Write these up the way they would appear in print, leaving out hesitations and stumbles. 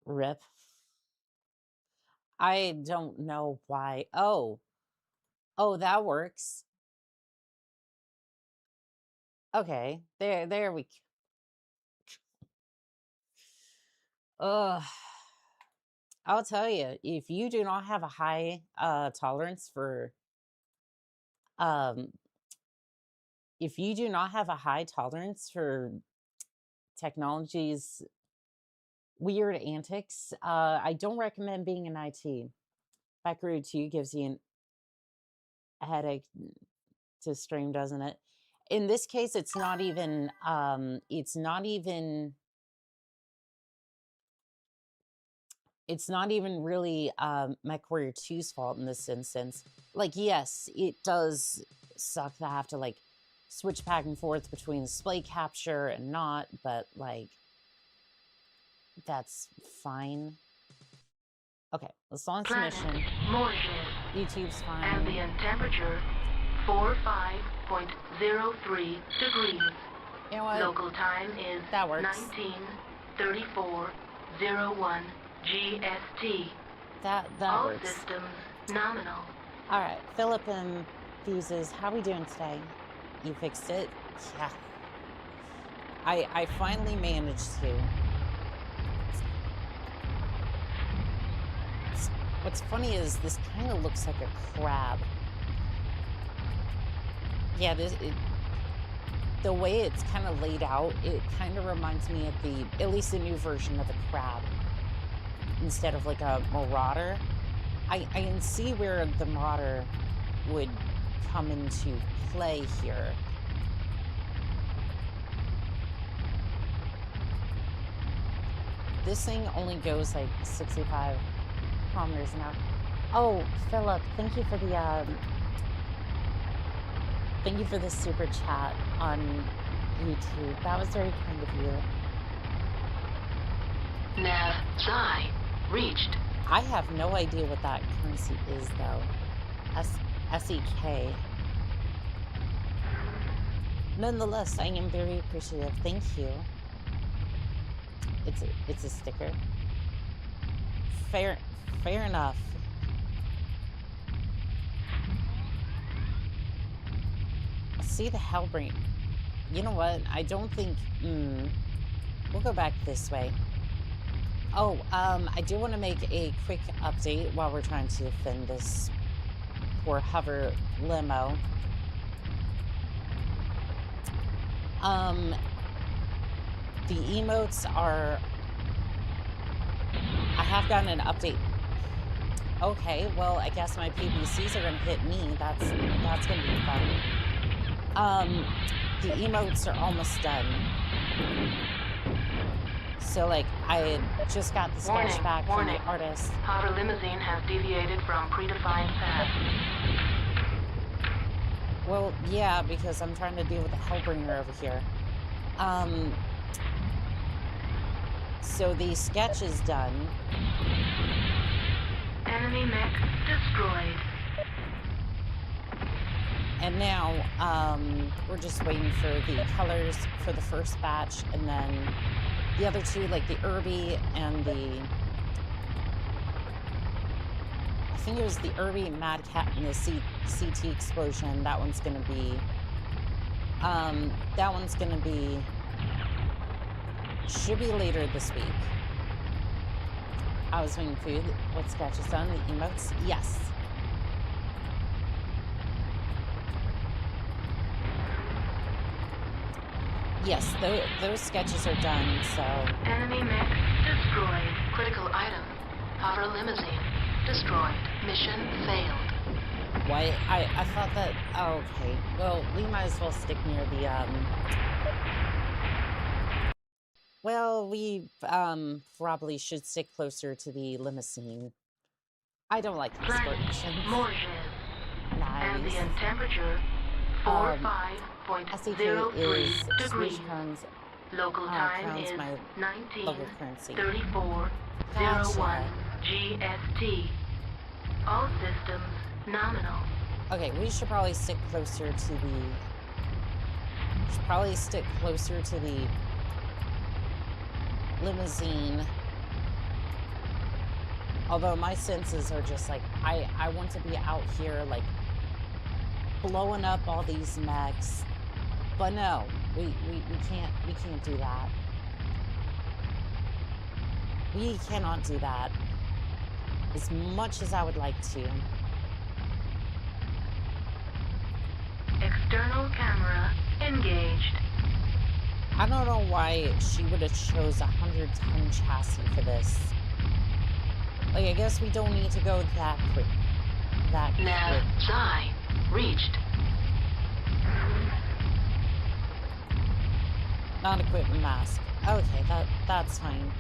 Rip. I don't know why. Oh. Oh, that works. Okay. There we Ugh. I'll tell you, if you do not have a high tolerance for um if you do not have a high tolerance for technology's weird antics, I don't recommend being in IT. MechWarrior 2 gives you a headache to stream, doesn't it? In this case, it's not even really MechWarrior 2's fault in this instance. Like, yes, it does suck to have to like switch back and forth between display capture and not, but like that's fine. Okay, let's launch the mission. YouTube's fine. Ambient temperature 45.03 degrees. You know what? Local time is that works. 19:34:01 GST. That All works. systems nominal. All right, Philip and Fuses, how we doing today? You fixed it? Yeah. I finally managed to. What's funny is this kind of looks like a crab. Yeah, the way it's kind of laid out, it kind of reminds me of at least the new version of a crab. Instead of like a marauder. I can see where the marauder would come into play here. This thing only goes like 65 kilometers an hour. Oh, Philip, thank you for the super chat on YouTube. That was very kind of you. Nav Psi reached. I have no idea what that currency is though. SEK. Nonetheless, I am very appreciative. Thank you. It's a sticker. Fair enough. See the Hellbringer. You know what? I don't think. We'll go back this way. Oh, I do want to make a quick update while we're trying to defend this poor hover limo. The emotes are... I have gotten an update. Okay, well, I guess my PPCs are going to hit me. That's going to be fun. The emotes are almost done. So, like, I just got the sketch back from the artist. Hover limousine has deviated from predefined path. Well, yeah, because I'm trying to deal with the Hellbringer over here. So the sketch is done. Enemy mech destroyed. And now, we're just waiting for the colors for the first batch, and then the other two, like the Irby and the... I think it was the Irby, Mad Cat, and the CT explosion. That one's gonna be... should be later this week. I was waiting for you. What sketch is done? The emotes? Yes. Yes, those sketches are done, so... Enemy mech destroyed. Critical item. Hover limousine destroyed. Mission failed. What? I thought that... Oh, okay. Well, we might as well stick near the, Well, we, probably should stick closer to the limousine. I don't like the escort missions. Nice. Ambient temperature 45.03 degrees. Local time is 19:34:01 GST. All systems nominal. Okay, we should probably stick closer to the... limousine. Although my senses are just like, I want to be out here, like, blowing up all these mechs. But no, we can't do that. We cannot do that. As much as I would like to. External camera engaged. I don't know why she would have chose a 100-ton chassis for this. Like, I guess we don't need to go that quick. Nav Psi reached. Non-equipment mask. Okay, that's fine.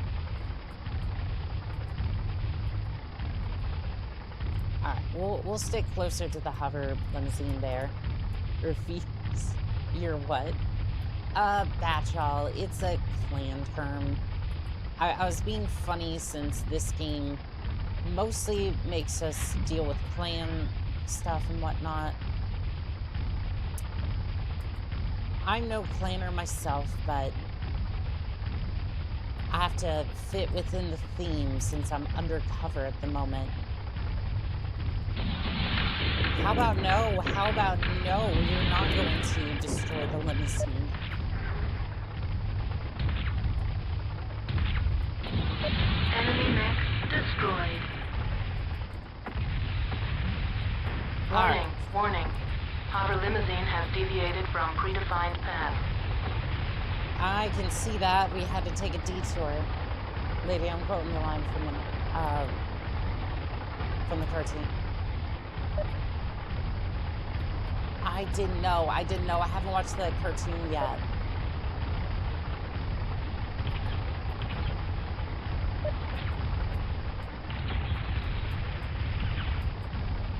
Alright, we'll stick closer to the hover limousine there. Refuse. You're what? Batchall. It's a clan term. I was being funny since this game mostly makes us deal with clan stuff and whatnot. I'm no clanner myself, but I have to fit within the theme since I'm undercover at the moment. How about no? How about no? You're not going to destroy the limousine. Enemy mech destroyed. Alright. Warning. Hover limousine has deviated from predefined path. I can see that. We had to take a detour. Lady, I'm quoting the line from the cartoon. I didn't know. I haven't watched the cartoon yet.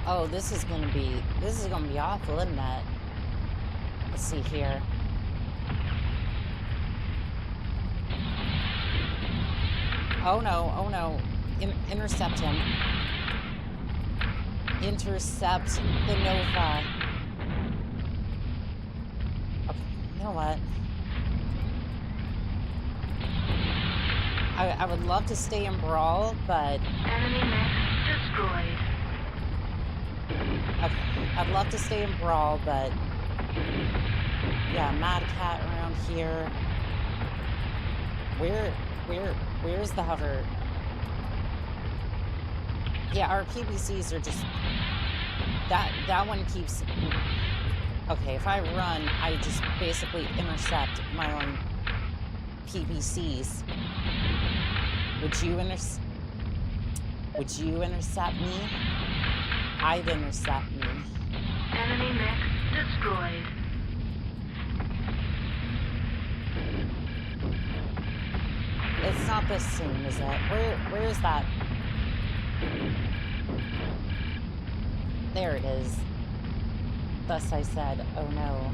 Oh, this is gonna be awful, isn't it? Let's see here. Oh no. Intercept him. Intercept the Nova. Okay, you know what? I would love to stay in Brawl, but... Enemy mech destroyed. Okay, I'd love to stay in Brawl, but... Yeah, Mad Cat around here. Where's the hover? Yeah, our PBCs are just... That one keeps... Okay, if I run, I just basically intercept my own PBCs. Would you intercept me? I'd intercept me. Enemy mech destroyed. It's not the same, is it? Where is that? There it is. Thus I said, oh no.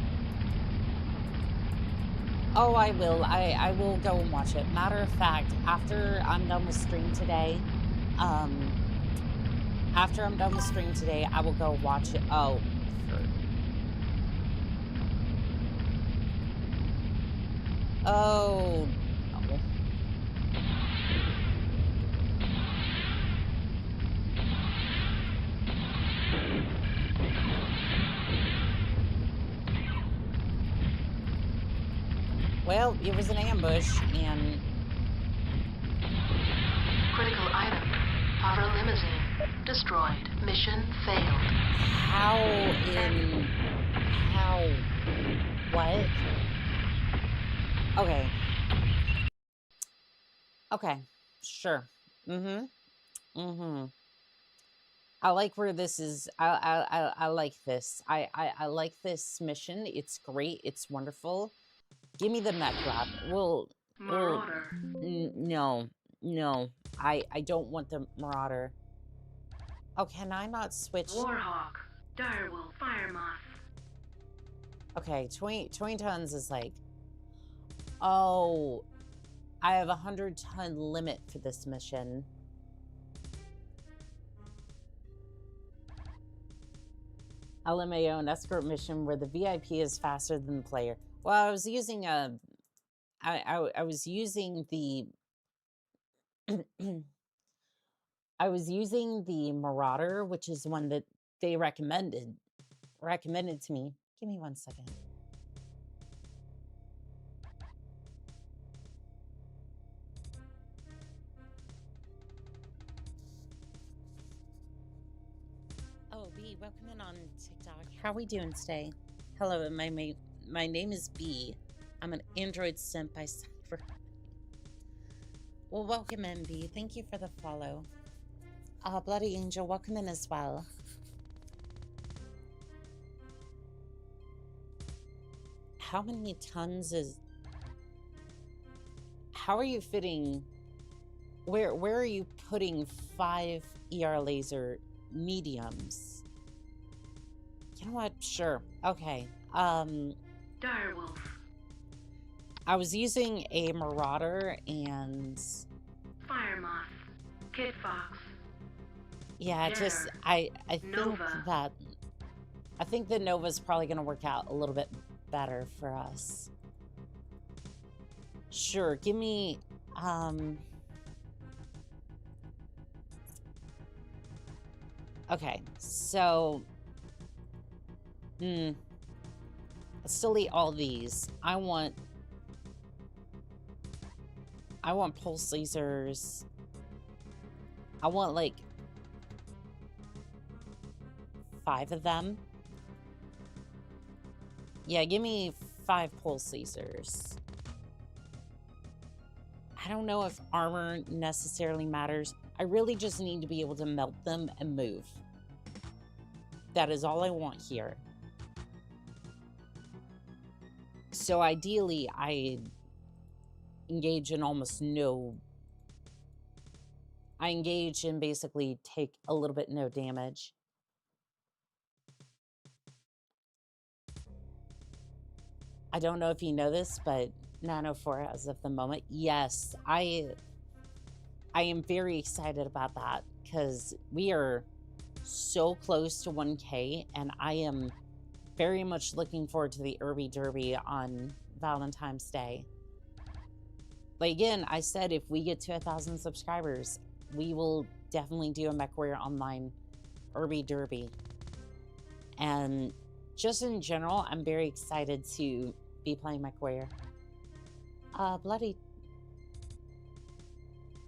Oh, I will. I will go and watch it. Matter of fact, after I'm done with stream today, I will go watch it. Oh. Oh, no. Well, it was an ambush, and... Critical item. Hover limousine destroyed. Mission failed. What? Okay, sure. I like where this is. I like this. I like this mission. It's great. It's wonderful. Give me the mech grab. Marauder. No. I don't want the Marauder. Oh, can I not switch? Warhawk. Direwolf. Fire moth. Okay, 20 tons is like... Oh, I have a 100-ton limit for this mission. LMAO, an escort mission where the VIP is faster than the player. Well, I was using I was using the I was using the Marauder, which is one that they recommended to me. Give me 1 second. Oh, B, welcome in on TikTok. How are we doing today? Hello, my name is B. I'm an android sent by Cyber. Well, welcome in, B. Thank you for the follow. Bloody Angel, welcome in as well. How many tons is... How are you fitting... Where are you putting 5 ER laser mediums? You know what? Sure. Okay. Direwolf. I was using a Marauder and... Fire Moth. Kid Fox. Yeah, Jenner, just... I think Nova. that... I think the Nova's probably going to work out a little bit better for us. Sure. Give me... Okay, so... Let's delete all these. I want pulse lasers. I want, like, 5 of them. Yeah, give me 5 pulse lasers. I don't know if armor necessarily matters. I really just need to be able to melt them and move. That is all I want here. So ideally, I engage in almost no... I engage and basically take a little bit no damage. I don't know if you know this, but 904 as of the moment. Yes, I am very excited about that because we are so close to 1K, and I am very much looking forward to the Irby Derby on Valentine's Day. But again, I said if we get to 1,000 subscribers, we will definitely do a MechWarrior Online Irby Derby. And just in general, I'm very excited to be playing MechWarrior.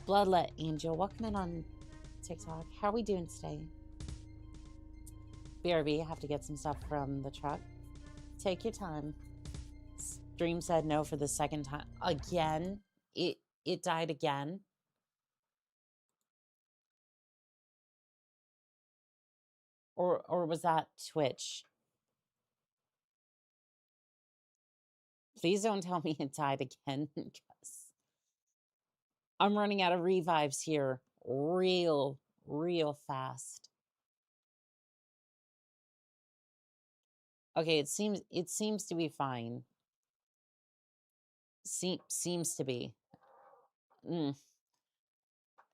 Bloodlet Angel, welcome in on TikTok. How are we doing today? BRB, have to get some stuff from the truck. Take your time. Stream said no for the second time. Again? It died again? Or was that Twitch? Please don't tell me it died again, because I'm running out of revives here real fast. Okay, it seems to be fine. Seems to be.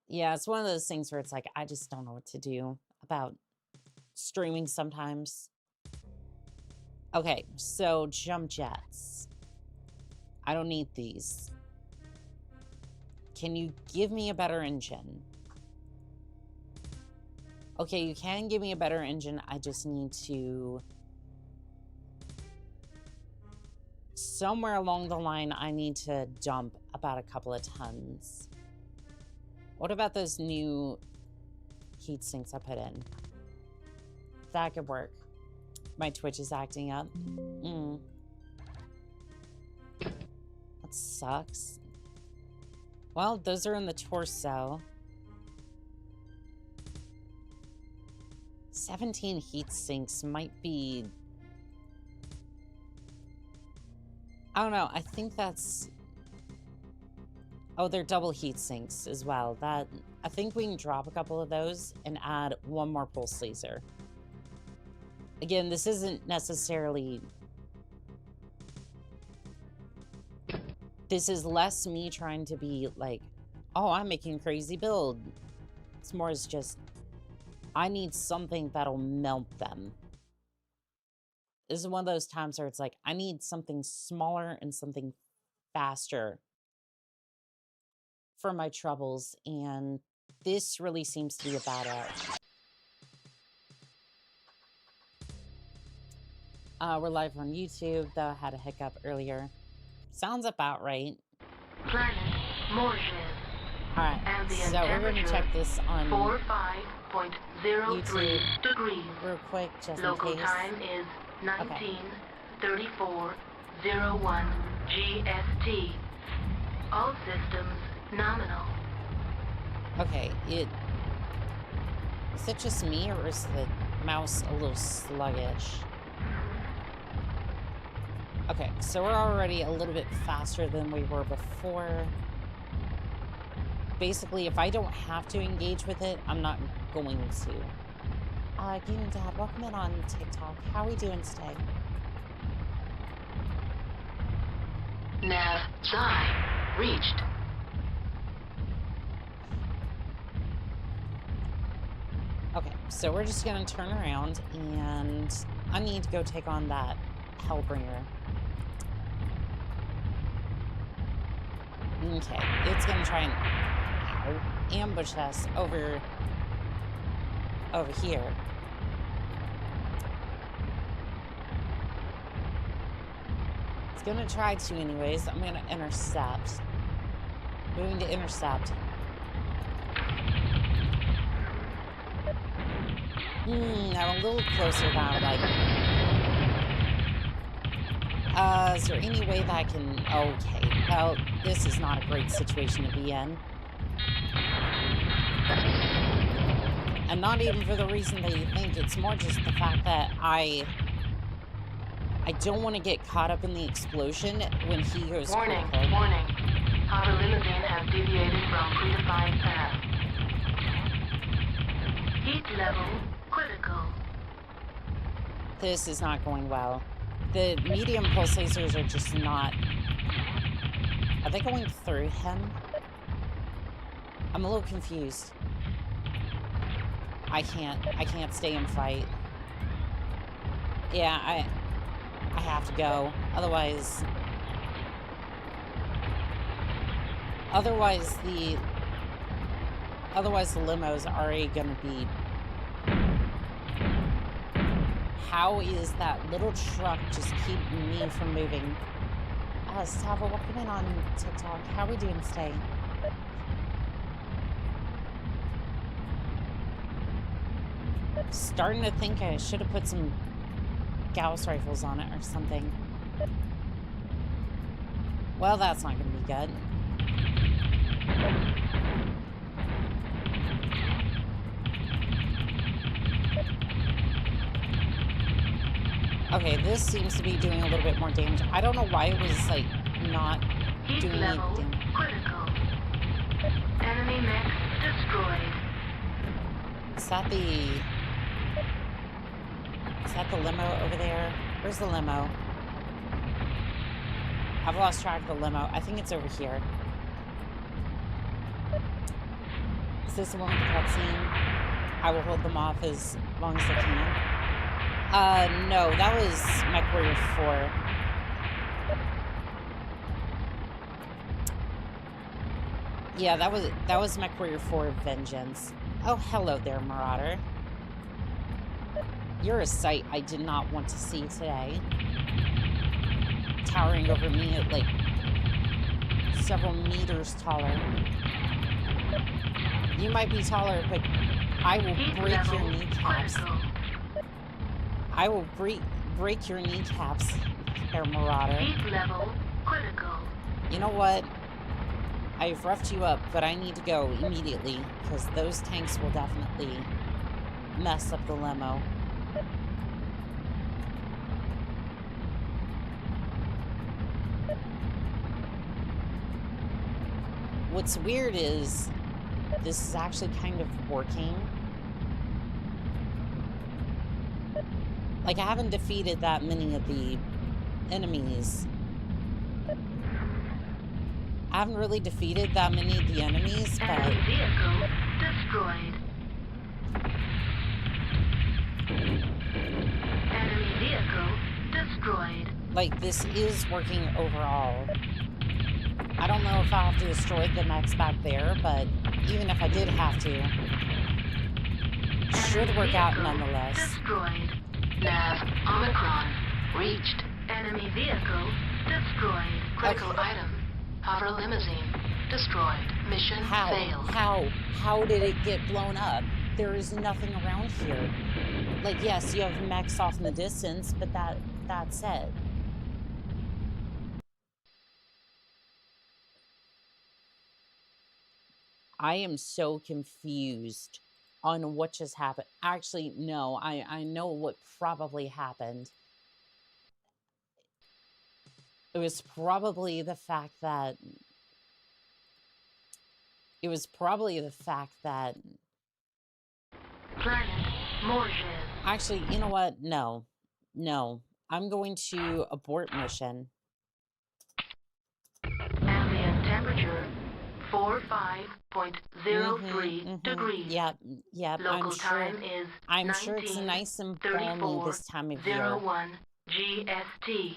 Yeah, it's one of those things where it's like, I just don't know what to do about streaming sometimes. Okay, so jump jets. I don't need these. Can you give me a better engine? Okay, you can give me a better engine. I just need to... Somewhere along the line, I need to dump about a couple of tons. What about those new heat sinks I put in? That could work. My Twitch is acting up. That sucks. Well, those are in the torso. 17 heat sinks might be... I don't know. I think that's... Oh, they're double heat sinks as well. I think we can drop a couple of those and add 1 more pulse laser. Again, this isn't necessarily... This is less me trying to be like, oh, I'm making a crazy build. It's more as just, I need something that'll melt them. This is one of those times where it's like, I need something smaller and something faster for my troubles, and this really seems to be about it. We're live on YouTube, though I had a hiccup earlier. Sounds about right. Planet Morrowind. Alright, so we're going to check this on 45.03 degrees. Real quick, just Local in case. time is 19:34:01 GST. All systems nominal. Okay, is it just me, or is the mouse a little sluggish? Okay, so we're already a little bit faster than we were before. Basically, if I don't have to engage with it, I'm not going to. Gaming Dad, welcome in on TikTok. How are we doing today? Nav Psi reached. Okay, so we're just gonna turn around, and I need to go take on that Hellbringer. Okay, it's gonna try and ambush us over here. It's gonna try to anyways. I'm gonna intercept. Moving to intercept. I'm a little closer than I would like. Is there any way that I can... Okay, well, this is not a great situation to be in. And not even for the reason that you think. It's more just the fact that I don't want to get caught up in the explosion when he goes Warning, critical. warning. Our limousine has deviated from predefined path. Heat level critical. This is not going well. The medium pulse lasers are just not... Are they going through him? I'm a little confused. I can't stay and fight. Yeah, I have to go. Otherwise the limo's already gonna be... How is that little truck just keeping me from moving? Sava, welcome in on TikTok. How are we doing today? Starting to think I should have put some Gauss rifles on it or something. Well, that's not going to be good. Okay, this seems to be doing a little bit more damage. I don't know why it was, like, not doing any level damage. critical. Enemy mech destroyed. Is that the limo over there? Where's the limo? I've lost track of the limo. I think it's over here. Is this the one with the cutscene? I will hold them off as long as I can. No, that was MechWarrior 4. Yeah, that was MechWarrior 4 Vengeance. Oh, hello there, Marauder. You're a sight I did not want to see today. Towering over me at, like, several meters taller. You might be taller, but I will break your kneecaps. I will break your kneecaps, Air Marauder. Heat level critical. You know what? I've roughed you up, but I need to go immediately, because those tanks will definitely mess up the limo. What's weird is this is actually kind of working. Like, I haven't defeated that many of the enemies. I haven't really defeated that many of the enemies, but... Enemy vehicle destroyed. Enemy vehicle destroyed. Like, this is working overall. I don't know if I'll have to destroy the mechs back there, but even if I did have to, should work out nonetheless. Destroyed. Nav Omicron reached. Enemy vehicle destroyed. Critical item. Hover limousine destroyed. Mission failed. How did it get blown up? There is nothing around here. Like, yes, you have mechs off in the distance, but that's it. I am so confused on what just happened. Actually, no, I know what probably happened. It was probably the fact that... Planet Morrowind. Actually, you know what? No. I'm going to abort mission. Ambient temperature 45.03 degrees. Yep. Local time is I'm sure it's nice and balmy this time of year. 01 GST.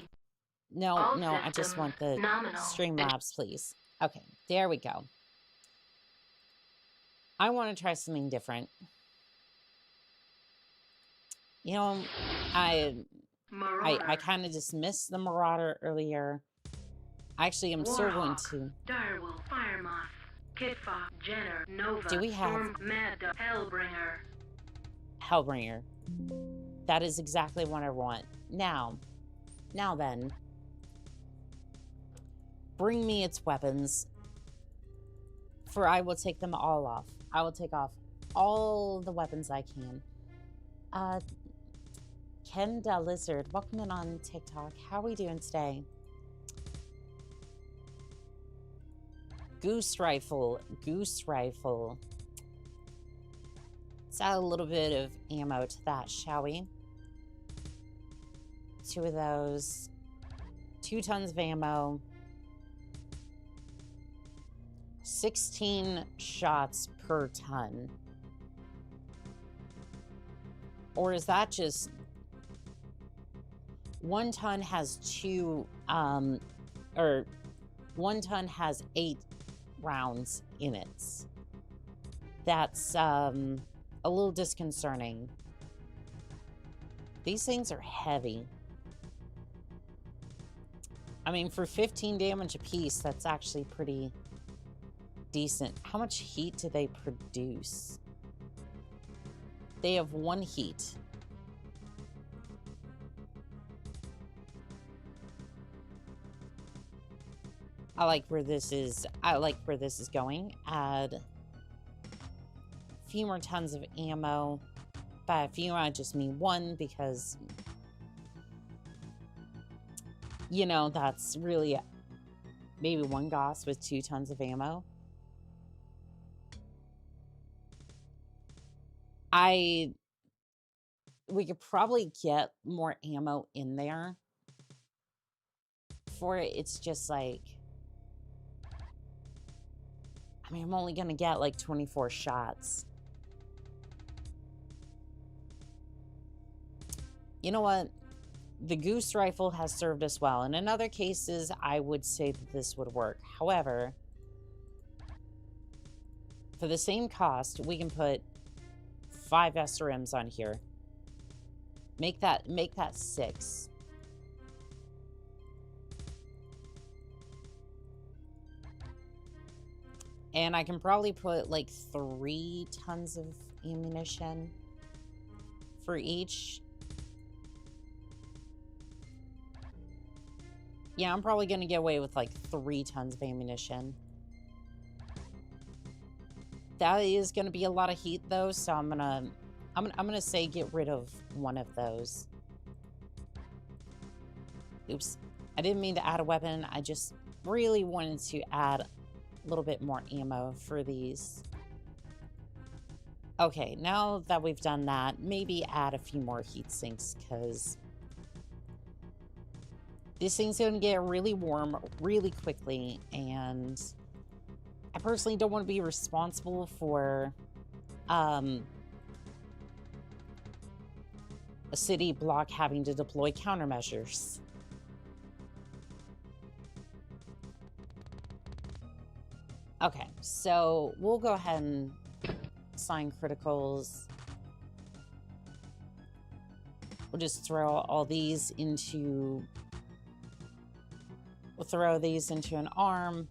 No, I just want the Streamlabs, please. Okay, there we go. I want to try something different. You know, I kind of dismissed the Marauder earlier. Actually, I'm still going to. Direwolf, Firemoth, Kitfox, Jenner, Nova, Do we have Storm, Mad Dog, Hellbringer? Hellbringer. That is exactly what I want. Now then. Bring me its weapons, for I will take them all off. I will take off all the weapons I can. Ken Da Lizard, welcome in on TikTok. How are we doing today? Goose rifle. Let's add a little bit of ammo to that, shall we? 2 of those. 2 tons of ammo. 16 shots per ton. Or is that just... 1 ton has 2, or 1 ton has 8 rounds in it. That's, a little disconcerting. These things are heavy. I mean, for 15 damage apiece, that's actually pretty decent. How much heat do they produce? They have 1 heat. I like where this is going. Add a few more tons of ammo. By a few, I just mean 1 because, you know, that's really maybe 1 Gauss with 2 tons of ammo. We could probably get more ammo in there for it. It's just like, I mean, I'm only gonna get like 24 shots. You know what? The Goose rifle has served us well, and in other cases, I would say that this would work. However, for the same cost, we can put 5 SRMs on here. Make that 6. And I can probably put like 3 tons of ammunition for each. Yeah, I'm probably gonna get away with like 3 tons of ammunition. That is gonna be a lot of heat though, so I'm gonna say get rid of 1 of those. Oops, I didn't mean to add a weapon. I just really wanted to add a little bit more ammo for these. Okay, now that we've done that, maybe add a few more heat sinks, because this thing's going to get really warm really quickly, and I personally don't want to be responsible for a city block having to deploy countermeasures. Okay, so we'll go ahead and assign criticals. We'll just throw all these into... We'll throw these into an arm.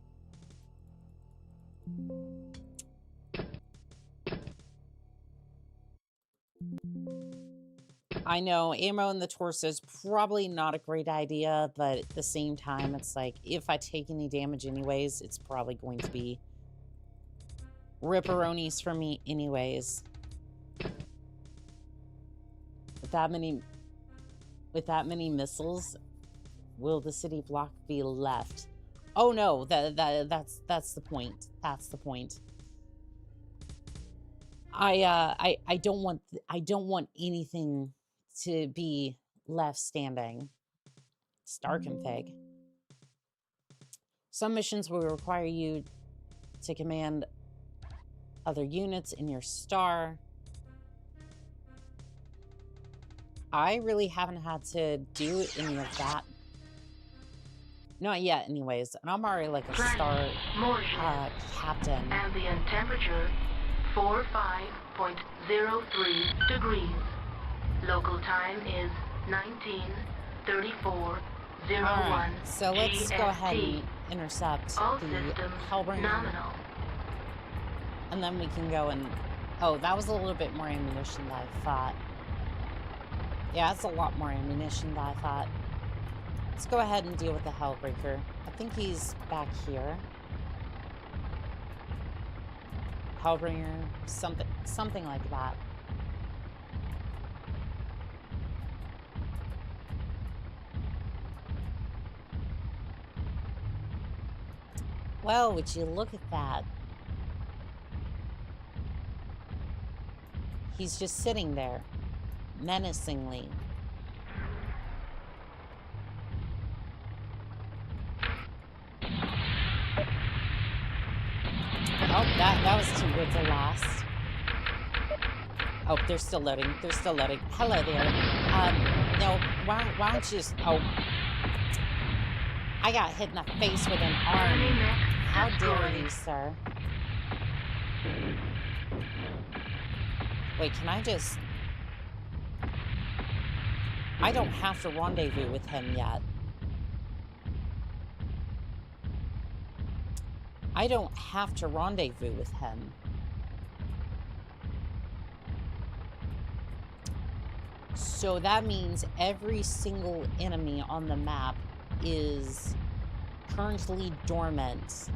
I know ammo in the torso is probably not a great idea, but at the same time, it's like, if I take any damage anyways, it's probably going to be ripperonis for me anyways. With that many missiles, will the city block be left? Oh no, that's the point. That's the point. I don't want anything to be left standing. Star config. Some missions will require you to command other units in your star. I really haven't had to do any of that. Not yet, anyways. And I'm already like a star captain. Ambient temperature 45.03 degrees. Local time is 19:34:01. Alright, so let's GMT. go ahead and intercept All the systems Hellbringer. nominal. And then we can go and... Oh, that was a little bit more ammunition than I thought. Yeah, that's a lot more ammunition than I thought. Let's go ahead and deal with the Hellbreaker. I think he's back here. Hellbringer, something like that. Well, would you look at that? He's just sitting there, menacingly. Oh, that was too good to last. Oh, they're still loading. They're still loading. Hello there. No, why don't you just... Oh. I got hit in the face with an arm. How dare you, sir? Wait, can I just... I don't have to rendezvous with him yet. I don't have to rendezvous with him. So that means every single enemy on the map is currently dormant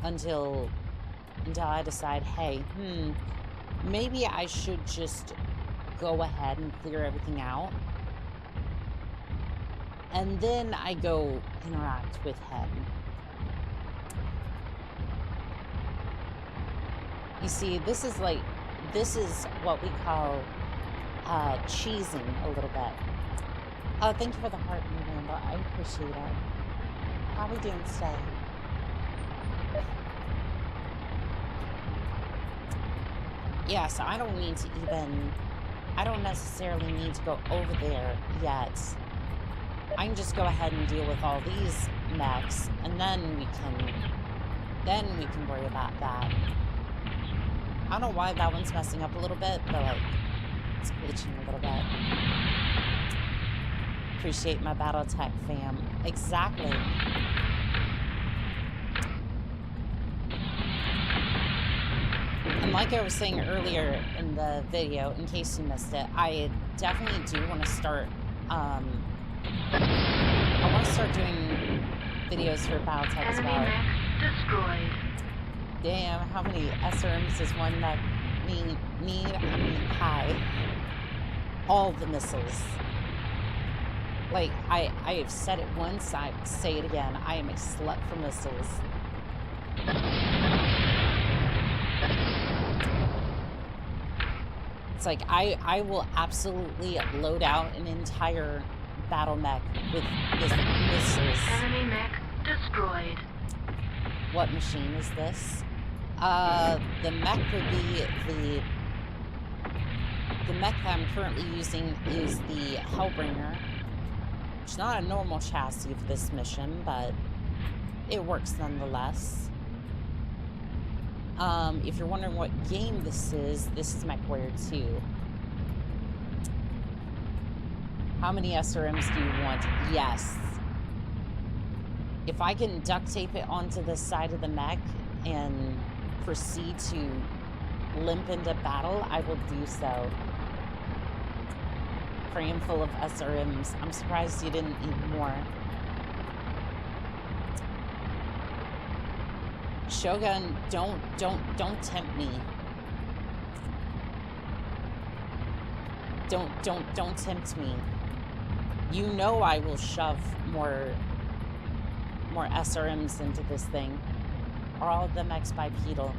until I decide, hey, maybe I should just go ahead and clear everything out. And then I go interact with him. You see, this is what we call cheesing a little bit. Oh, thank you for the heart, Miranda. I appreciate it. How are we doing today? Yeah, so I don't necessarily need to go over there yet. I can just go ahead and deal with all these mechs, and then we can worry about that. I don't know why that one's messing up a little bit, but like, it's glitching a little bit. Appreciate my Battletech fam. Exactly. And like I was saying earlier in the video, in case you missed it, I definitely do want to start, I want to start doing videos for Battletech as well. Destroyed. Damn, how many SRMs does one mech need? I mean, hi. All the missiles. Like, I have said it once, I say it again. I am a slut for missiles. It's like, I will absolutely load out an entire battle mech with missiles. Enemy mech destroyed. What machine is this? The mech would be the mech that I'm currently using is the Hellbringer. It's not a normal chassis for this mission, but it works nonetheless. If you're wondering what game this is MechWarrior 2. How many SRMs do you want? Yes. If I can duct tape it onto the side of the mech and proceed to limp into battle, I will do so. Frame full of SRMs. I'm surprised you didn't eat more. Shogun, don't tempt me. Don't tempt me. You know I will shove more SRMs into this thing. Are all of them ex-bipedal?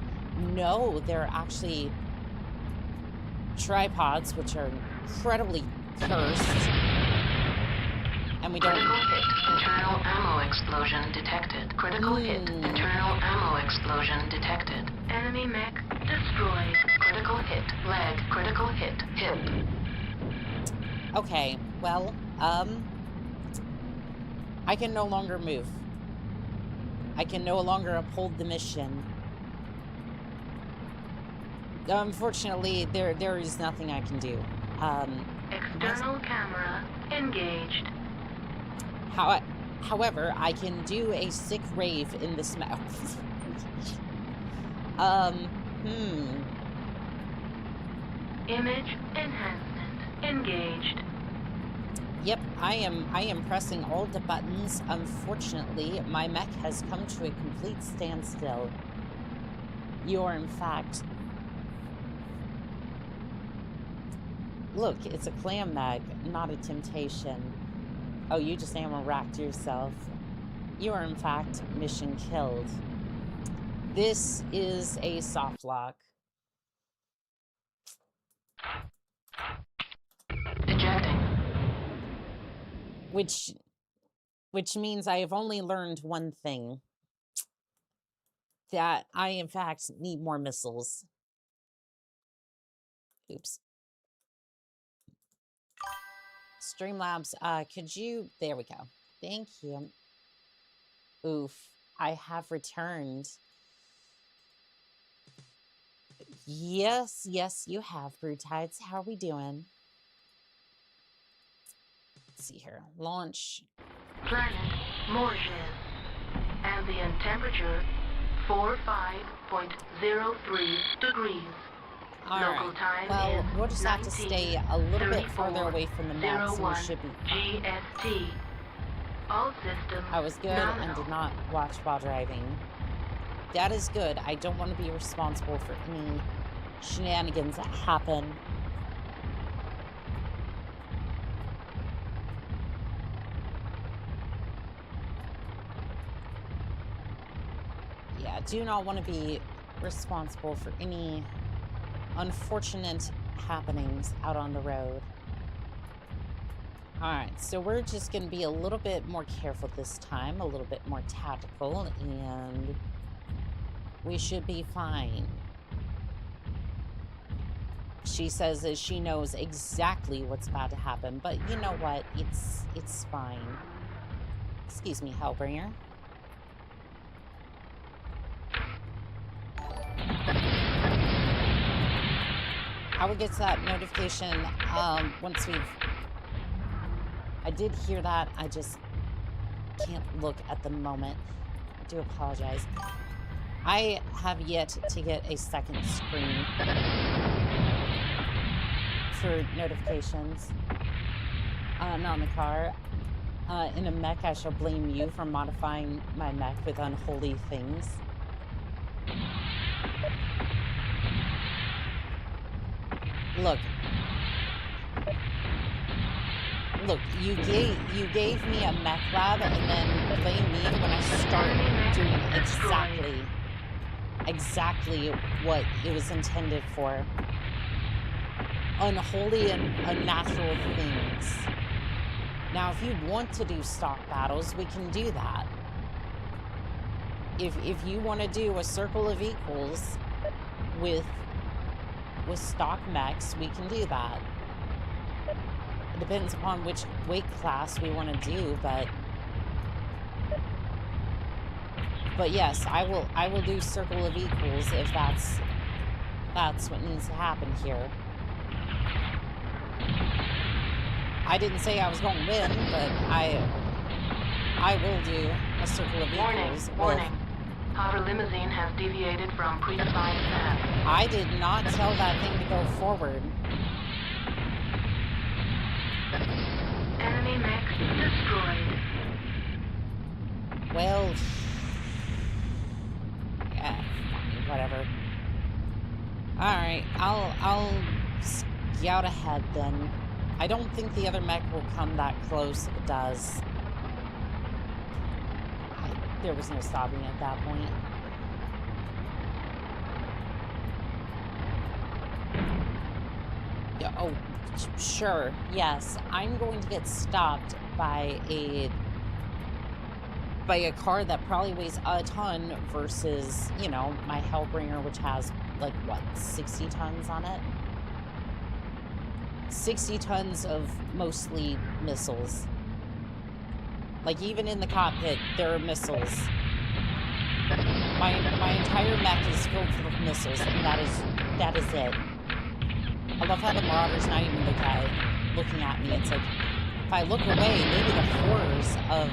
No, they're actually tripods, which are incredibly cursed. And we don't... Critical hit. Internal ammo explosion detected. Critical hit. Internal ammo explosion detected. Enemy mech destroyed. Critical hit. Leg. Critical hit. Hip. Okay, well, I can no longer move. I can no longer uphold the mission. Unfortunately, there is nothing I can do. External camera engaged. However, I can do a sick rave in this mouth. Image enhancement engaged. Yep, I am pressing all the buttons. Unfortunately, my mech has come to a complete standstill. You are, in fact... Look, it's a clam mech, not a temptation. Oh, you just ammo-racked yourself. You are, in fact, mission killed. This is a soft lock. Ejecting. Which means I have only learned one thing. That I, in fact, need more missiles. Oops. Streamlabs, could you... There we go. Thank you. Oof. I have returned. Yes, you have, Brutides. How are we doing? Let's see here. Launch. Planet Morrowind. Ambient temperature 45.03 degrees. Local time well, is we'll just have to stay a little bit further away from the map, so we should be fine. GST. All systems I was good and did not watch while driving. That is good. I don't want to be responsible for any shenanigans that happen. Yeah, do not want to be responsible for any unfortunate happenings out on the road. Alright, so we're just going to be a little bit more careful this time, a little bit more tactical, and we should be fine. She says that she knows exactly what's about to happen, but you know what? It's fine. Excuse me, Hellbringer. I will get to that notification once we've... I did hear that. I just can't look at the moment. I do apologize. I have yet to get a second screen for notifications. Not in the car. In a mech, I shall blame you for modifying my mech with unholy things. Look, you gave me a mech lab and then blame me when I start doing exactly what it was intended for. Unholy and unnatural things. Now, if you want to do stock battles, we can do that. If you want to do a circle of equals with stock mechs, we can do that. It depends upon which weight class we want to do, but But yes, I will do circle of equals if that's what needs to happen here. I didn't say I was going to win, but I will do a circle of equals. Warning. Hover limousine has deviated from predefined path. I did not tell that thing to go forward. Enemy mech destroyed. Well, yeah, fine, whatever. Alright, I'll scout ahead then. I don't think the other mech will come that close if it does. There was no stopping at that point. Yeah, oh, sure, yes. I'm going to get stopped by a car that probably weighs a ton versus, you know, my Hellbringer, which has, like, what, 60 tons on it? 60 tons of mostly missiles. Like, even in the cockpit, there are missiles. My entire mech is filled full of missiles, and that is it. I love how the Marauder's not even looking at me. It's like, if I look away, maybe the horrors of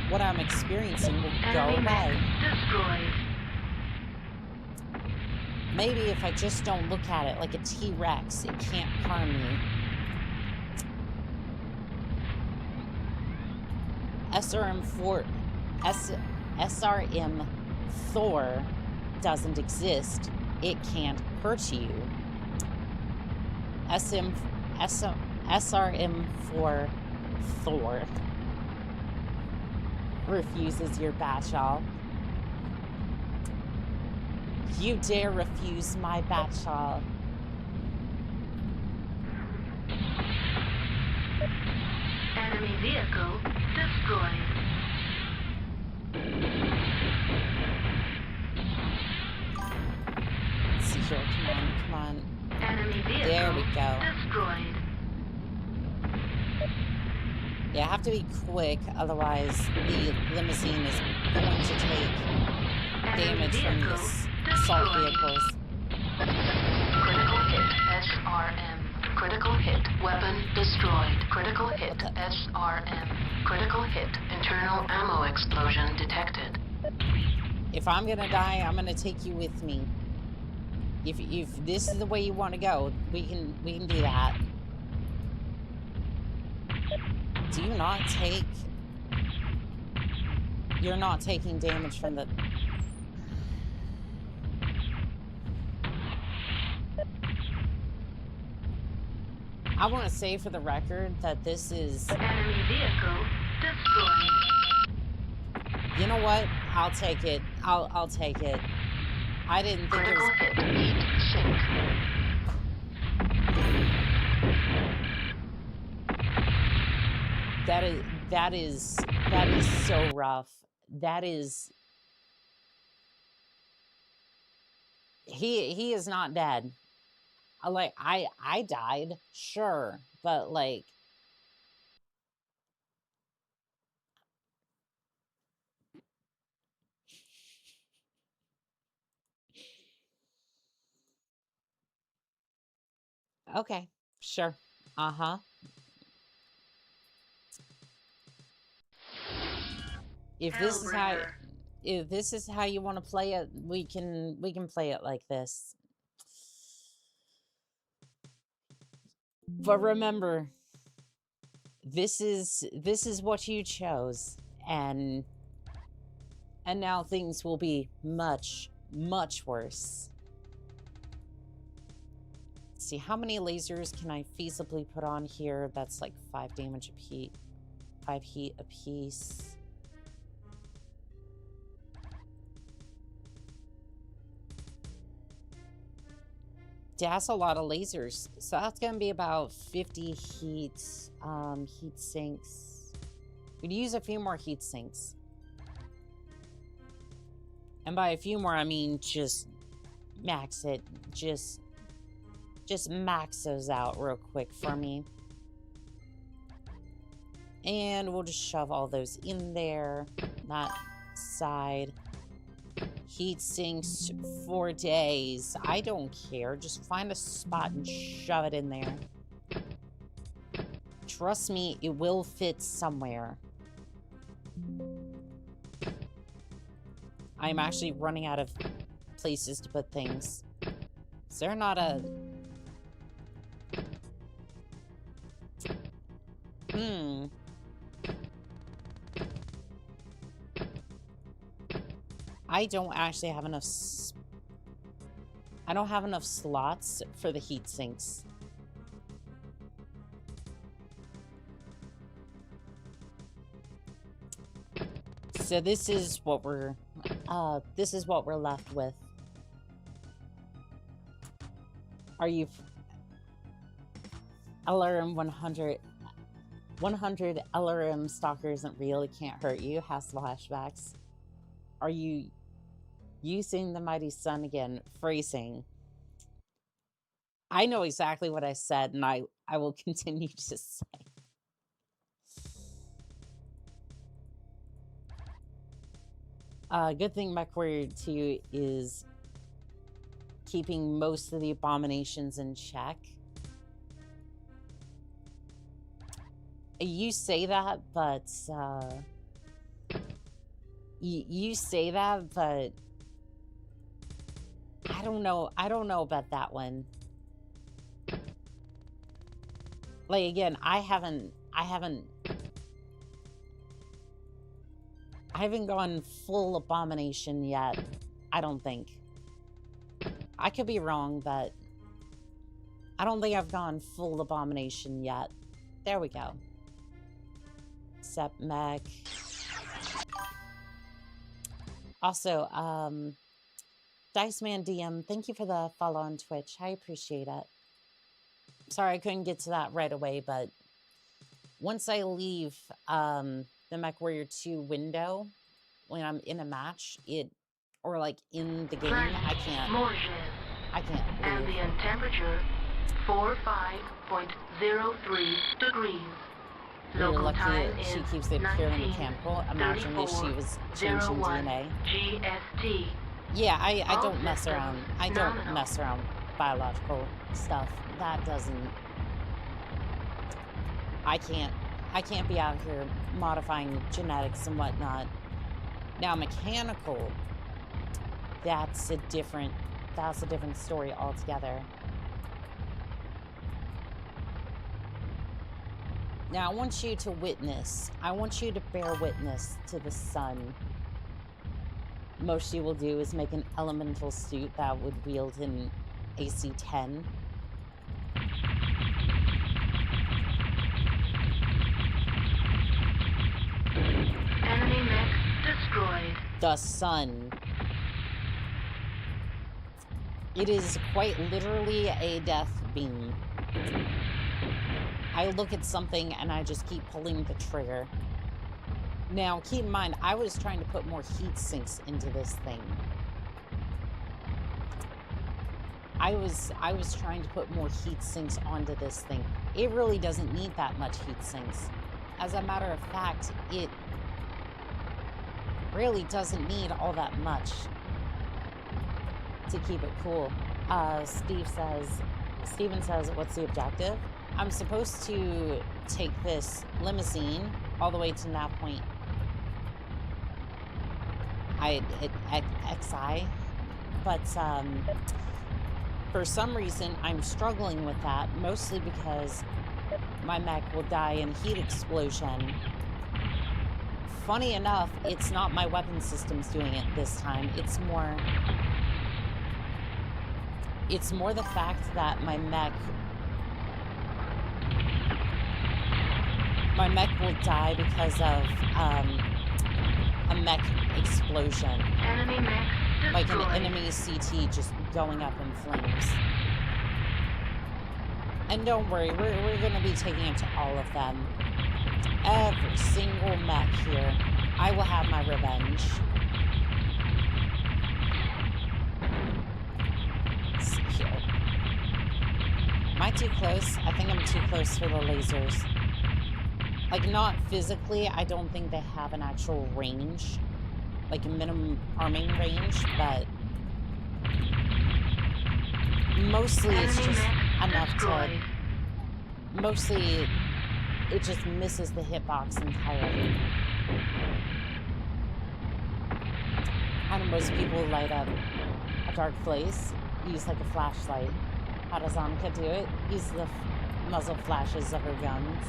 what I'm experiencing will go away. Destroyed. Maybe if I just don't look at it like a T-Rex, it can't harm me. SRM Thor doesn't exist. It can't hurt you. SRM for Thor refuses your Batchall. You dare refuse my Batchall. Enemy vehicle destroyed. Let's see here, come on. Enemy vehicle There we go. destroyed. Yeah, I have to be quick, otherwise the limousine is going to take damage from this assault vehicles. Critical hit SRM. Critical hit. Weapon destroyed. Critical hit SRM. Critical hit. Internal ammo explosion detected. If I'm gonna die, I'm gonna take you with me. If this is the way you want to go, we can do that. Do you not take... You're not taking damage from the... I want to say for the record that this is... Enemy vehicle destroyed. You know what? I'll take it. I'll take it. I didn't think it Critical was... hit. Heat sink. That is so rough. That is... He is not dead. Like, I died, sure, but like... Okay, sure. Uh-huh. If this is how you want to play it, we can play it like this. But remember, this is what you chose, and now things will be much, much worse. Let's see, how many lasers can I feasibly put on here? That's like 5 damage a piece, 5 heat a piece. That's a lot of lasers. So that's going to be about 50 heat sinks. We'd use a few more heat sinks. And by a few more, I mean just max it. Just max those out real quick for me. And we'll just shove all those in there. That side. Heat sinks for days. I don't care. Just find a spot and shove it in there. Trust me, it will fit somewhere. I'm actually running out of places to put things. Is there not a... I don't actually have enough... I don't have enough slots for the heat sinks. So this is what we're left with. Are you... LRM 100 LRM stalker isn't real, it can't hurt you, has flashbacks. Are you using the mighty sun again? Phrasing. I know exactly what I said, and I will continue to say. Good thing MechWarrior 2 is keeping most of the abominations in check. You say that, but you say that, but I don't know about that one. Like, again, I haven't gone full abomination yet. I don't think. I could be wrong, but I don't think I've gone full abomination yet. There we go. Except mech. Also, Diceman DM, thank you for the follow on Twitch. I appreciate it. Sorry I couldn't get to that right away, but once I leave the MechWarrior 2 window, when I'm in a match, or like in the game, I can't leave. Ambient temperature 45.03 degrees. You're Local lucky time that she is keeps it pure and mechanical. Imagine if she was changing DNA. GST. Yeah, I don't mess around. I don't mess around with biological stuff. That doesn't... I can't be out here modifying genetics and whatnot. Now, mechanical, that's a different story altogether. Now, I want you to bear witness to the sun. Most you will do is make an elemental suit that would wield an AC 10. Enemy mech destroyed. The sun. It is quite literally a death beam. I look at something and I just keep pulling the trigger. Now, keep in mind, I was trying to put more heat sinks into this thing. I was trying to put more heat sinks onto this thing. It really doesn't need that much heat sinks. As a matter of fact, it really doesn't need all that much to keep it cool. Steven says, what's the objective? I'm supposed to take this limousine all the way to that point. XI. But, for some reason, I'm struggling with that, mostly because my mech will die in heat explosion. Funny enough, it's not my weapon systems doing it this time. It's more the fact that my mech will die because of a mech explosion. Enemy mech destroyed. Like an enemy CT just going up in flames. And don't worry, we're going to be taking it to all of them. Every single mech here. I will have my revenge. Let's see here. Am I too close? I think I'm too close for the lasers. Like, not physically, I don't think they have an actual range. like a minimum arming range, but mostly it's just enough to, mostly it just misses the hitbox entirely. And most people light up a dark place, use like a flashlight. How does Annika do it? Use the muzzle flashes of her guns.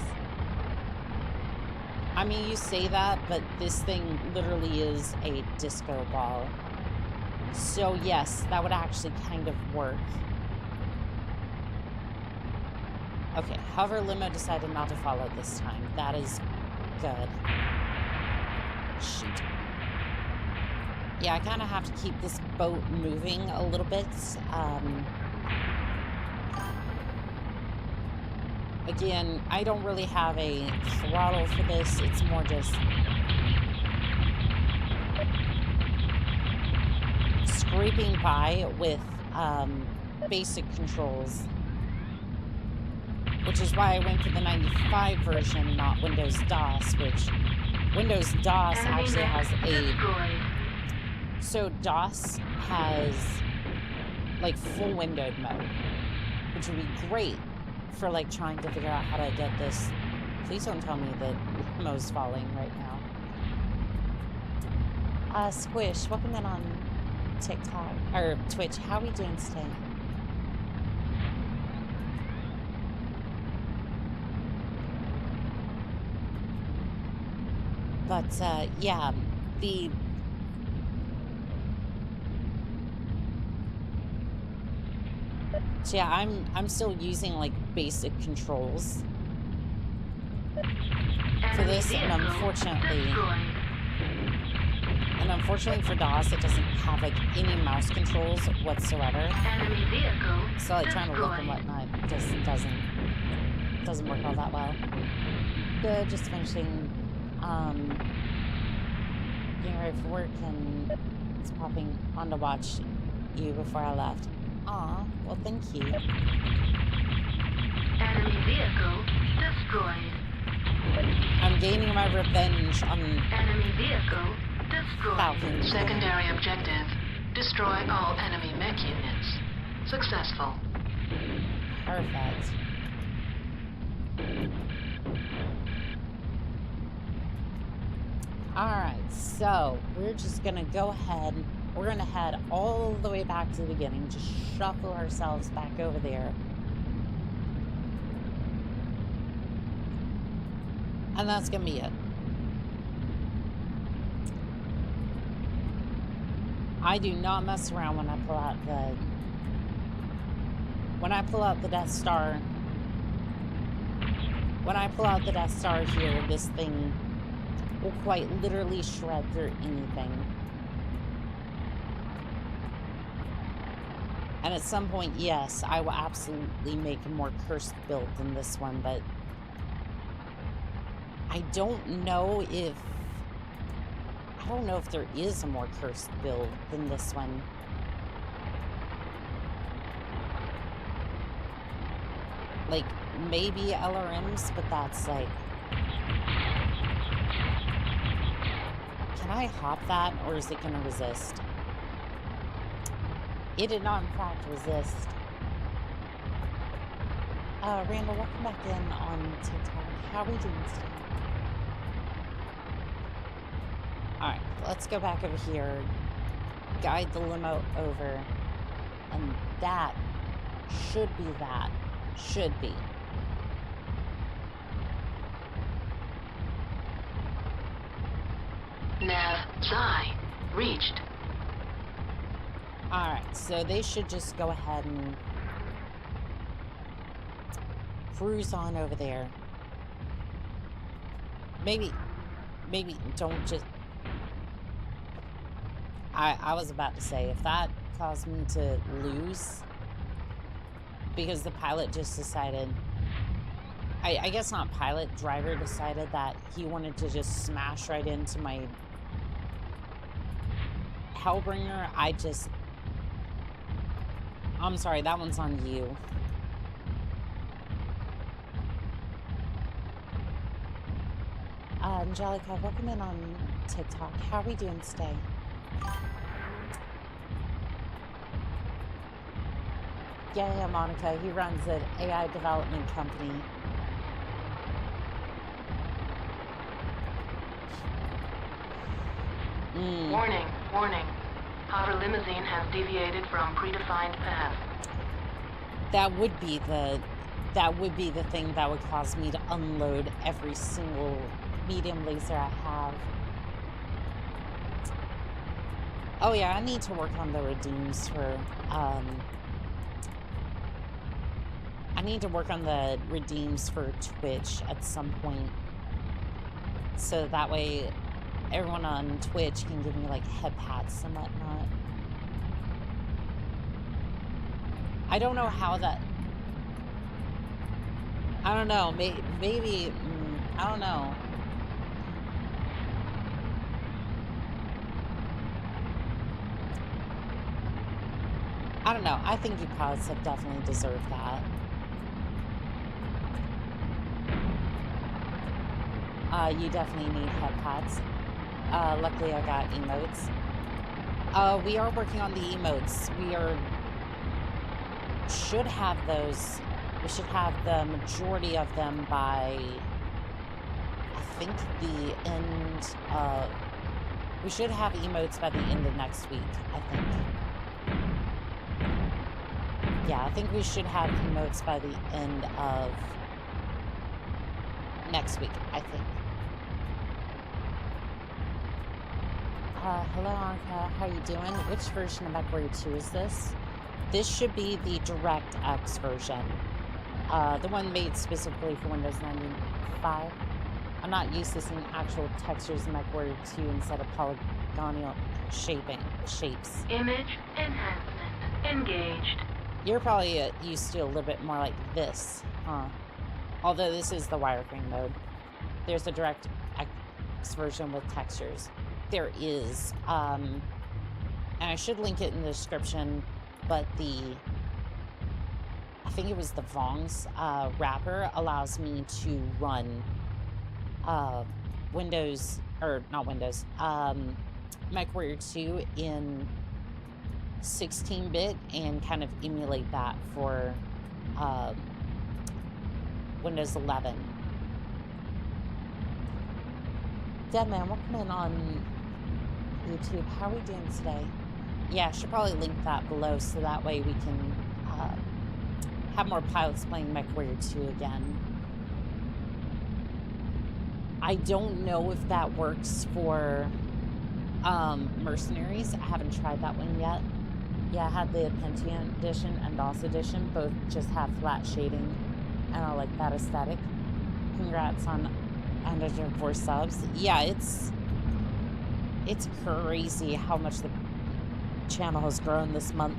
I mean, you say that, but this thing literally is a disco ball. So yes, that would actually kind of work. Okay, however, Limo decided not to follow this time. That is good. Shoot. Yeah, I kind of have to keep this boat moving a little bit. Again, I don't really have a throttle for this. It's more just scraping by with basic controls. Which is why I went for the 95 version, not Windows DOS, which Windows DOS actually has a... So DOS has like full windowed mode, which would be great for like trying to figure out how to get this. Please don't tell me that Mo's falling right now. Squish, welcome in on TikTok or Twitch. How are we doing today? But yeah, so yeah, I'm still using like basic controls for this, and unfortunately for DOS, it doesn't have like any mouse controls whatsoever. So like trying to look and whatnot just doesn't work all that well. Good, just finishing getting ready for work, and it's popping on to watch you before I left. Aw, well thank you. Enemy vehicle destroyed. I'm gaining my revenge on enemy vehicle destroyed. Falcon. Secondary objective: destroy all enemy mech units. Successful. Perfect. Alright, so we're just gonna go ahead. We're gonna head all the way back to the beginning. Just shuffle ourselves back over there. And that's gonna be it. I do not mess around when I pull out the Death Star. When I pull out the Death Star here, this thing will quite literally shred through anything. And at some point, yes, I will absolutely make a more cursed build than this one, but I don't know if there is a more cursed build than this one. Like, maybe LRMs, but that's like... Can I hop that, or is it going to resist? It did not, in fact, resist. Randall, welcome back in on TikTok. How are we doing today? Alright, let's go back over here. Guide the limo over. And that should be that. Should be. Nav Psi reached. Alright, so they should just go ahead and cruise on over there. Maybe don't just... I was about to say, if that caused me to lose, because the pilot just decided... I guess not pilot, driver decided that he wanted to just smash right into my Hellbringer. I'm sorry, that one's on you. Angelica, welcome in on TikTok. How are we doing today? Yeah, Monica. He runs an AI development company. Warning, warning. Hover limousine has deviated from predefined path. That would be the thing that would cause me to unload every single medium laser I have. Oh yeah, I need to work on the redeems for I need to work on the redeems for Twitch at some point. So that way everyone on Twitch can give me like head pats and whatnot. I don't know how that... I don't know. Maybe... I don't know. I don't know. I think you pods have definitely deserved that. You definitely need head pads. Luckily I got emotes. We are working on the emotes. Should have those. We should have the majority of them by, I think, the end of... We should have emotes by the end of next week, I think. Yeah, I think we should have emotes by the end of next week, I think. Hello, Anka. How you doing? Which version of MechWarrior 2 is this? This should be the DirectX version. The one made specifically for Windows 95. I'm not used to seeing actual textures in MechWarrior 2 instead of polygonal shapes. Image enhancement engaged. You're probably used to a little bit more like this, huh? Although this is the wireframe mode. There's a DirectX version with textures. There is. And I should link it in the description, but I think it was the Vong's wrapper allows me to run MechWarrior 2 in 16-bit and kind of emulate that for Windows 11. Deadman, welcome in on YouTube. How are we doing today? Yeah, I should probably link that below so that way we can have more pilots playing MechWarrior 2 again. I don't know if that works for Mercenaries. I haven't tried that one yet. Yeah, I had the Pentium edition and DOS edition. Both just have flat shading, and I like that aesthetic. Congrats on 104 subs. Yeah, it's crazy how much the channel has grown this month.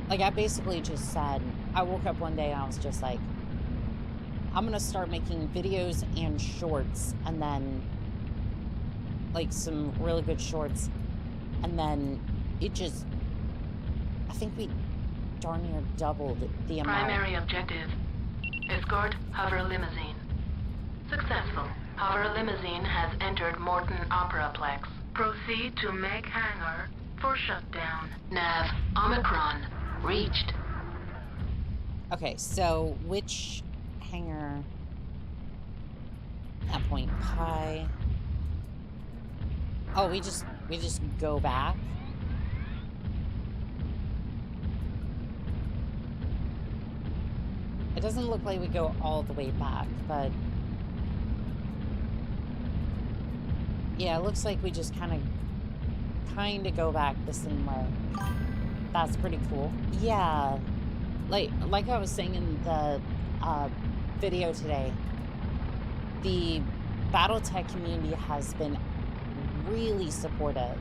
Like, I basically just said, I woke up one day and I was just like, I'm gonna start making videos and shorts, and then like some really good shorts, and then it just, I think we darn near doubled the amount. Primary objective: escort hover limousine. Successful. Hover limousine has entered Morton Operaplex. Proceed to Meg Hangar for shutdown. Nav Omicron reached. Okay, so which hangar? At Point Pi. Oh, we just go back. It doesn't look like we go all the way back, but yeah, it looks like we just kind of go back the same way. That's pretty cool. Yeah, like I was saying in the video today, the BattleTech community has been really supportive.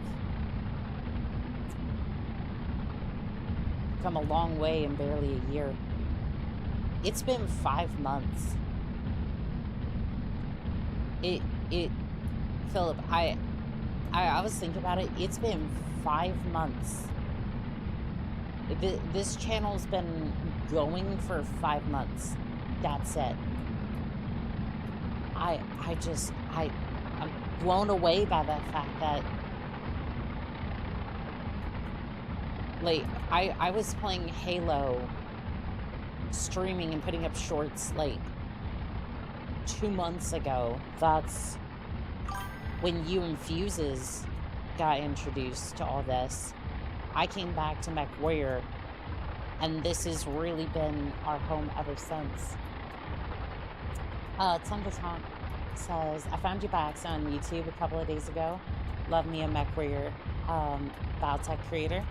Come a long way in barely a year. It's been 5 months. Philip, I was thinking about it. It's been 5 months. This channel's been going for 5 months. That's it. I I'm blown away by the fact that, like, I was playing Halo, streaming and putting up shorts, like, 2 months ago. That's when Infuses got introduced to all this. I came back to MechWarrior, and this has really been our home ever since. Thundertonk says, I found you by accident on YouTube a couple of days ago. Love me a MechWarrior biotech creator.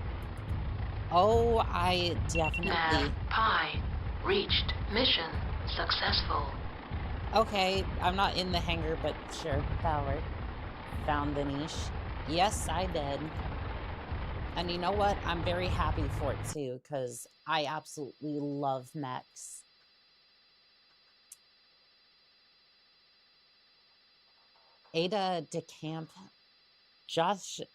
Oh, I definitely... Nav Pi reached. Mission successful. Okay, I'm not in the hangar, but sure, that'll work. Found the niche. Yes, I did. And you know what? I'm very happy for it too, because I absolutely love mechs. Ada de Camp, Josel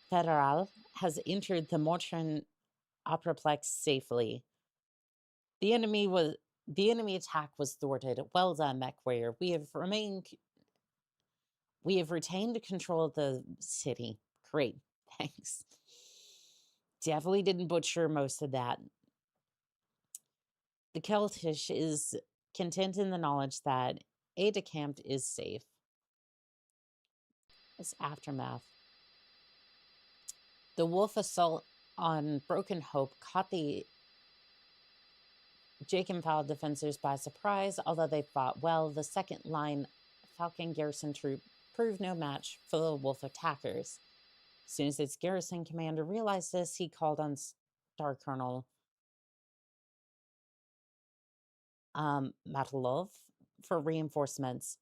Federal has entered the Morton Operaplex safely. The enemy attack was thwarted. Well done, MechWarrior. We have retained control of the city. Great, thanks. Definitely didn't butcher most of that. The Keltish is content in the knowledge that Ada Camp is safe. It's aftermath. The wolf assault on Broken Hope caught the Jakenfall defenders by surprise, although they fought well. The second line Falcon garrison troop proved no match for the wolf attackers. As soon as its garrison commander realized this, he called on Star Colonel Matalov for reinforcements.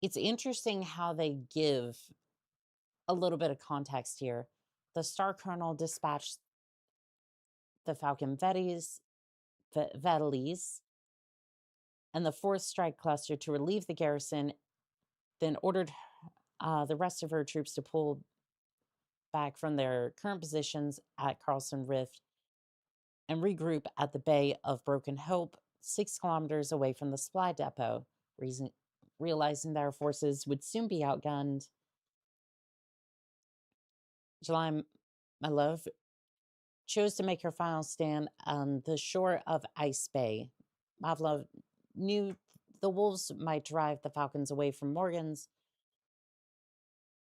It's interesting how they give a little bit of context here. The Star Colonel dispatched the Falcon Vettles and the 4th Strike Cluster to relieve the garrison, then ordered the rest of her troops to pull back from their current positions at Carlson Rift and regroup at the Bay of Broken Hope, 6 kilometers away from the supply depot, realizing that our forces would soon be outgunned. July, my love, chose to make her final stand on the shore of Ice Bay. Mavlov knew the wolves might drive the Falcons away from Morgan's,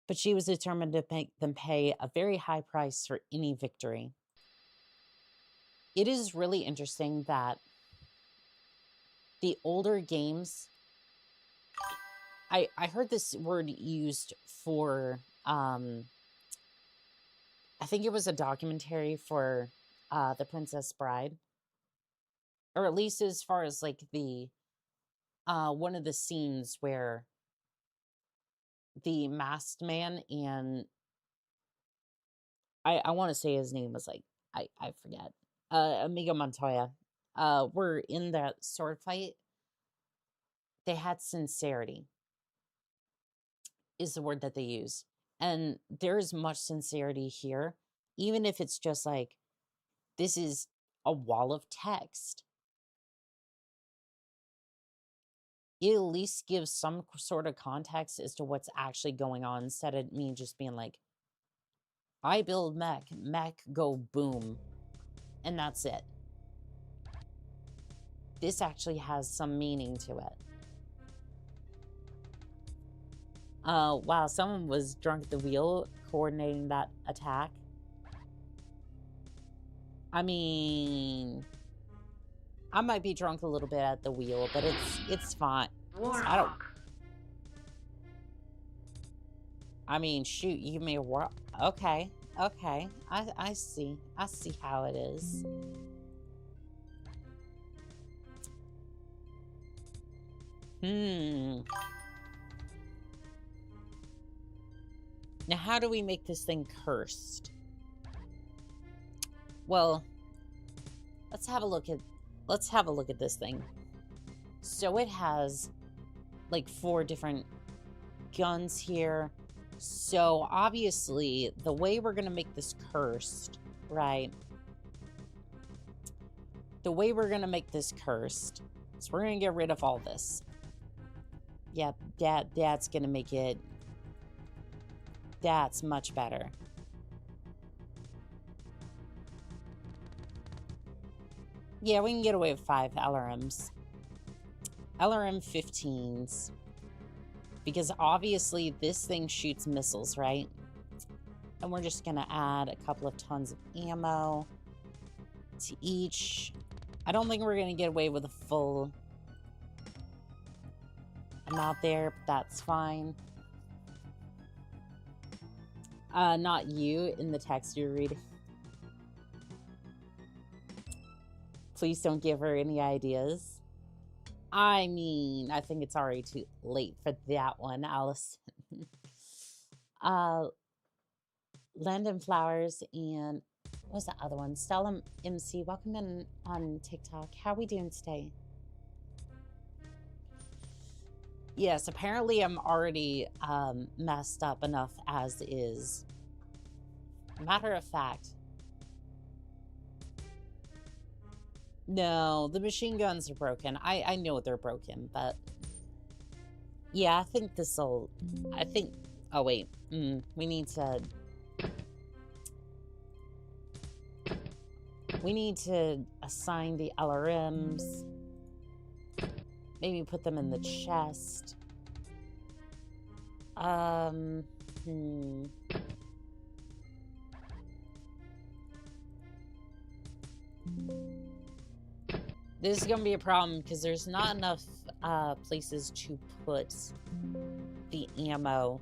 but she was determined to make them pay a very high price for any victory. It is really interesting that the older games, I heard this word used for, I think it was a documentary for The Princess Bride, or at least as far as like the, one of the scenes where the masked man and I want to say his name was like, I forget, Amigo Montoya, were in that sword fight. They had sincerity is the word that they use. And there's much sincerity here, even if it's just like, this is a wall of text. It at least gives some sort of context as to what's actually going on, instead of me just being like, I build mech go boom, and that's it. This actually has some meaning to it. Wow, someone was drunk at the wheel coordinating that attack. I mean, I might be drunk a little bit at the wheel, but it's fine. I mean, shoot, you may war. Okay, okay. I see. I see how it is. Now, how do we make this thing cursed? Well, let's have a look at this thing. So it has like 4 different guns here. So obviously, the way we're gonna make this cursed, right? The way we're gonna make this cursed So we're gonna get rid of all this. Yep, that's gonna make it... That's much better. Yeah, we can get away with 5 LRMs. LRM 15s. Because obviously this thing shoots missiles, right? And we're just gonna add a couple of tons of ammo to each. I don't think we're gonna get away with a full amount there, but that's fine. Not you in the text you're reading. Please don't give her any ideas. I mean, I think it's already too late for that one, Alice. Land and Flowers and what's the other one? Stella MC, welcome in on TikTok. How are we doing today? Yes, apparently I'm already messed up enough as is. Matter of fact. No, the machine guns are broken. I know they're broken, but... Yeah, I think this'll... I think... Oh, wait. We need to... We need to assign the LRMs. Maybe put them in the chest. This is gonna be a problem because there's not enough places to put the ammo.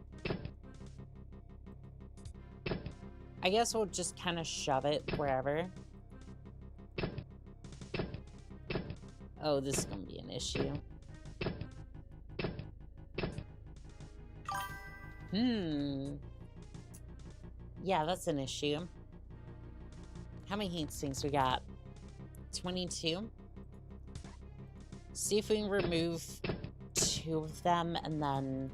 I guess we'll just kind of shove it wherever. Oh, this is gonna be an issue. Yeah, that's an issue. How many heat sinks we got? 22. See if we can remove 2 of them and then...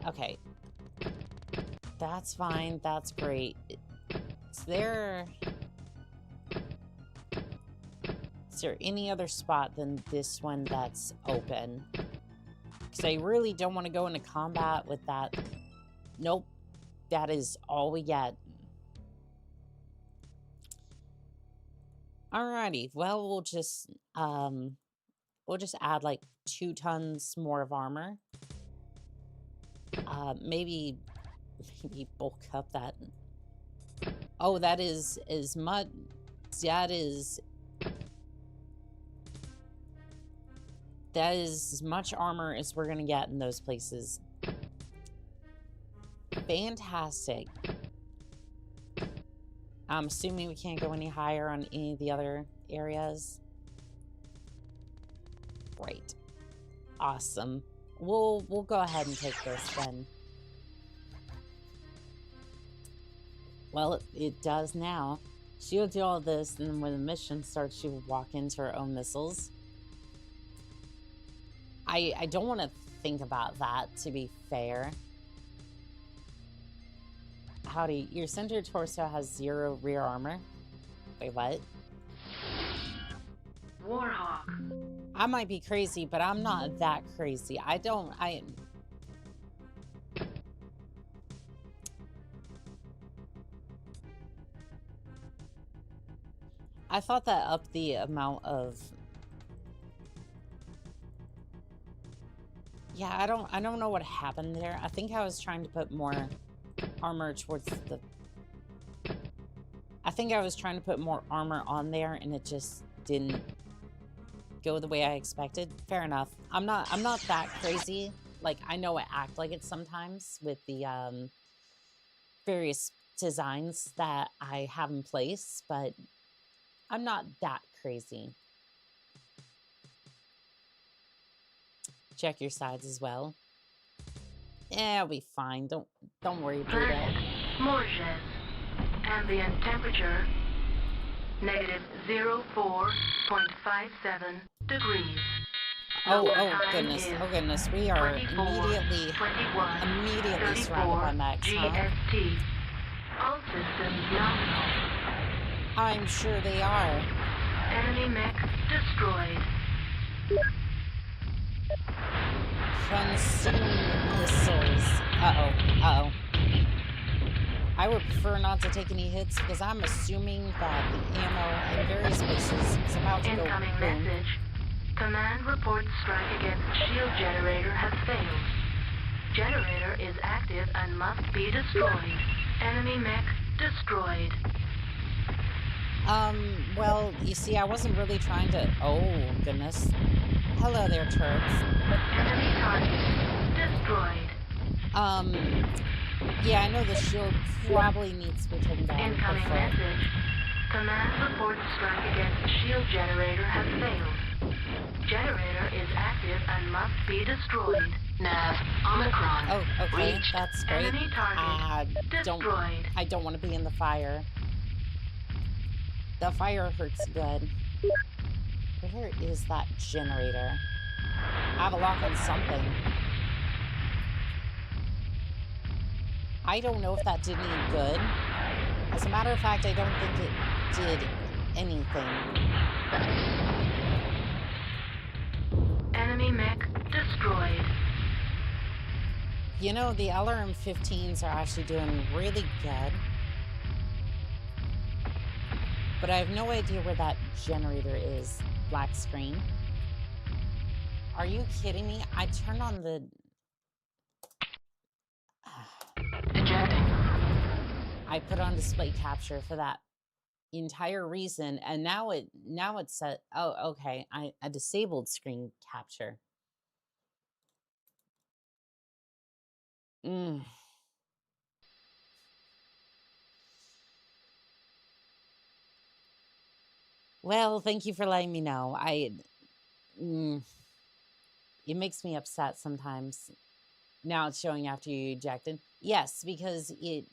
Okay. That's fine. That's great. Is there any other spot than this one that's open? Because I really don't want to go into combat with that. Nope. That is all we get. Alrighty. Well, we'll just add like 2 tons more of armor. Maybe bulk up that. Oh, that is as much. That is as much armor as we're gonna get in those places. Fantastic. I'm assuming we can't go any higher on any of the other areas. Great. Awesome. We'll go ahead and take this then. Well, it does now. She'll do all this, and then when the mission starts, she will walk into her own missiles. I don't want to think about that, to be fair. Howdy, your center torso has 0 rear armor. Wait, what? Warhawk. I might be crazy, but I'm not that crazy. I thought that upped the amount of... Yeah, I don't know what happened there. I think I was trying to put more armor towards the... I think I was trying to put more armor on there, and it just didn't go the way I expected. Fair enough. I'm not that crazy. Like, I know I act like it sometimes with the various designs that I have in place, but I'm not that crazy. Check your sides as well. Yeah, it'll be fine. Don't worry about it. Morges. Ambient temperature -04.57 degrees. Oh goodness. Oh goodness. We are immediately surrounded by mechs, huh? GST. All systems nominal. I'm sure they are. Enemy mech destroyed. Consume missiles. Uh-oh. I would prefer not to take any hits because I'm assuming that the ammo in various places is about to go Incoming boom. message. Command reports strike against shield generator has failed. Generator is active and must be destroyed. Enemy mech destroyed. Well, you see, I wasn't really trying to... Oh, goodness. Hello there, turds. Enemy target destroyed. Yeah, I know the shield probably needs to be taken down. Incoming message. Command reports strike against shield generator has failed. Generator is active and must be destroyed. Nav Omicron. Oh, okay, Reached. that's great. Enemy target destroyed. I don't want to be in the fire. The fire hurts good. Where is that generator? I have a lock on something. I don't know if that did any good. As a matter of fact, I don't think it did anything. Enemy mech destroyed. You know, the LRM-15s are actually doing really good. But I have no idea where that generator is. Black screen. Are you kidding me? I turned on the... Ejecting. I put on display capture for that entire reason, and now it's set. Oh, okay. I disabled screen capture. Well, thank you for letting me know. It makes me upset sometimes. Now it's showing after you ejected. Yes, because it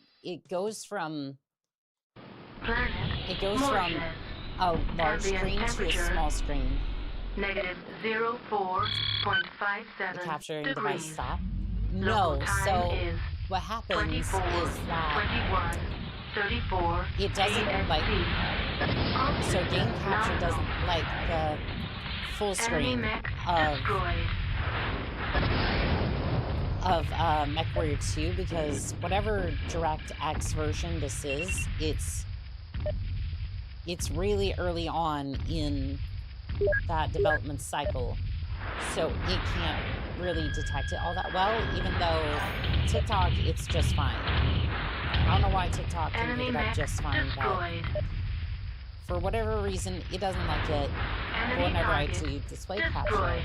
goes from Planet from a large Ambient screen to a temperature. small screen. Negative The 04.57 capturing device degrees. stop. Local No, time so is what happens 24, is that 21, 34. it doesn't like so game capture doesn't like the full Enemy screen mech of destroyed. MechWarrior 2 because whatever DirectX version this is, it's really early on in that development cycle, so it can't really detect it all that well, even though TikTok, it's just fine. I don't know why TikTok can Enemy pick it up mech just fine, destroyed. but for whatever reason, it doesn't like it Enemy whenever I target do display capture. destroyed.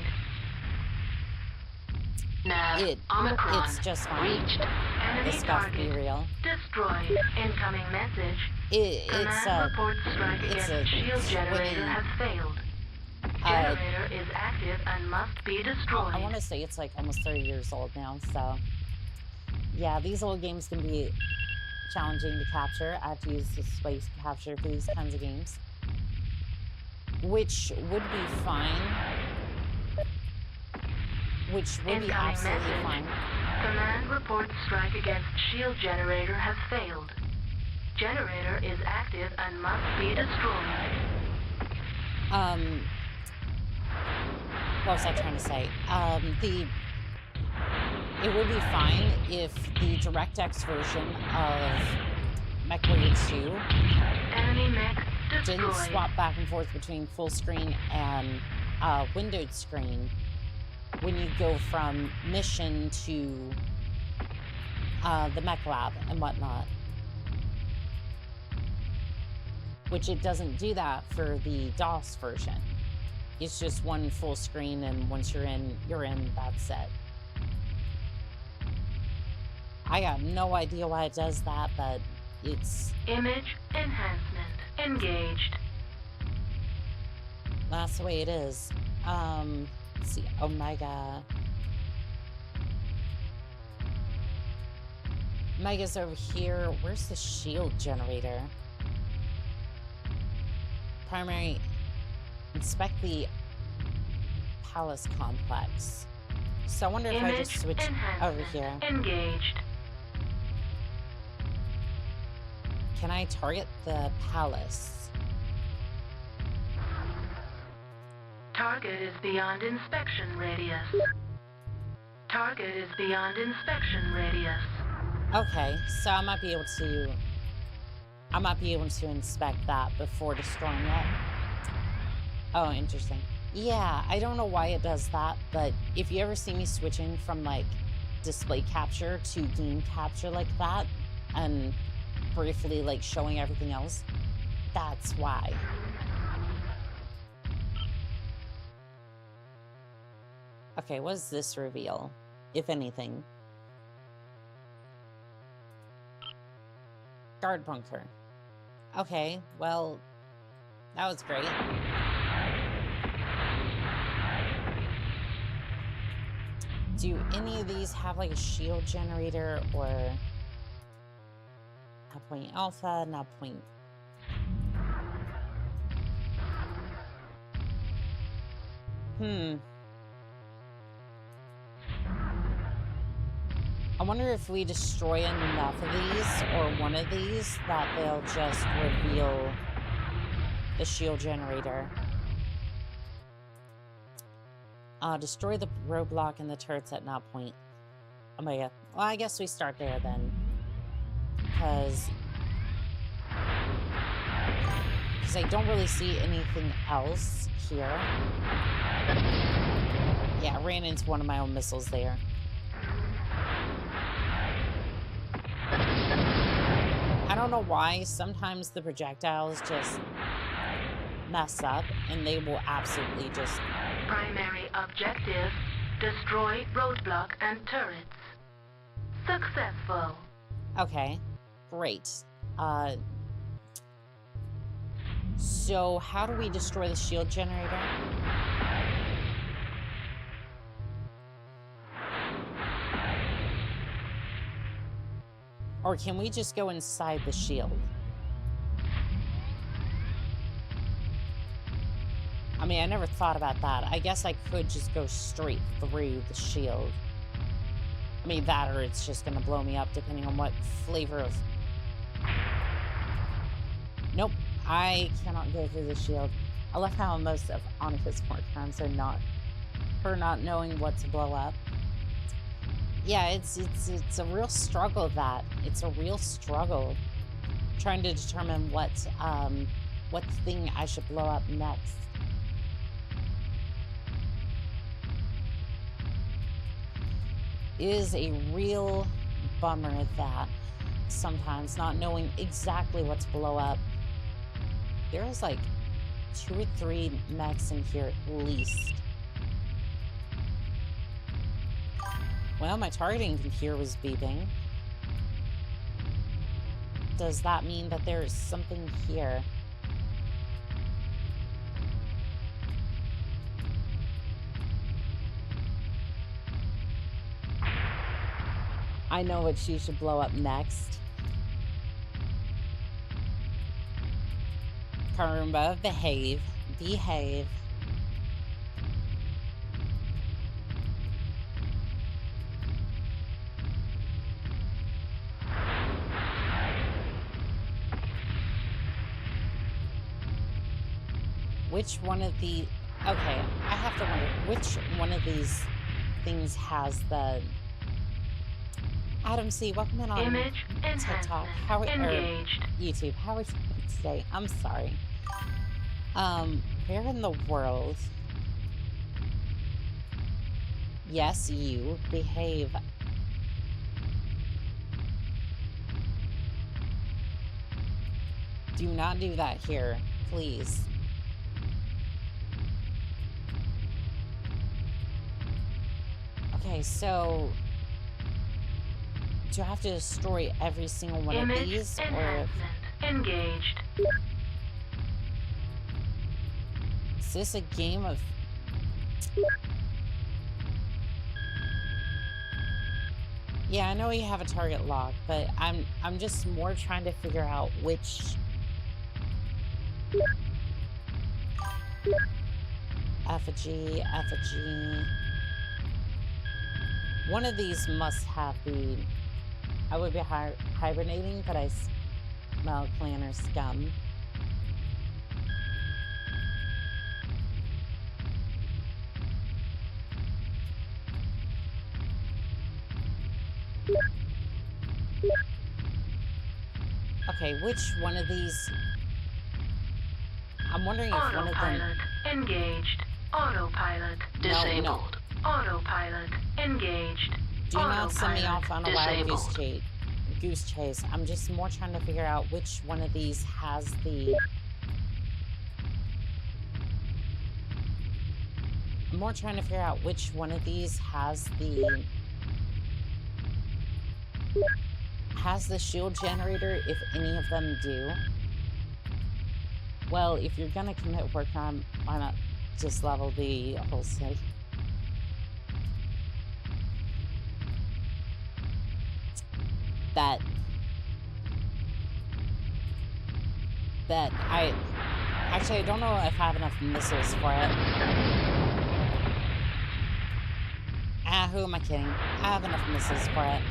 Nav Omicron It's just fine. reached. Enemy This got to be target real. destroyed. Incoming message. It's Command reports strike it's against a shield generator swinging, has failed. Generator is active and must be destroyed. I want to say it's like almost 30 years old now, so yeah, these old games can be challenging to capture. I have to use display capture for these kinds of games, which would be fine. Which would be Incoming absolutely message. fine. Command reports strike against shield generator has failed. Generator is active and must be destroyed. What was I trying to say? It would be fine if the DirectX version of MechWarrior 2 Enemy mech destroyed. didn't swap back and forth between full screen and windowed screen when you go from mission to the mech lab and whatnot. Which it doesn't do that for the DOS version. It's just one full screen, and once you're in, that's it. I got no idea why it does that, but it's... Image enhancement engaged. That's the way it is. Let's see, Omega. Omega's over here. Where's the shield generator? Primary, inspect the palace complex. So I wonder if I just switch over here. Engaged. can I target the palace? Target is beyond inspection radius. Target is beyond inspection radius. Okay, so I might be able to inspect that before destroying it. Oh, interesting. Yeah, I don't know why it does that, but if you ever see me switching from like display capture to game capture like that and briefly like showing everything else, that's why. Okay, what does this reveal, if anything? Guard bunker. Okay, well, that was great. Do any of these have like a shield generator or a point alpha, not point? I wonder if we destroy enough of these or one of these that they'll just reveal the shield generator. Destroy the roadblock and the turrets at knot point. Oh my god. Well, I guess we start there then. Because I don't really see anything else here. Yeah, I ran into one of my own missiles there. I don't know why. Sometimes the projectiles just mess up and they will absolutely just... Primary objective, destroy roadblock and turrets. Successful. Okay, great. So how do we destroy the shield generator? Or can we just go inside the shield? I mean, I never thought about that. I guess I could just go straight through the shield. I mean, that or it's just going to blow me up depending on what flavor of... Nope, I cannot go through the shield. I love how most of Annika's more times are not her not knowing what to blow up. Yeah, it's a real struggle that. It's a real struggle trying to determine what thing I should blow up next. It is a real bummer that sometimes not knowing exactly what to blow up. There's like 2 or 3 mechs in here at least. Well, my targeting computer was beeping. Does that mean that there's something here? I know what she should blow up next. Karumba, behave. Behave. Which one of the... Okay, I have to wonder which one of these things has the... Adam C, welcome in on Image TikTok. How are YouTube? How are you today? I'm sorry. Where in the world? Yes, you behave. Do not do that here, please. Okay, so do I have to destroy every single one of these? Or engaged. Is this a game of... Yeah, I know you have a target lock, but I'm just more trying to figure out which... Effigy. One of these must have the... I would be hibernating, but Well, clan or scum. Okay, which one of these? I'm wondering if one of them... Autopilot engaged. Autopilot disabled. No. Autopilot engaged. Do not send me off on a wild disabled. goose chase. I'm just more trying to figure out which one of these has the... I'm more trying to figure out which one of these has the shield generator, if any of them do. Well, if you're gonna commit war crime, why not just level the whole city? That I don't know if I have enough missiles for it. Ah, who am I kidding? I have enough missiles for it.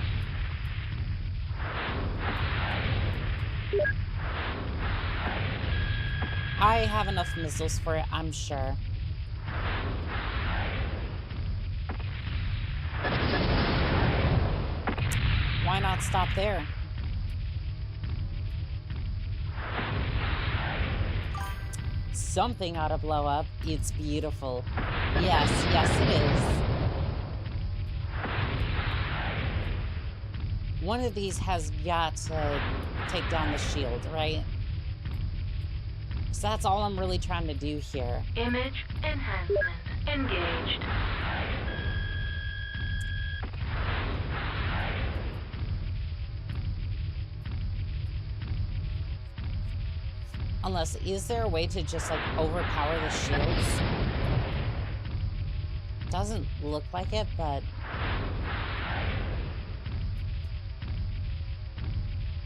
I have enough missiles for it, I'm sure. Why not stop there? Something ought to blow up. It's beautiful. Yes, yes it is. One of these has got to take down the shield, right? So that's all I'm really trying to do here. Image enhancement engaged. Unless, is there a way to just like overpower the shields? Doesn't look like it, but...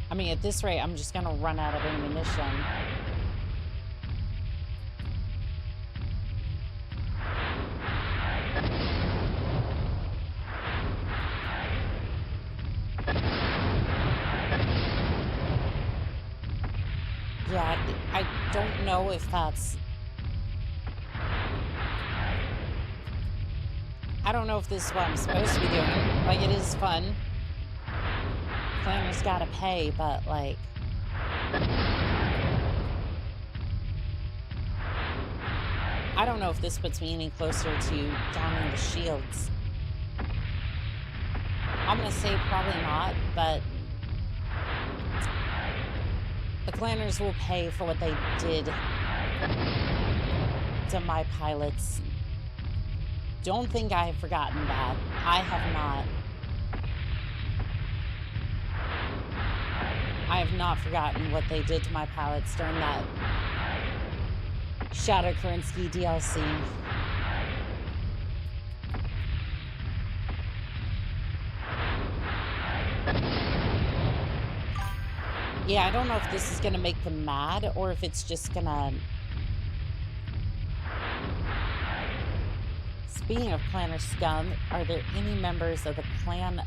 I mean, at this rate, I'm just gonna run out of ammunition. Yeah, I don't know if that's... I don't know if this is what I'm supposed to be doing. Like, it is fun. Planners gotta pay, but, like... I don't know if this puts me any closer to downing the shields. I'm gonna say probably not, but... the planners will pay for what they did to my pilots. Don't think I have forgotten that. I have not. I have not forgotten what they did to my pilots during that Shadow Kerensky DLC. Yeah, I don't know if this is gonna make them mad or if it's just gonna... Speaking of planner scum, are there any members of the clan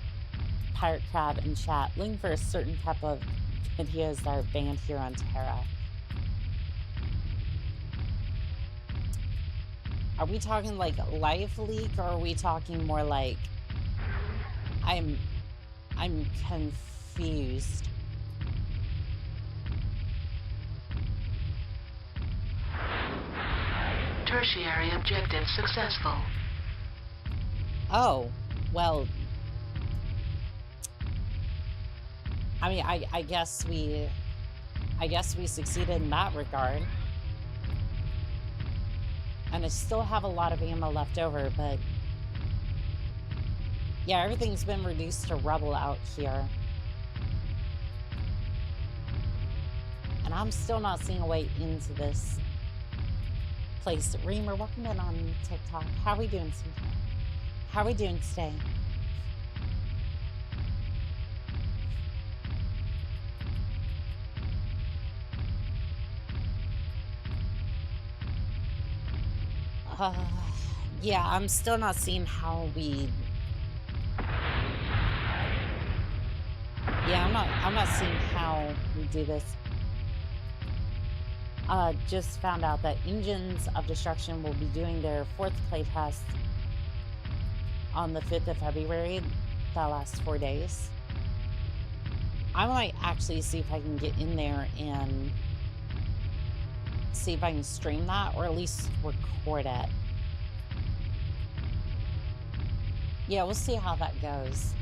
Pirate Crab in chat looking for a certain type of videos that are banned here on Terra? Are we talking like live leak, or are we talking more like... I'm confused. Tertiary objective successful. Oh, well... I mean, I guess we succeeded in that regard. And I still have a lot of ammo left over, but... yeah, everything's been reduced to rubble out here. And I'm still not seeing a way into this place. Reamer, welcome in on TikTok. How are we doing today? How are we doing today? Yeah, I'm still not seeing how we... yeah, I'm not seeing how we do this. just found out that Engines of Destruction will be doing their 4th playtest on the 5th of February. That lasts 4 days. I might actually see if I can get in there and see if I can stream that, or at least record it. Yeah, we'll see how that goes.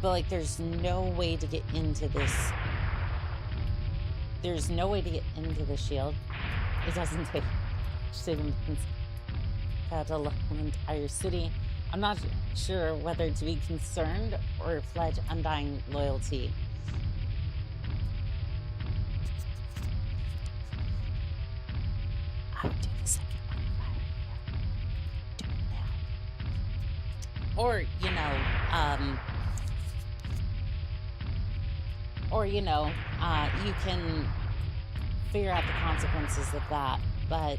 But, like, there's no way to get into this. There's no way to get into the shield. It doesn't take achievements to level an entire city. I'm not sure whether to be concerned or pledge undying loyalty. I would do the second one if I were you. Do it now. Or, you can figure out the consequences of that, but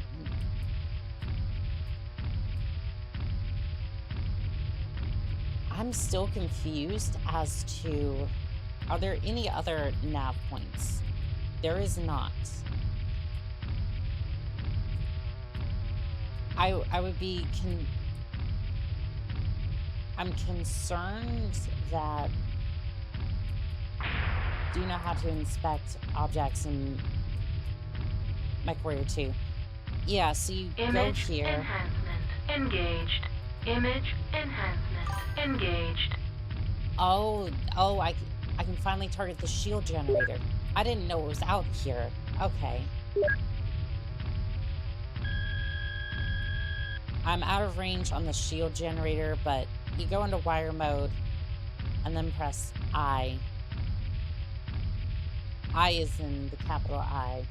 I'm still confused as to, are there any other nav points? There is not. I would be I'm concerned that, do you know how to inspect objects in MechWarrior 2? Yeah, so you go here. Enhancement engaged. Image enhancement engaged. Oh, I can finally target the shield generator. I didn't know it was out here. Okay. I'm out of range on the shield generator, but you go into wire mode and then press I. I is in the capital I.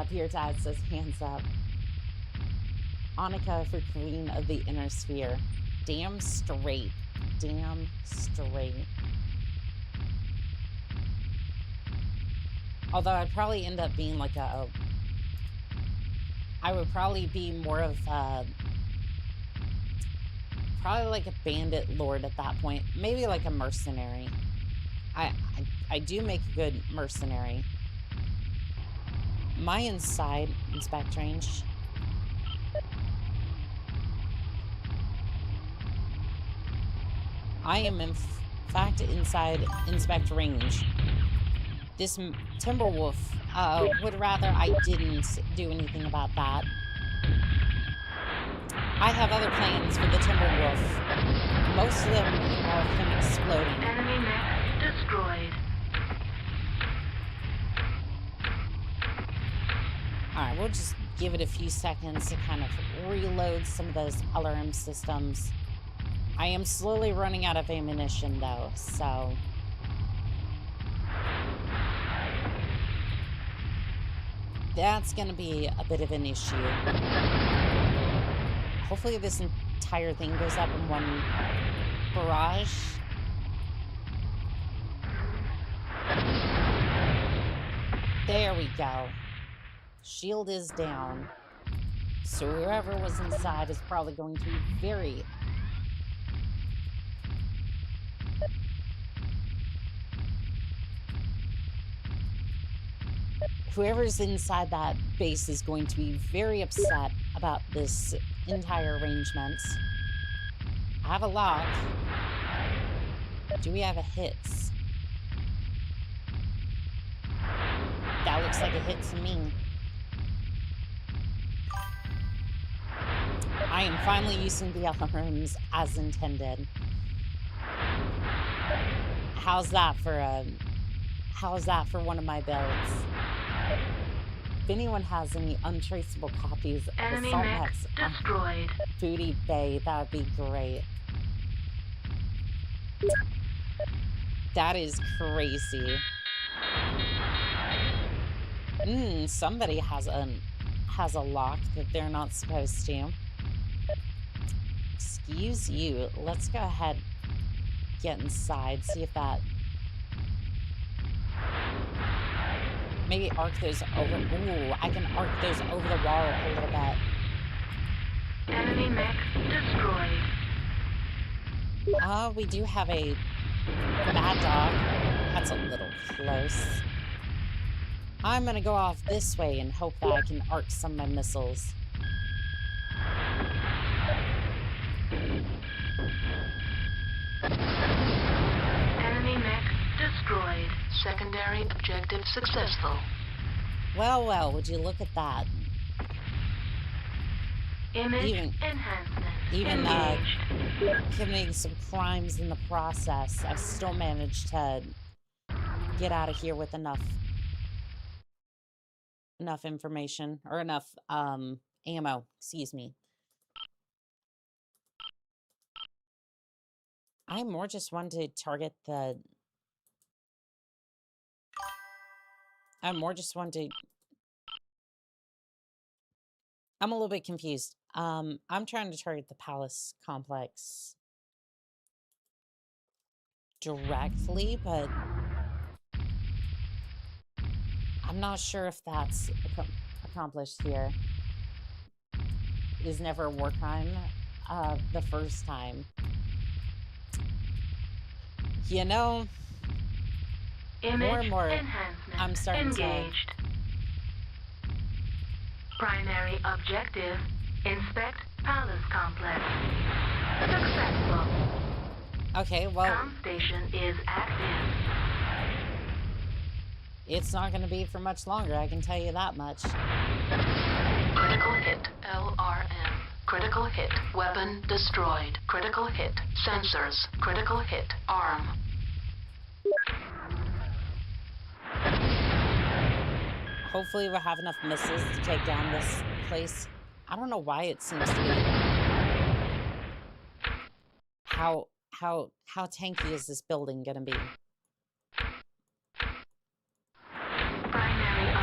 Pierre Dad says, hands up. Annika for Queen of the Inner Sphere. Damn straight. Damn straight. Although I'd probably end up being like I would probably be more of probably like a bandit lord at that point. Maybe like a mercenary. I do make a good mercenary. My inside inspect range. I am in fact inside inspect range. This Timberwolf would rather I didn't do anything about that. I have other plans for the Timberwolf. Most of them involve him exploding. Enemy mech destroyed. Alright, we'll just give it a few seconds to kind of reload some of those LRM systems. I am slowly running out of ammunition though, so... that's going to be a bit of an issue. Hopefully this entire thing goes up in one barrage. There we go. Shield is down. So whoever was inside is probably going to be very... whoever's inside that base is going to be very upset about this entire arrangement. I have a lock. Do we have a hits? That looks like a hit to me. I am finally using the LRMs as intended. How's that for one of my builds? If anyone has any untraceable copies of Enemy Assault mech Mechs destroyed. Booty Bay, that would be great. That is crazy. Somebody has a lock that they're not supposed to. Excuse you. Let's go ahead, get inside, see if that... maybe arc those over... ooh, I can arc those over the wall a little bit. Enemy mech destroyed. We do have a bad dog. That's a little close. I'm gonna go off this way and hope that I can arc some of my missiles. Enemy mech destroyed. Secondary objective successful. Well, well, would you look at that? Image enhancement. Even engaged. committing some crimes in the process, I still managed to get out of here with enough information, or enough ammo, excuse me. I more just want to target the... I'm a little bit confused. I'm trying to target the palace complex directly, but I'm not sure if that's accomplished here. Is never a war crime the first time. You know, Image more and more, enhancement. I'm starting engaged. Primary objective, inspect palace complex. Successful. Okay, well... Com station is active. It's not going to be for much longer, I can tell you that much. Critical hit, LRM. Critical hit, weapon destroyed. Critical hit, sensors. Critical hit, arm. Hopefully we'll have enough missiles to take down this place. I don't know why it seems to be... How tanky is this building gonna be?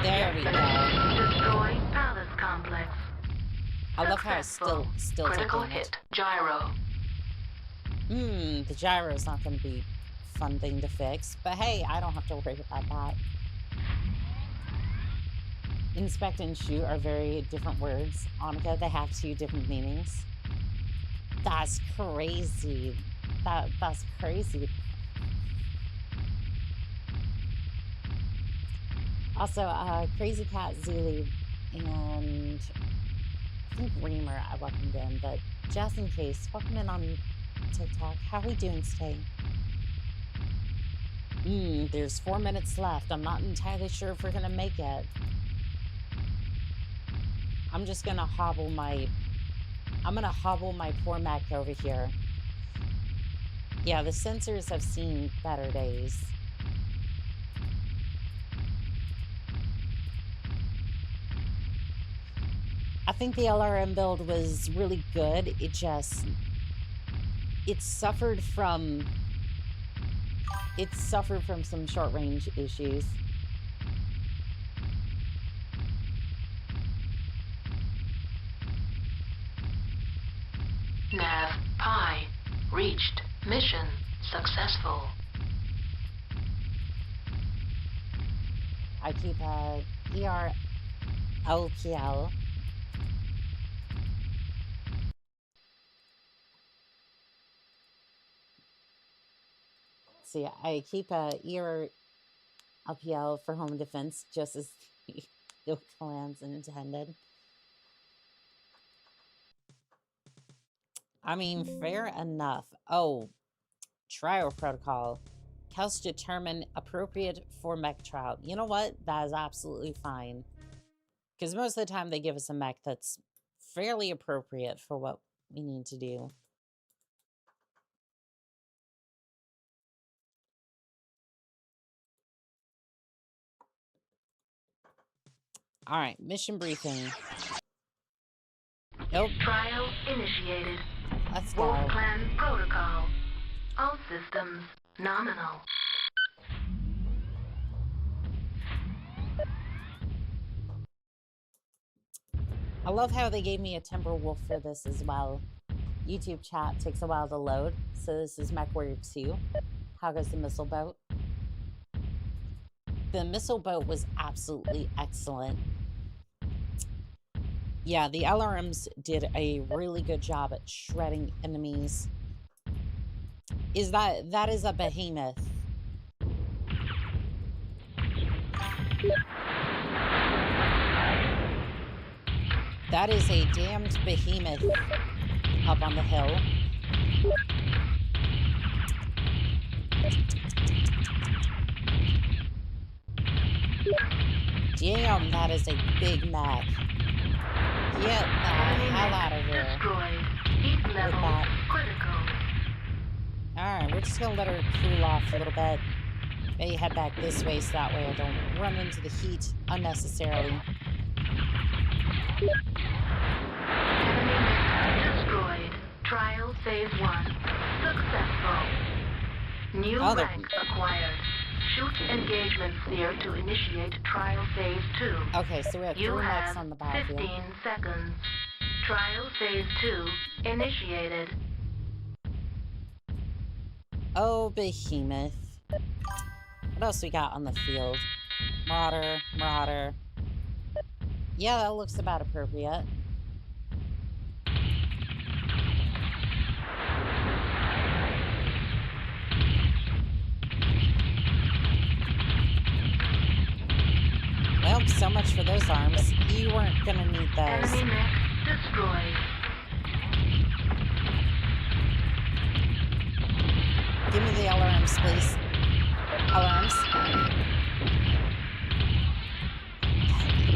There we go. Destroy palace complex. I love how it's still critical taking hit. Gyro. The gyro's not gonna be a fun thing to fix, but hey, I don't have to worry about that. Inspect and shoot are very different words. Annika, they have 2 different meanings. That's crazy. That's crazy. Also, Crazy Cat, Zulu, and I think Reamer I welcomed in, but just in case, welcome in on TikTok. How are we doing today? There's 4 minutes left. I'm not entirely sure if we're gonna make it. I'm just gonna hobble my poor mech over here. Yeah, the sensors have seen better days. I think the LRM build was really good. It suffered from some short range issues. Nav Pi reached. Mission successful. I keep ER LPL. See, I keep ER LPL for home defense, just as the commands intended. I mean, fair enough. Oh, trial protocol. Callouts determine appropriate for mech trial. You know what? That is absolutely fine. Because most of the time they give us a mech that's fairly appropriate for what we need to do. All right, mission briefing. Nope. Trial initiated. Let's go. Wolf Clan protocol. All systems nominal. I love how they gave me a Timber Wolf for this as well. YouTube chat takes a while to load. So this is MechWarrior 2. How goes the missile boat? The missile boat was absolutely excellent. Yeah, the LRMs did a really good job at shredding enemies. is that is a behemoth. That is a damned behemoth up on the hill. Damn, that is a big mech. Get the hell out of here. With that. Alright, we're just gonna let her cool off a little bit. Maybe head back this way so that way I don't run into the heat unnecessarily. Destroyed. Trial phase 1. Successful. New rank acquired. Shoot engagement sphere to initiate trial phase 2. Okay, so we have 3 mechs on the battlefield. 15 seconds. Trial phase 2 initiated. Oh, behemoth. What else we got on the field? Marauder. Yeah, that looks about appropriate. Well, so much for those arms. You weren't gonna need those. Enemy mech destroyed. Give me the alarms, please. Alarms.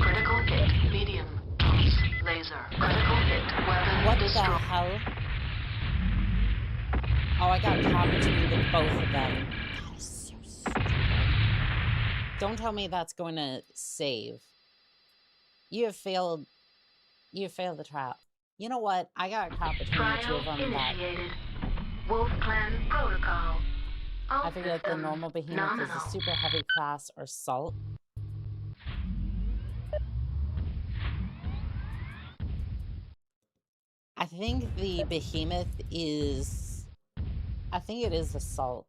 Critical hit. Medium. Pulse. Laser. Critical hit. Weapon What destroyed. the hell? Oh, I got caught between both of them. That is so stupid. Don't tell me that's going to save. You have failed. You have failed the trial. You know what? I got caught between the two of them. Initiated. Wolf Clan protocol. I figured like the normal behemoth is a super heavy class or salt. I think the behemoth is... I think it is assault.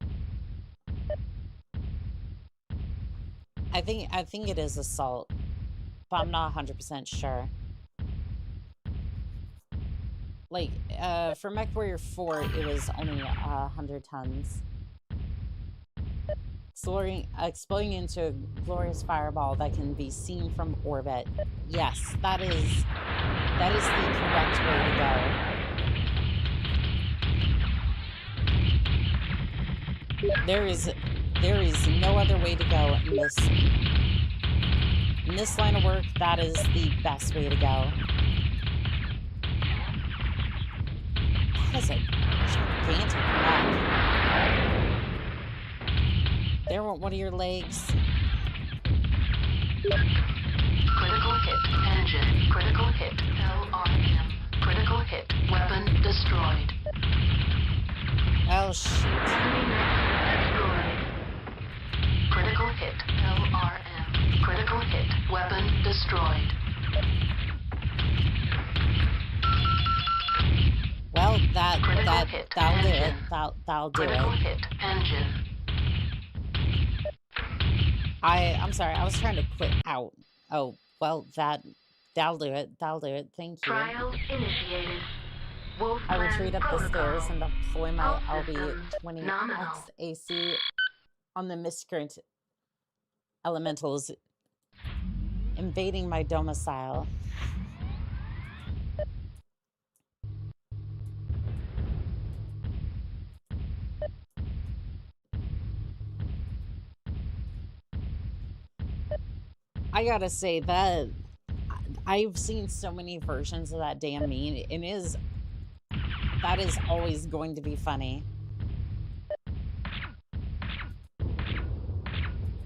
I think it is assault, but I'm not 100% sure. Like, for MechWarrior 4, it was only 100 tons. Exploding into a glorious fireball that can be seen from orbit. Yes, that is the correct way to go. There is no other way to go in this line of work. That is the best way to go. That is a gigantic mech. There went one of your legs. Critical hit. Engine. Critical hit. LRM. Critical hit. Weapon destroyed. Oh, shoot. Enemy mech destroyed. Critical hit. LRM. Critical hit. Weapon destroyed. Well, that'll do it. That'll do Critical it. hit. Engine. I'm sorry, I was trying to quit out. Oh, well, that'll do it. That'll do it. Thank you. Trial initiated. Wolf I retreat up the protocol. stairs and deploy my All LB systems 20X nominal. AC on the miscreant elementals invading my domicile. I gotta say that I've seen so many versions of that damn meme. That is always going to be funny.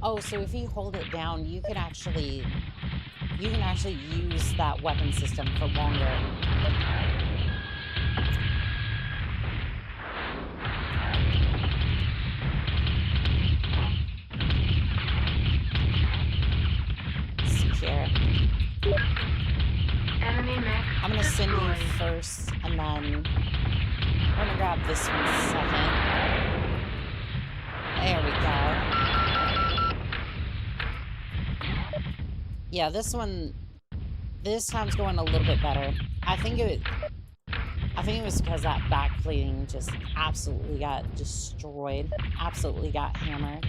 Oh, so if you hold it down, you can actually use that weapon system for longer. Here. Enemy mech I'm gonna send you destroyed. first, and then we're gonna grab this one second. There we go. Yeah, this time's going a little bit better. I think I think it was because that backplating just absolutely got destroyed. Absolutely got hammered.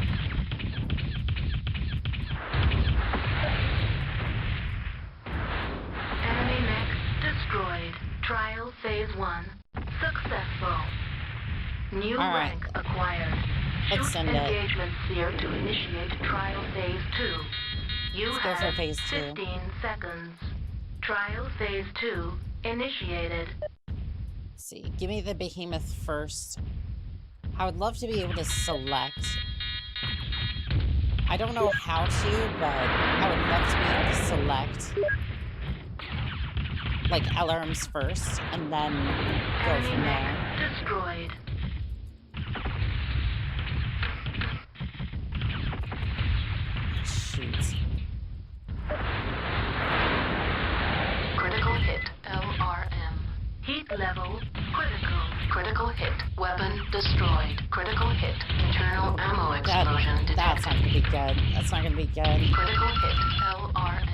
Enemy mech destroyed. Trial phase 1 successful. New rank acquired. Let's Shoot send it. engagement sphere to initiate trial phase 2. You Let's go have for phase 2. 15 seconds. Trial phase 2 initiated. Let's see. Give me the behemoth first. I would love to be able to select. I don't know how to, but I would love to be able to select like LRMs first and then go from there. Destroyed. Shoot. Critical hit. LRM. Heat level critical. Critical hit. Weapon destroyed. Critical hit. Internal ammo explosion detected. That's not gonna be good. That's not gonna be good. Critical hit. LRM.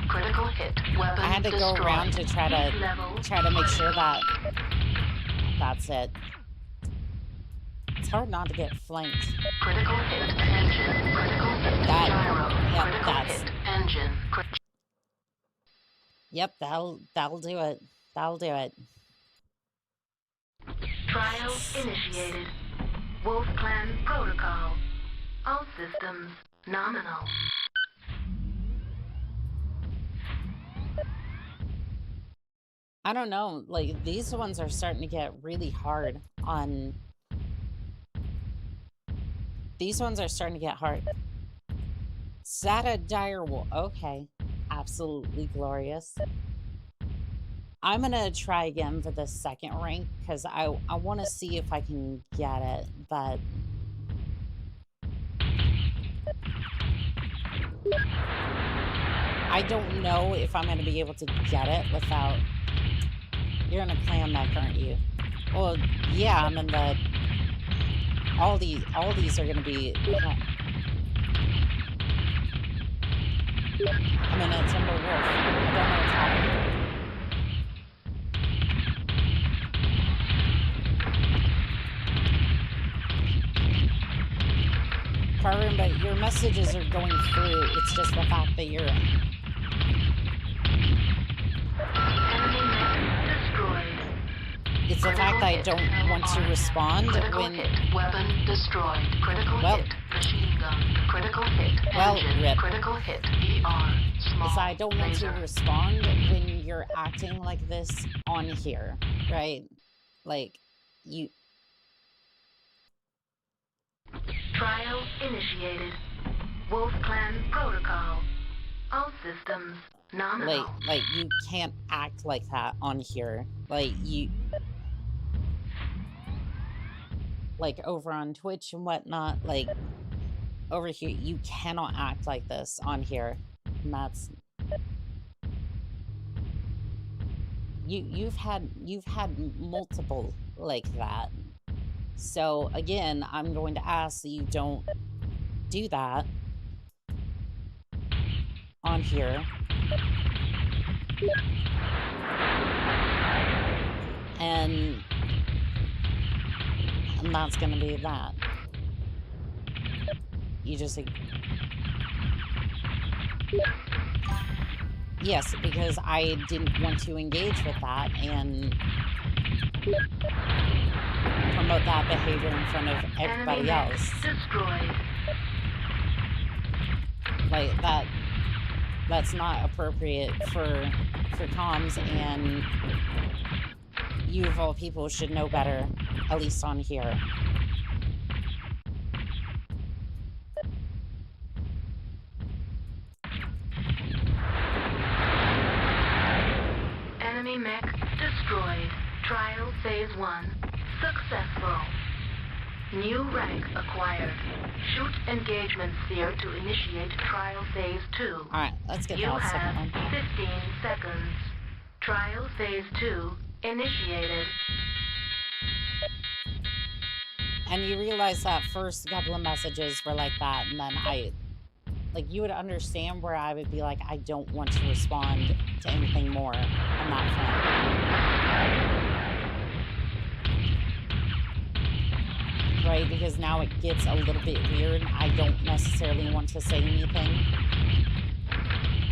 Critical hit. Weapon I had to destroyed. go around to try to make sure that that's it. It's hard not to get flanked. Critical hit. Engine. Critical hit. Gyro. Yep, Critical that's. hit. Engine. Yep, that'll do it. That'll do it. Trial initiated. Wolf Clan protocol. All systems nominal. I don't know, like, these ones are starting to get really hard on... These ones are starting to get hard. Zata Direwolf. Okay. Absolutely glorious. I'm gonna try again for the second rank, because I want to see if I can get it, but... I don't know if I'm gonna be able to get it without... You're in a clan mech, aren't you? Well, yeah, I'm in the... All these are gonna be... I'm in a Timber Wolf. I don't know what's happening. Carvin, but your messages are going through. It's just the fact that you're... It's the fact that I don't want to respond when... Weapon destroyed. Critical hit. Machine gun. Critical hit. Engine. Rip. Critical hit. ER. Small. I don't want to respond when you're acting like this on here, right? Like, you... Trial initiated. Wolf Clan protocol. All systems nominal. Like, you can't act like that on here. Like, you... Like, over on Twitch and whatnot, like, over here, you cannot act like this on here. And that's... You've had multiple like that. So, again, I'm going to ask that you don't do that on here. And that's going to be that. You just... Yes, because I didn't want to engage with that and promote that behavior in front of everybody else. Destroyed. Like, that's not appropriate for comms, and you of all people should know better, at least on here. Enemy mech destroyed. Trial phase 1 successful. New rank acquired. Shoot engagement sphere to initiate trial phase 2. Alright, let's get that second one. You have 15 seconds. Trial phase 2 initiated. And you realize that first couple of messages were like that, and then you would understand where I would be like, I don't want to respond to anything more on that front. right? Because now it gets a little bit weird. I don't necessarily want to say anything.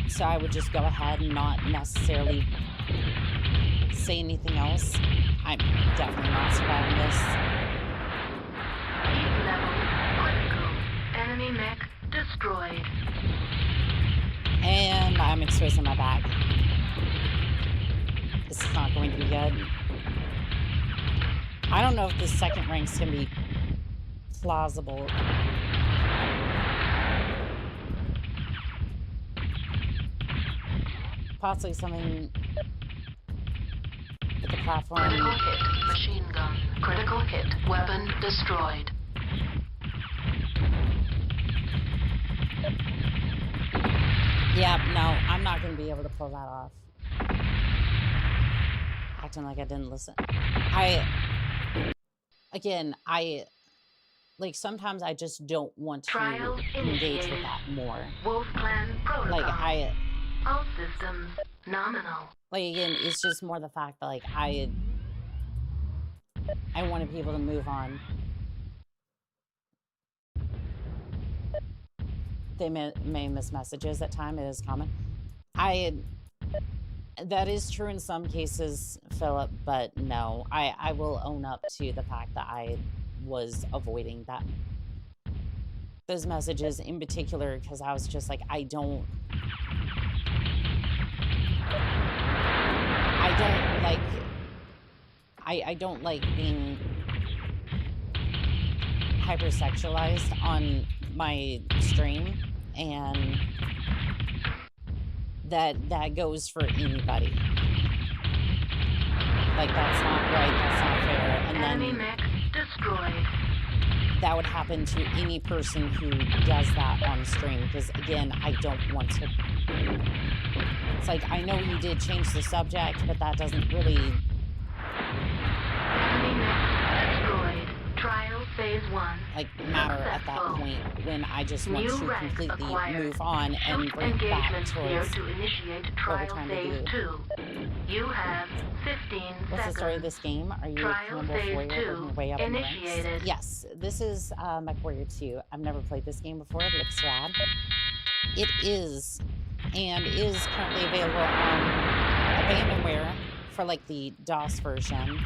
So I would just go ahead and not necessarily say anything else. I'm definitely not surviving this. Heat level critical. Enemy mech destroyed. And I'm exposing my back. This is not going to be good. I don't know if the second ranks can be plausible. Possibly something with the platform. Critical hit. Machine gun. Critical hit. Weapon destroyed. Yeah, no, I'm not going to be able to pull that off. Acting like I didn't listen. Like, sometimes I just don't want to Trial engage with initiated. that more. Wolf Clan protocol. Like, All systems nominal. like, again, it's just more the fact that, like, I wanted people to move on. They may miss messages at times. It is common. That is true in some cases, Philip, but no. I will own up to the fact that I was avoiding those messages in particular, because I was just like, I don't like being hypersexualized on my stream, and that goes for anybody. Like, that's not right, that's not fair. And Enemy then mech destroyed. that would happen to any person who does that on stream, because again, I don't want to. It's like, I know you did change the subject, but that doesn't really. Enemy mech destroyed. Trial phase 1. Like, matter at that point, when I just want New to rank completely acquired. move on and Shoot bring back engagement clear towards to initiate what we're trial trying to phase do. 2. You have 15 What's the story of seconds. this game? Are you a Trial Campbell phase warrior 2 working your way up in the ranks? initiated. Yes, this is MechWarrior 2. I've never played this game before. It looks rad. It is, and is currently available on Abandonware for like the DOS version,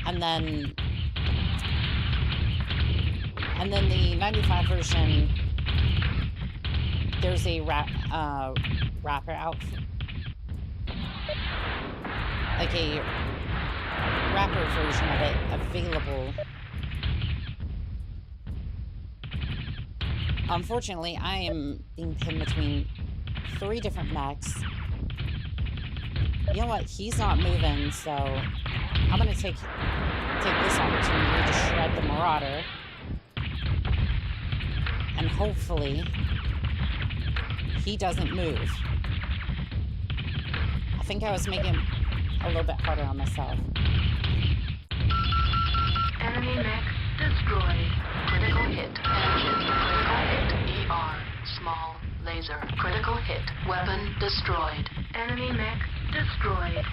and then the 95 version. There's a wrapper out, like a wrapper version of it available. Unfortunately, I am being pinned between 3 different mechs. You know what? He's not moving, so I'm gonna take this opportunity to shred the Marauder, and hopefully he doesn't move. I think I was making it a little bit harder on myself. Enemy mech destroyed. Critical hit. Engine. Critical hit. ER. Small laser. Critical hit. Weapon destroyed. Enemy mech destroyed.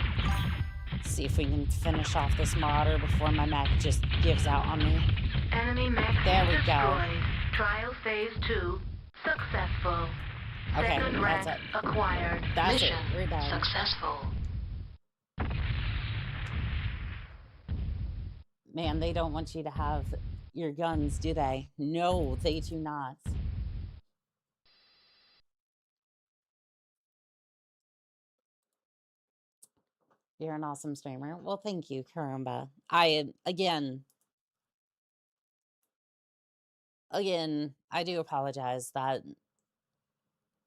See if we can finish off this Marauder before my mech just gives out on me. Enemy mech There we go. destroyed. Trial phase 2 successful. Okay, Second rank that's it. acquired. That's Mission it. We're done. successful. Man, they don't want you to have your guns, do they? No, they do not. You're an awesome streamer. Well, thank you, Karumba. Again, I do apologize that,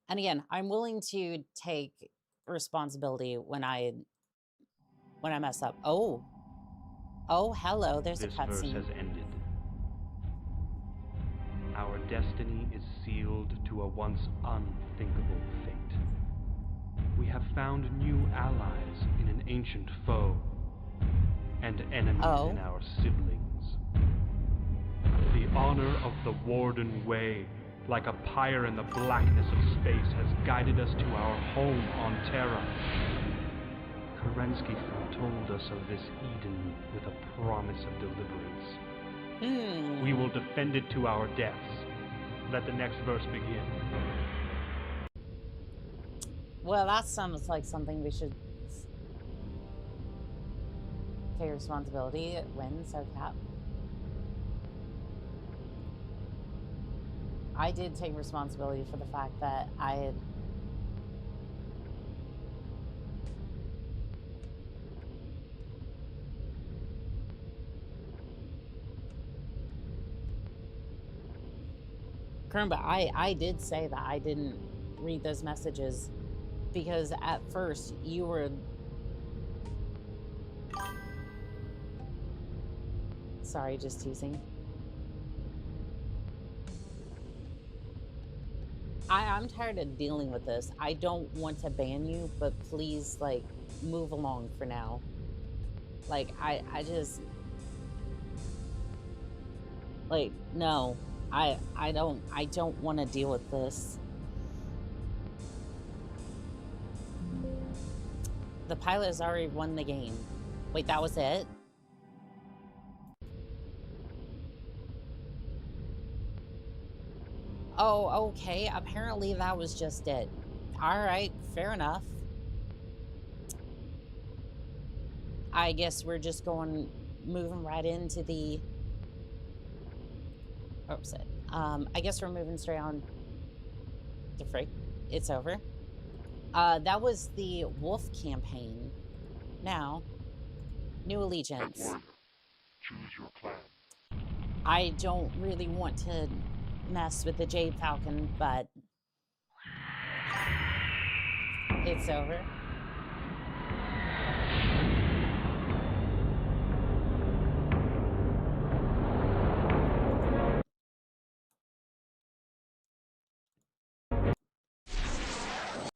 and again, I'm willing to take responsibility when I mess up. Oh, hello, there's a This verse cutscene. has ended. Our destiny is sealed to a once unthinkable fate. We have found new allies in an ancient foe, and enemies in our siblings. The honor of the Warden Way, like a pyre in the blackness of space, has guided us to our home on Terra. Kerensky foretold us of this Eden with a promise of deliverance. We will defend it to our deaths. Let the next verse begin. Well, that sounds like something we should take responsibility. Win, so Cap. I did take responsibility for the fact that I had... Kermba, I did say that I didn't read those messages because at first you were... Sorry, just teasing. I'm tired of dealing with this. I don't want to ban you, but please, like, move along for now. Like, I just... Like, no. I don't want to deal with this. The pilot has already won the game. Wait, that was it? Oh, okay. Apparently that was just it. All right, fair enough. I guess we're just moving right into the... Oops, I guess we're moving straight on to Freak. It's over. That was the Wolf campaign. Now, new allegiance. MechWarrior, choose your clan. I don't really want to mess with the Jade Falcon, but it's over.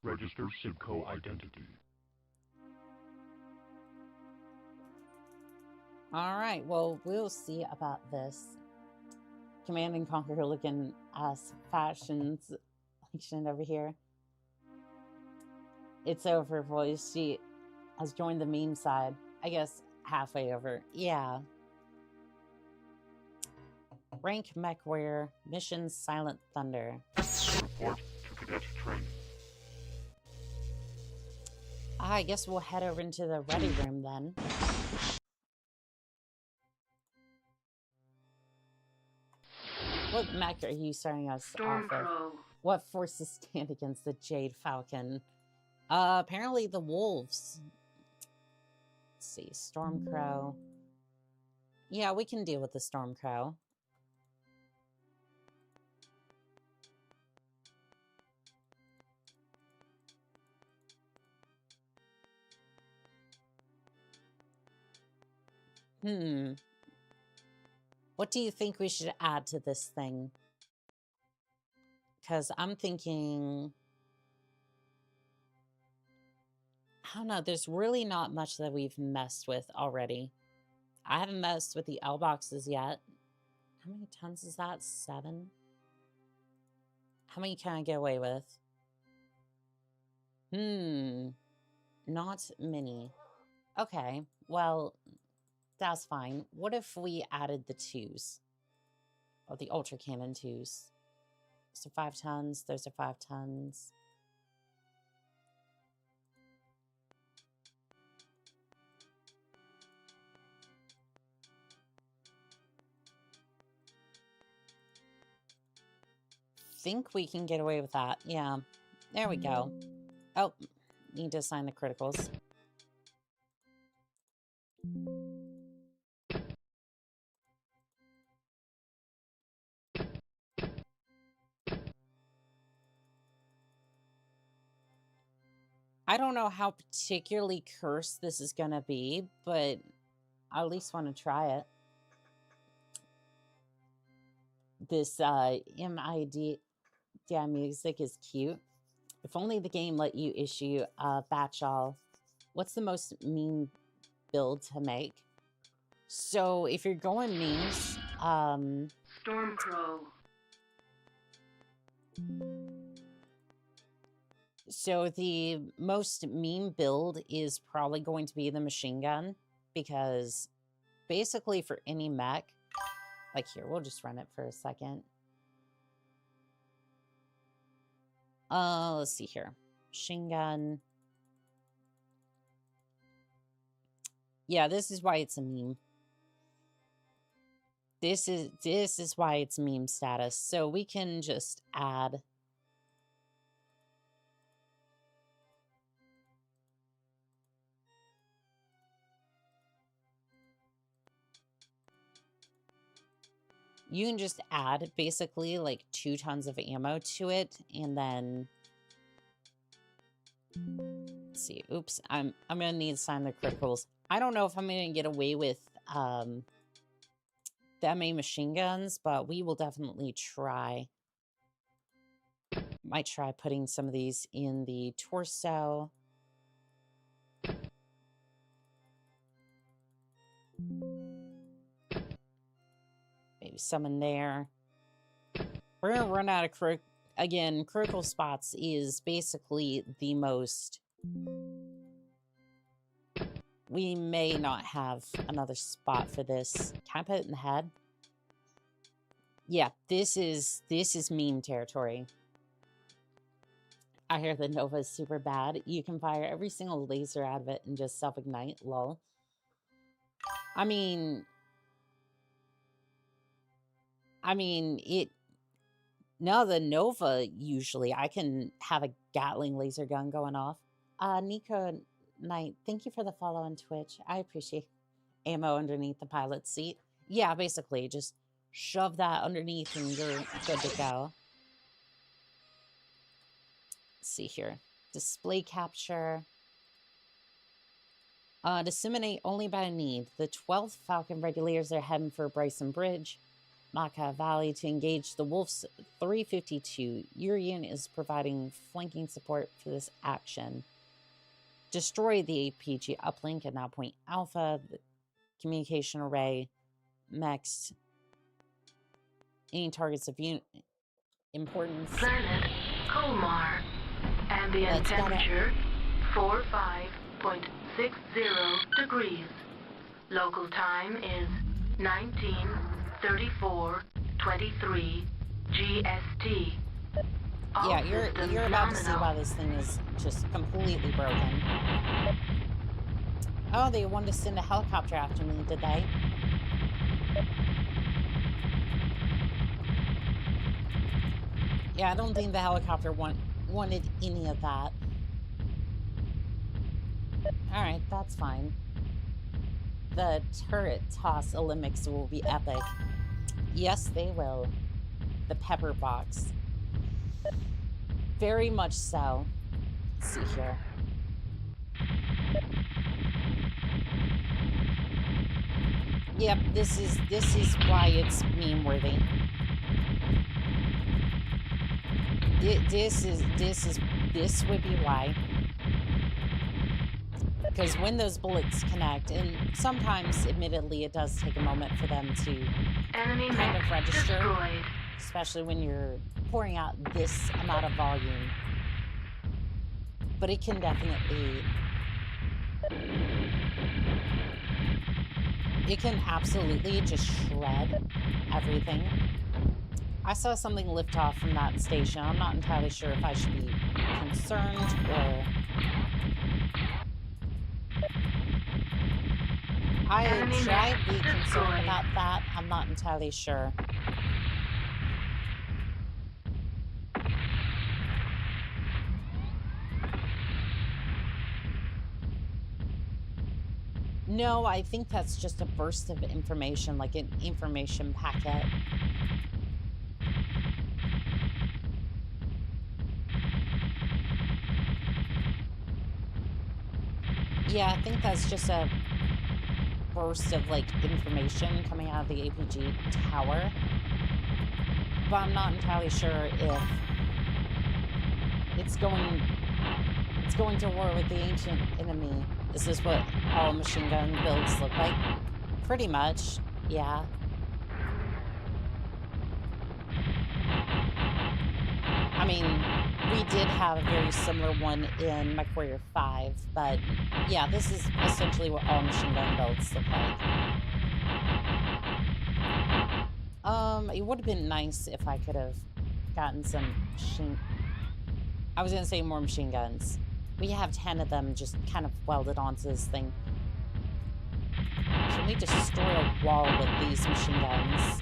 Register Simcoe identity. All right, well, we'll see about this. Command and Conquer looking ass fashions over here. It's over, boys. She has joined the meme side. I guess halfway over. Yeah. Rank MechWarrior. Mission Silent Thunder. Report to cadet training. I guess we'll head over into the ready room then. What mech are you starting us off with? What forces stand against the Jade Falcon? Apparently the wolves. Let's see, Stormcrow. Yeah, we can deal with the Stormcrow. What do you think we should add to this thing? Because I'm thinking... I don't know, there's really not much that we've messed with already. I haven't messed with the L boxes yet. How many tons is that? 7? How many can I get away with? Not many. Okay, well... That's fine. What if we added the 2s? Or the Ultra Cannon 2s? So 5 tons, those are 5 tons. Think we can get away with that. Yeah. There we go. Oh, need to assign the criticals. I don't know how particularly cursed this is going to be, but I at least want to try it. This MID music is cute. If only the game let you issue Batchall. What's the most meme build to make? So if you're going memes, Stormcrow. So the most meme build is probably going to be the machine gun, because basically for any mech, Like here, we'll just run it for a second. Let's see here. Machine gun. Yeah, this is why it's a meme. This is why it's meme status. So we can just add you can just add basically like 2 tons of ammo to it, and then let's see. Oops, I'm gonna need to sign the criticals. I don't know if I'm gonna get away with the MA machine guns, but we will definitely try. Might try putting some of these in the torso. Maybe some in there. We're gonna run out of critical spots is basically the most. We may not have another spot for this. Can I put it in the head? Yeah, this is meme territory. I hear the Nova is super bad. You can fire every single laser out of it and just self-ignite. Lol. I mean, no, the Nova, usually, I can have a Gatling laser gun going off. Nico Knight, thank you for the follow on Twitch. I appreciate ammo underneath the pilot's seat. Yeah, basically, just shove that underneath and you're good to go. Let's see here. Display capture. Disseminate only by need. The 12th Falcon Regulators are heading for Bryson Bridge, Maka Valley, to engage the Wolf's 352. Your unit is providing flanking support for this action. Destroy the APG uplink at now point Alpha, the communication array, mechs, any targets of importance. Planet Colmar. Ambient temperature 45.60 degrees. Local time is 19:34:23 GST. Yeah, you're about to see why this thing is just completely broken. Oh, they wanted to send a helicopter after me, did they? Yeah, I don't think the helicopter wanted any of that. Alright, that's fine. The turret toss Olympics will be epic. Yes, they will. The pepper box. Very much so. Let's see here. Yep, this is why it's meme worthy. This would be why. Because when those bullets connect, and sometimes, admittedly, it does take a moment for them to kind of register, destroyed. Especially when you're pouring out this amount of volume. But it can definitely... It can absolutely just shred everything. I saw something lift off from that station. I'm not entirely sure if I should be concerned or... Should I be concerned about that? I'm not entirely sure. No, I think that's just a burst of information, like an information packet. Yeah, I think that's just a burst of, like, information coming out of the APG tower. But I'm not entirely sure if it's going to war with the ancient enemy. Is this what all machine gun builds look like? Pretty much, yeah. I mean, we did have a very similar one in MechWarrior 5, but yeah, this is essentially what all machine gun builds look like. It would have been nice if I could have gotten some machine... I was gonna say more machine guns. We have 10 of them just kind of welded onto this thing. Can we destroy a wall with these machine guns?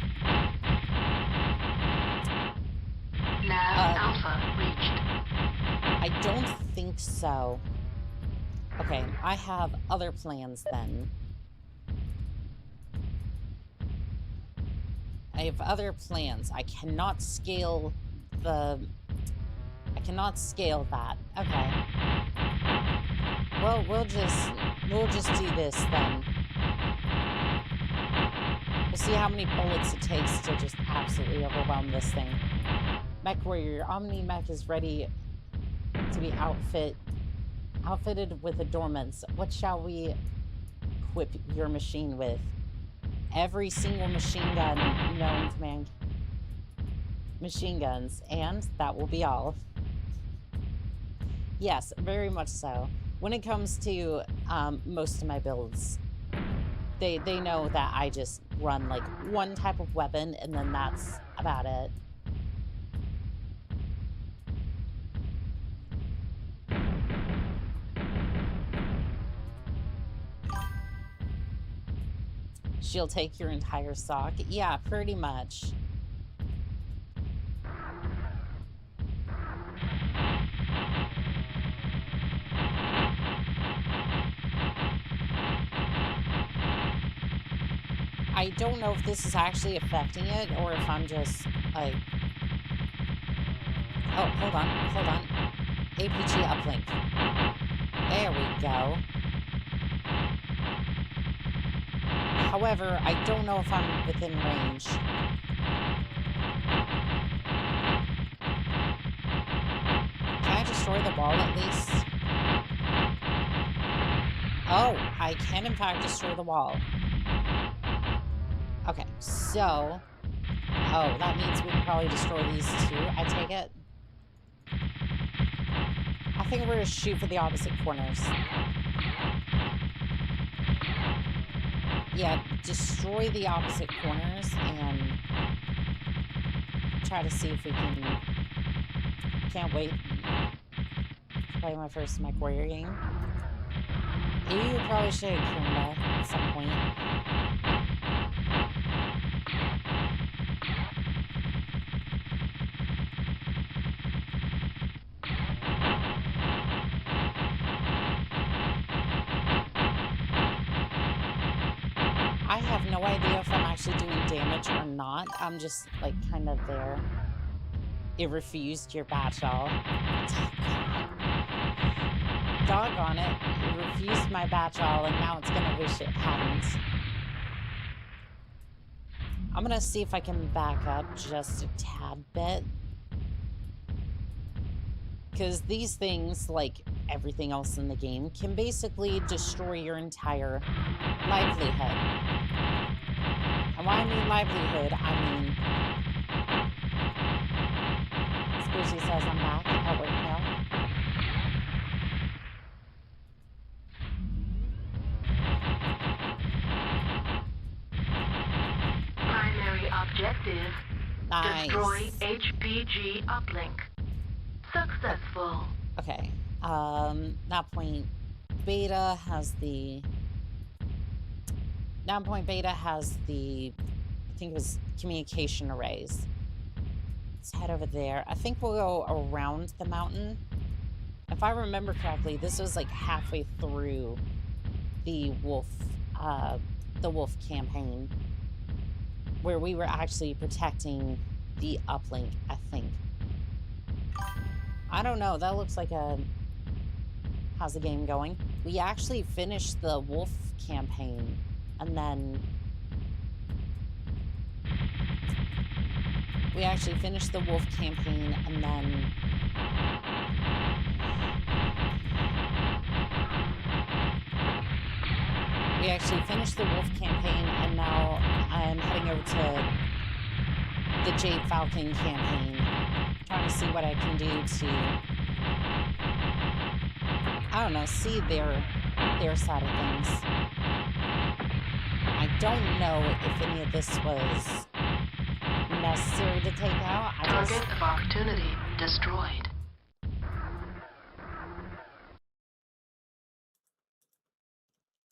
Nav Alpha reached. I don't think so. Okay, I have other plans then. I have other plans. I cannot scale the... I cannot scale that. Okay. Well, we'll just do this then. We'll see how many bullets it takes to just absolutely overwhelm this thing. MechWarrior, your Omni-Mech is ready to be outfitted with adornments. What shall we equip your machine with? Every single machine gun known to man. Machine guns, and that will be all. Yes, very much so. When it comes to most of my builds, they know that I just run like one type of weapon, and then that's about it. She'll take your entire sock? Yeah, pretty much. I don't know if this is actually affecting it or if I'm just like... Oh, hold on. APG uplink. There we go. However, I don't know if I'm within range. Can I destroy the wall at least? Oh, I can in fact destroy the wall. Okay, so... Oh, that means we can probably destroy these two, I take it. I think we're gonna shoot for the opposite corners. Yeah, destroy the opposite corners and try to see if we can... Can't wait to play my first MechWarrior game. You probably should have at some point. I have no idea if I'm actually doing damage or not. I'm just, like, kind of there. It refused your Batchall. Doggone it. It refused my Batchall, and now it's gonna wish it hadn't. I'm gonna see if I can back up just a tad bit. Because these things, like everything else in the game, can basically destroy your entire livelihood. And when I mean livelihood, I mean... Squishy says I'm back at work now. Primary objective. Nice. Destroy HPG uplink. Successful. Okay. That point beta has the... Now point beta has the... I think it was communication arrays. Let's head over there. I think we'll go around the mountain. If I remember correctly, this was like halfway through the wolf campaign, where we were actually protecting the uplink, I think. I don't know. That looks like a... How's the game going? We actually finished the wolf campaign, and then... We actually finished the wolf campaign, and then... We actually finished the wolf campaign, and now I'm heading over to the Jade Falcon campaign. Trying to see what I can do to... I don't know, see their side of things. I don't know if any of this was necessary to take out. Target of opportunity destroyed.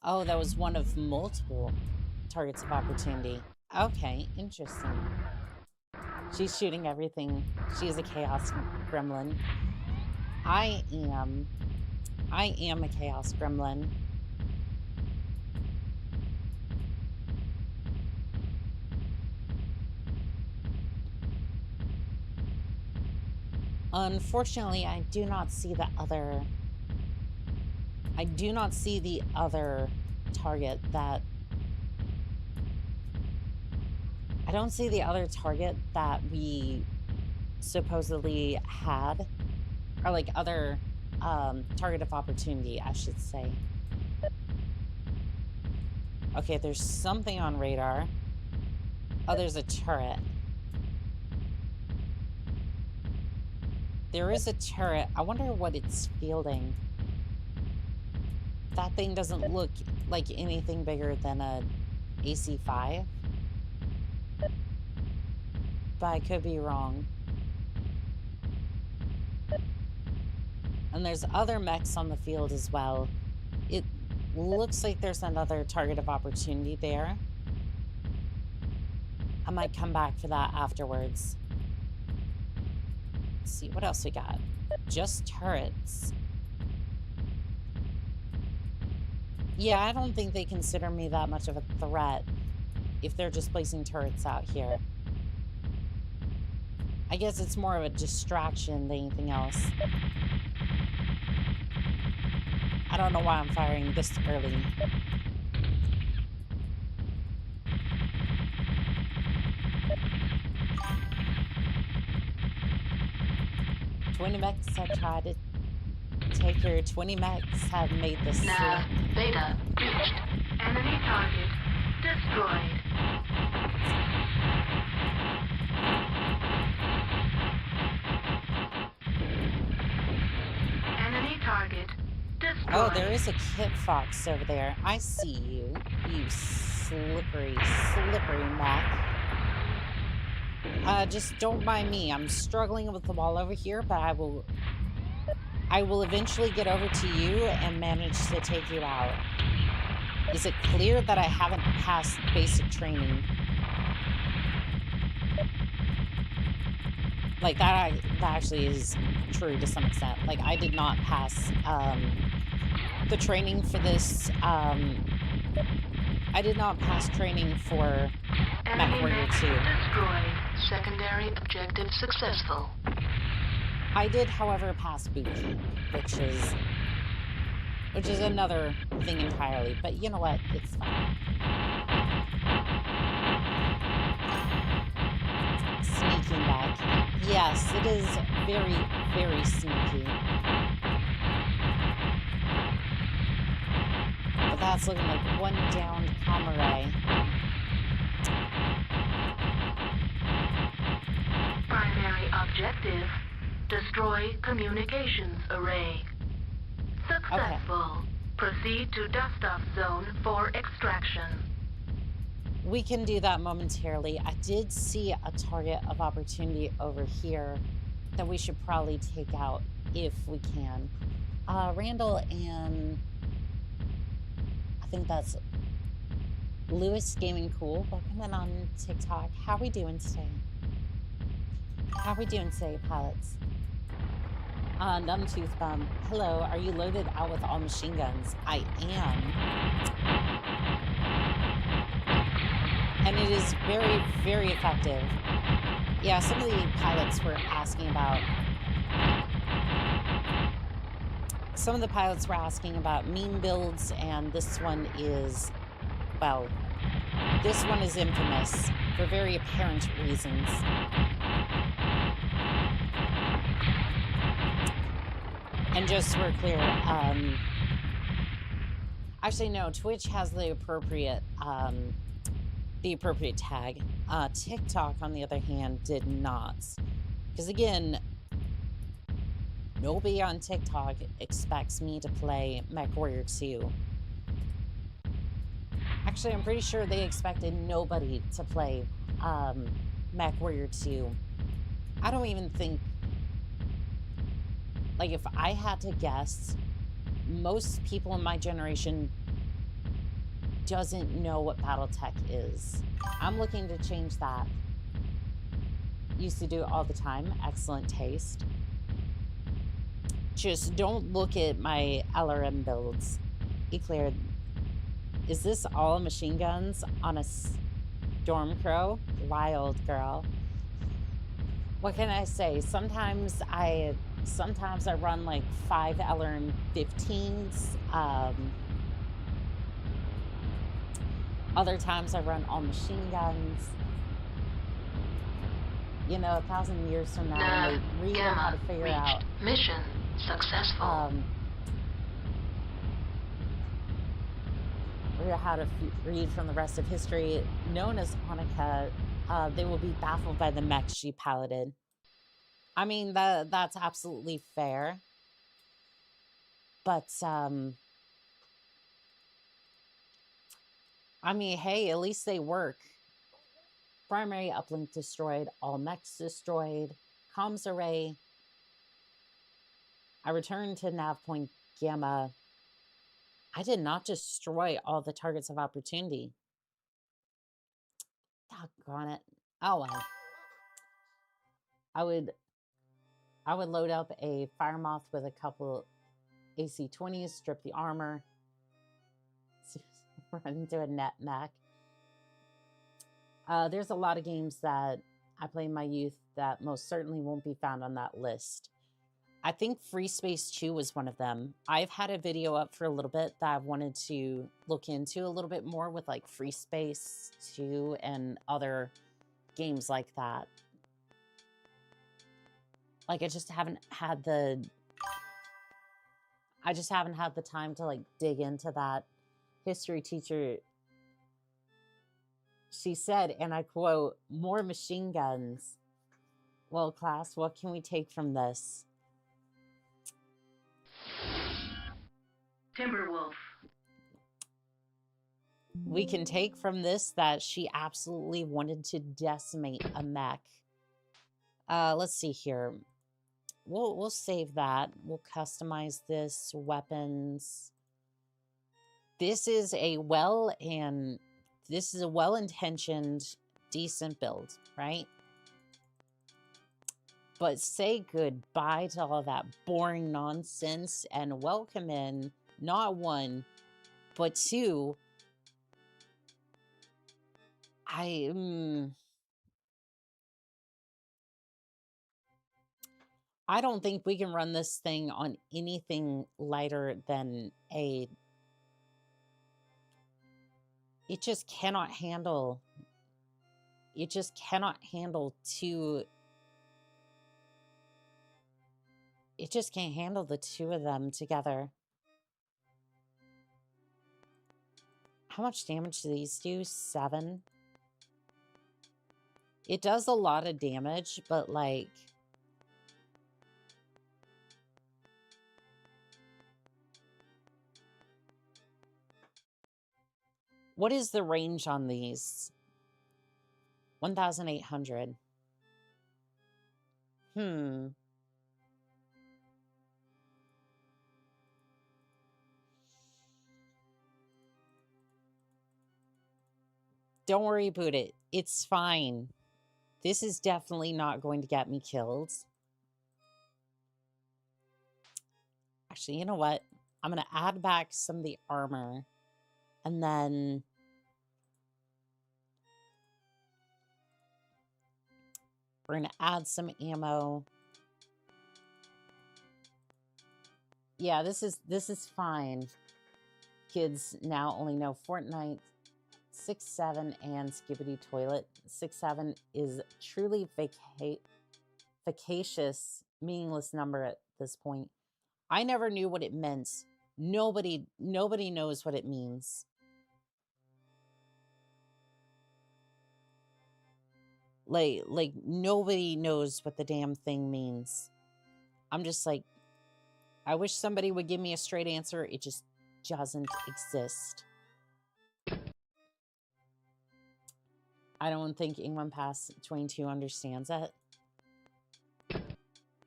Oh, that was one of multiple targets of opportunity. Okay, interesting. She's shooting everything. She is a chaos gremlin. I am a chaos gremlin. Unfortunately, I do not see the other target that... I don't see the other target that we supposedly had. Or like other target of opportunity, I should say. Okay, there's something on radar. Oh, there's a turret. There is a turret. I wonder what it's fielding. That thing doesn't look like anything bigger than a AC-5. But I could be wrong. And there's other mechs on the field as well. It looks like there's another target of opportunity there. I might come back for that afterwards. Let's see, what else we got? Just turrets. Yeah, I don't think they consider me that much of a threat if they're just placing turrets out here. I guess it's more of a distraction than anything else. I don't know why I'm firing this early. "20 mechs have tried to take her. 20 mechs have made this." Nav Beta reached. Enemy target destroyed. Enemy target destroyed. Oh, there is a Kit Fox over there. I see you. You slippery, slippery mech. Just don't mind me. I'm struggling with the wall over here, but I will eventually get over to you and manage to take you out. Is it clear that I haven't passed basic training? Like, that actually is true to some extent. Like, I did not pass the training for this. I did not pass training for MechWarrior 2. Destroyed. Secondary objective successful. I did, however, pass boot camp, which is another thing entirely. But you know what? It's fine. Sneaking back. Yes, it is very, very sneaky. But that's looking like one downed comrade. Primary objective: destroy communications array. Successful. Okay. Proceed to dust-off zone for extraction. We can do that momentarily. I did see a target of opportunity over here that we should probably take out if we can. Randall and I think that's Lewis Gaming Cool. Welcome in on TikTok. How are we doing today? How are we doing today, pilots? Numbtooth Bum. Hello, are you loaded out with all machine guns? I am. And it is very, very effective. Yeah, some of the pilots were asking about... Some of the pilots were asking about meme builds, and this one is... Well, this one is infamous for very apparent reasons. And just so we're clear, actually no, Twitch has the appropriate tag. TikTok, on the other hand, did not. Because again, nobody on TikTok expects me to play MechWarrior 2. Actually, I'm pretty sure they expected nobody to play MechWarrior 2, I don't even think, like, if I had to guess, most people in my generation doesn't know what Battletech is. I'm looking to change that. Used to do it all the time. Excellent taste. Just don't look at my LRM builds. Eclair, is this all machine guns on a Stormcrow? Wild girl. What can I say? Sometimes I run like 5 LRM 15s. Other times I run all machine guns. You know, 1,000 years from now, when they really know how to figure out. Mission successful. How to read from the rest of history, known as Hanukkah, they will be baffled by the mech she piloted. I mean, that's absolutely fair. But, I mean, hey, at least they work. Primary uplink destroyed, all mechs destroyed, comms array. I returned to nav point Gamma. I did not destroy all the targets of opportunity. Doggone it. Oh well. I would load up a fire moth with a couple AC-20s, strip the armor, run into a net mech. There's a lot of games that I played in my youth that most certainly won't be found on that list. I think Free Space 2 was one of them. I've had a video up for a little bit that I've wanted to look into a little bit more with like Free Space 2 and other games like that. Like I just haven't had the time to like dig into that. History teacher, she said, and I quote, "More machine guns." Well, class, what can we take from this? Timberwolf. We can take from this that she absolutely wanted to decimate a mech. Let's see here. We'll save that. We'll customize this. Weapons. This is a well-intentioned, decent build, right? But say goodbye to all that boring nonsense and welcome in not 1, but 2. I don't think we can run this thing on anything lighter than a... It just cannot handle... It just cannot handle 2... It just can't handle the 2 of them together. How much damage do these do? 7? It does a lot of damage, but like... What is the range on these? 1,800. Don't worry about it. It's fine. This is definitely not going to get me killed. Actually, you know what? I'm going to add back some of the armor. And then... we're going to add some ammo. Yeah, this is fine. Kids now only know Fortnite, 6-7, and Skibbity Toilet. 6-7 is truly vacacious, meaningless number at this point. I never knew what it meant. Nobody knows what it means. Like nobody knows what the damn thing means. I'm just like, I wish somebody would give me a straight answer. It just doesn't exist. I don't think anyone past 22 understands it.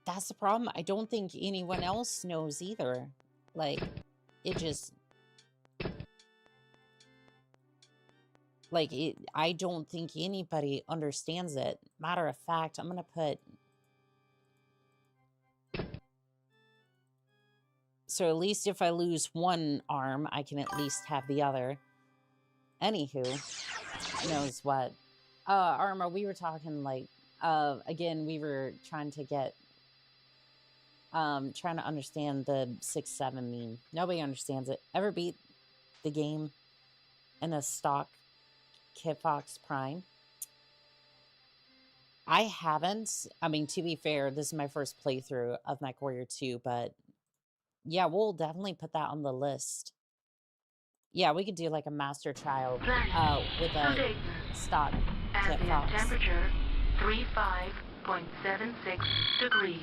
That's the problem. I don't think anyone else knows either. Like, it just... Like, I don't think anybody understands it. Matter of fact, I'm gonna put... So at least if I lose one arm, I can at least have the other. Anywho, knows what. Arma, we were talking, like, again, we were trying to get... trying to understand the 6-7 meme. Nobody understands it. Ever beat the game in a stock Kitfox Prime? I haven't. I mean, to be fair, this is my first playthrough of MechWarrior 2, but yeah, we'll definitely put that on the list. Yeah, we could do like a master trial with a stock Kitfox. Temperature 35.76 degrees.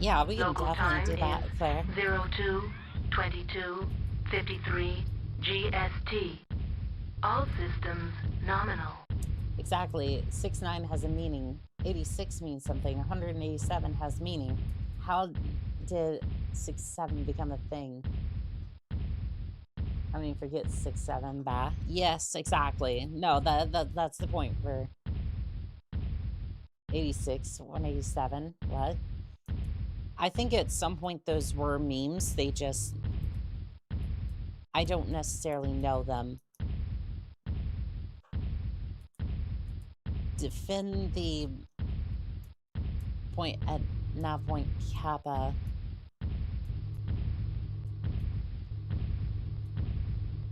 Yeah, we can Local definitely do that, Claire. 02/22/53 GST. All systems nominal. Exactly. 69 has a meaning. 86 means something. 187 has meaning. How did 6-7 become a thing? I mean, forget 6-7, bah. Yes, exactly. No, that's the point. Where 86, 187, what? I think at some point those were memes. They just... I don't necessarily know them. Defend the point at nav point Kappa.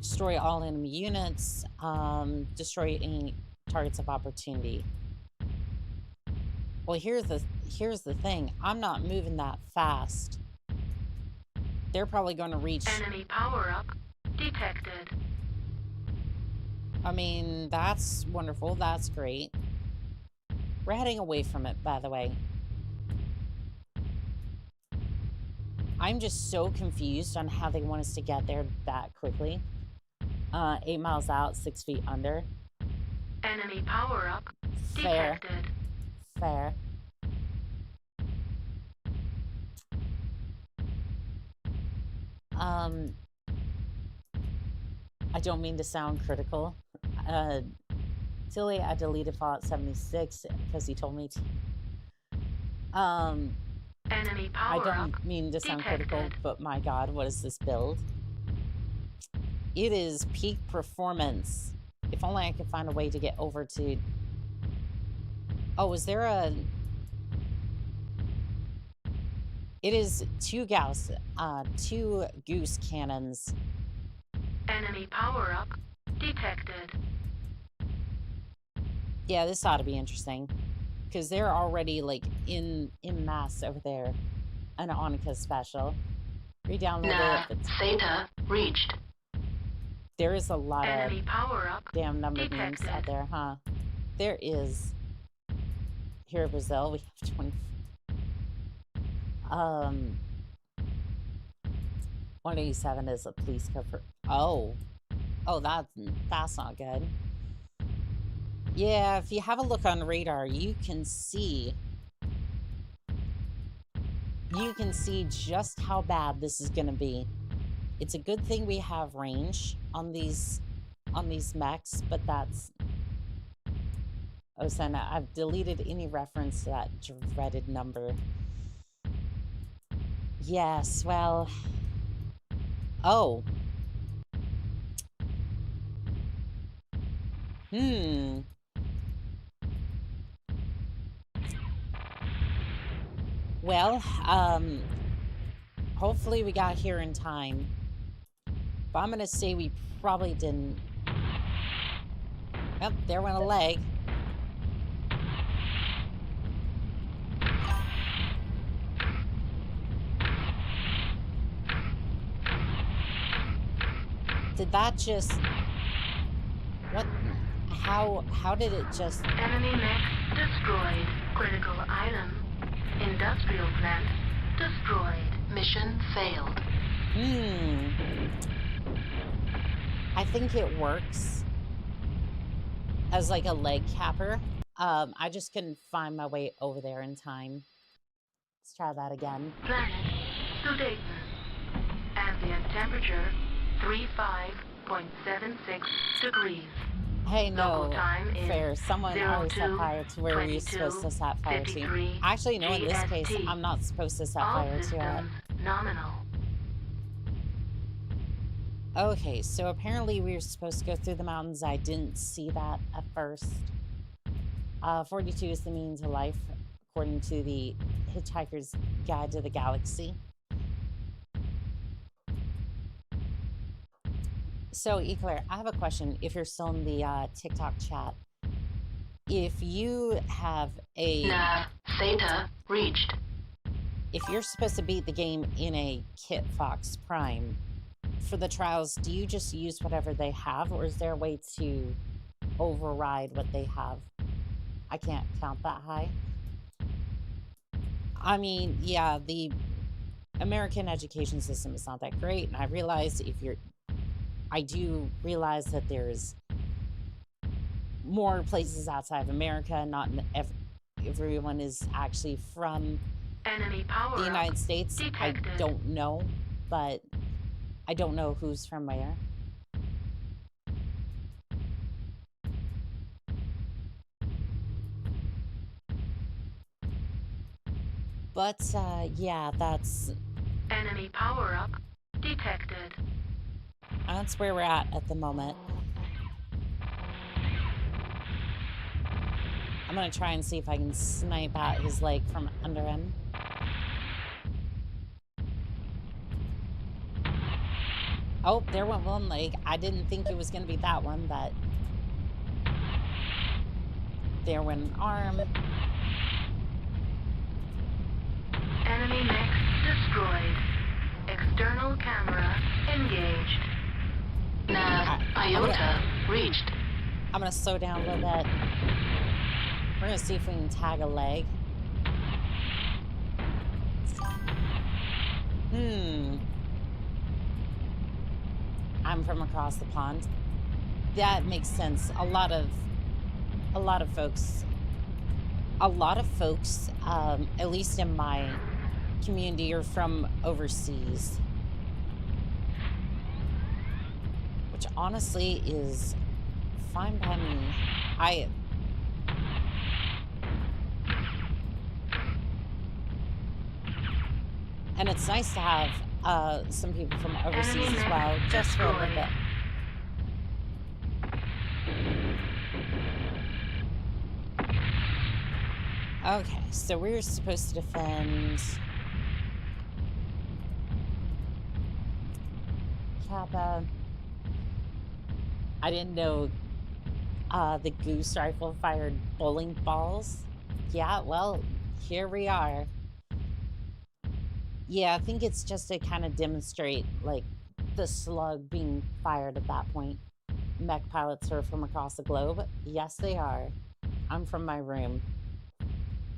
Destroy all enemy units. Destroy any targets of opportunity. Well, here's the thing. I'm not moving that fast. They're probably going to reach... Enemy power-up detected. I mean, that's wonderful. That's great. We're heading away from it, by the way. I'm just so confused on how they want us to get there that quickly. 8 miles out, 6 feet under. Enemy power-up Fair. detected. Fair. I don't mean to sound critical. Silly, I deleted Fallout 76 because he told me to. Enemy I power-up don't mean to sound detected. critical, but my god, what is this build? It is peak performance. If only I could find a way to get over to... Oh, is there a... It is 2 goose cannons. Enemy power-up detected. Yeah, this ought to be interesting. Because they're already, like, in mass over there. An Oni-chan special. Re-download Nav it. Theta reached. There is a lot Enemy of power-up damn number memes detected. out there, huh? There is. Here in Brazil, we have 20... 187 is a police cover. Oh. Oh, that's not good. Yeah, if you have a look on radar, you can see just how bad this is gonna be. It's a good thing we have range on these mechs, but that's... Oh, Senna, I've deleted any reference to that dreaded number. Yes, well... Oh. Well, hopefully we got here in time. But I'm gonna say we probably didn't. Yep, there went a leg. Did that just... What? How did it just... Enemy mech destroyed. Critical item. Industrial plant destroyed. Mission failed. I think it works. as like a leg capper. I just couldn't find my way over there in time. Let's try that again. Planet Sudaten. Ambient temperature 35.76 degrees. Hey, no, Local time is fair. Someone already set fire to where we're supposed to set fire to. Actually, no, in this case, I'm not supposed to set All fire to it. systems nominal. Okay, so apparently we were supposed to go through the mountains. I didn't see that at first. 42 is the mean to life, according to the Hitchhiker's Guide to the Galaxy. So, Eclair, I have a question. If you're still in the TikTok chat, if you have a... Nav Theta reached. If you're supposed to beat the game in a Kit Fox Prime, for the trials, do you just use whatever they have, or is there a way to override what they have? I can't count that high. I mean, yeah, the American education system is not that great, and I realize I do realize that there's more places outside of America. Not everyone is actually from Enemy power the United States. detected. I don't know, but I don't know who's from where. But, yeah, that's Enemy power up detected. That's where we're at the moment. I'm gonna try and see if I can snipe out his leg from under him. Oh, there went one leg. I didn't think it was gonna be that one, but there went an arm. Enemy mech destroyed. External camera engaged. Nav Iota reached. I'm gonna slow down a little bit. We're gonna see if we can tag a leg. I'm from across the pond. That makes sense. A lot of folks, at least in my community, are from overseas. Which honestly is fine by me. And it's nice to have some people from overseas as well, just for a little bit. Okay, so we're supposed to defend Kappa. I didn't know the goose rifle fired bowling balls. Yeah, well, here we are. Yeah, I think it's just to kind of demonstrate, like, the slug being fired at that point. Mech pilots are from across the globe. Yes, they are. I'm from my room.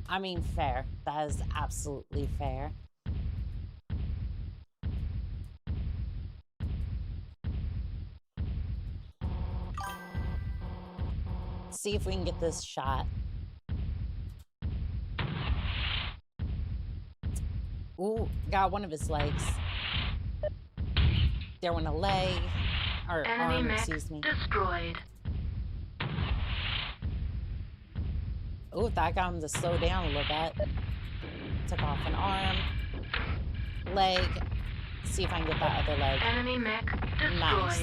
I mean, fair. That is absolutely fair. See if we can get this shot. Ooh, got one of his legs. There went a leg. Or Enemy arm, mech excuse me. destroyed. Ooh, that got him to slow down a little bit. Took off an arm. Leg. See if I can get that other leg. Enemy mech destroyed. Nice.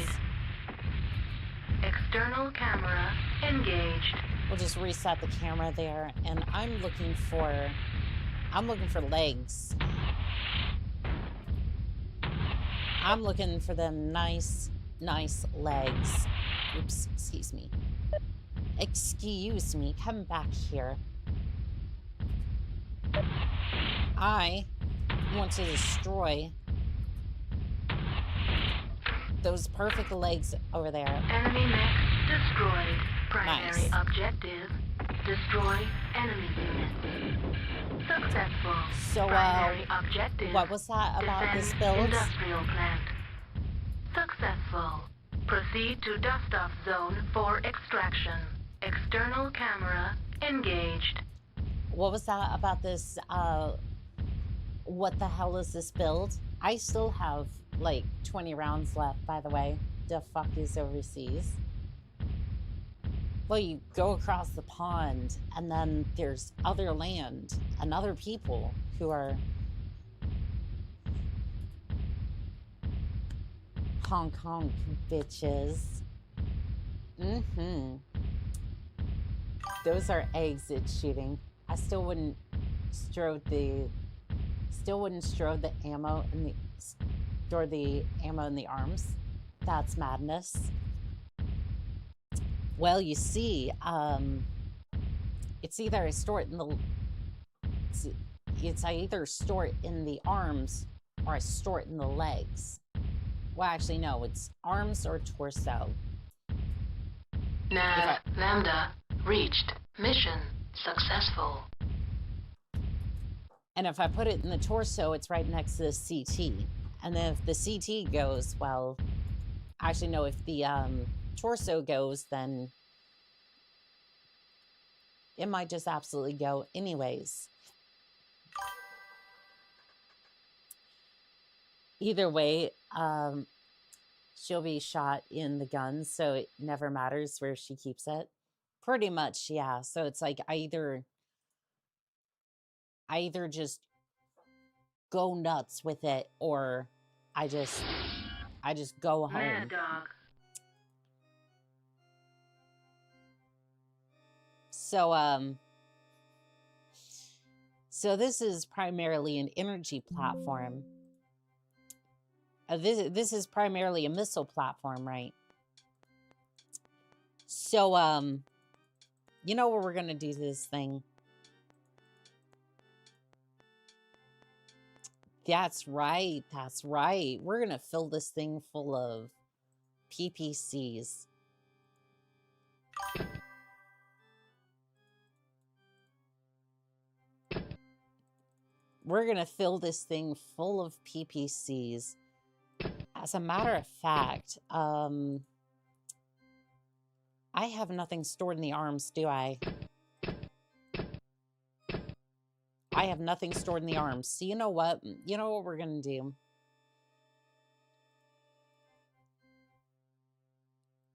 External camera engaged. We'll just reset the camera there, and I'm looking for legs. I'm looking for them nice legs. Oops, excuse me. Excuse me, come back here. I want to destroy those perfect legs over there. Enemy mech destroyed. Primary Nice. objective: destroy enemy units. Successful. So, Primary objective: what was that about defend this build? industrial plant. Successful. Proceed to dust-off zone for extraction. External camera engaged. What was that about this? What the hell is this build? I still have like 20 rounds left, by the way. The fuck is overseas? Well, you go across the pond, and then there's other land and other people who are Hong Kong bitches. Those are eggs it's shooting. I still wouldn't strode the ammo in the store the ammo in the arms. That's madness. Well, you see, it's either I store it in the I either store it in the arms or I store it in the legs. Well, actually, no, it's arms or torso. Nav Lambda reached. Mission successful. And if I put it in the torso, it's right next to the CT. And then if the CT goes, well, actually, no, if the torso goes, then it might just absolutely go anyways. Either way, she'll be shot in the gun, so it never matters where she keeps it. Pretty much, yeah. So it's like I either just go nuts with it, or I just go home. Mad dog. So this is primarily an energy platform. This is primarily a missile platform, right? So, you know where we're gonna do this thing? That's right, that's right. We're gonna fill this thing full of PPCs. We're gonna fill this thing full of PPCs. As a matter of fact, I have nothing stored in the arms, do I? I have nothing stored in the arms. So you know what? You know what we're gonna do?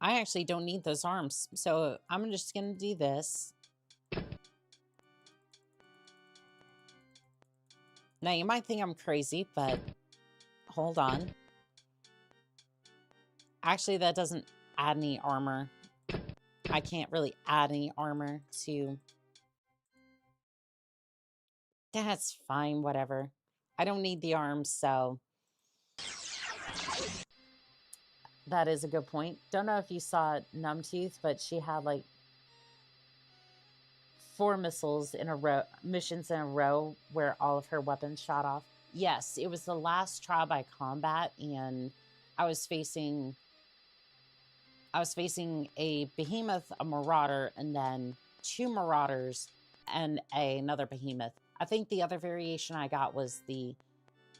I actually don't need those arms. So I'm just gonna do this. Now you might think I'm crazy, but hold on. Actually, that doesn't add any armor. I can't really add any armor to... That's fine, whatever. I don't need the arms, so... That is a good point. Don't know if you saw Numbtooth, but she had like 4 missiles in a row, missions in a row, where all of her weapons shot off. Yes, it was the last trial by combat, and I was facing a behemoth, a marauder, and then 2 marauders and another behemoth. I think the other variation I got was the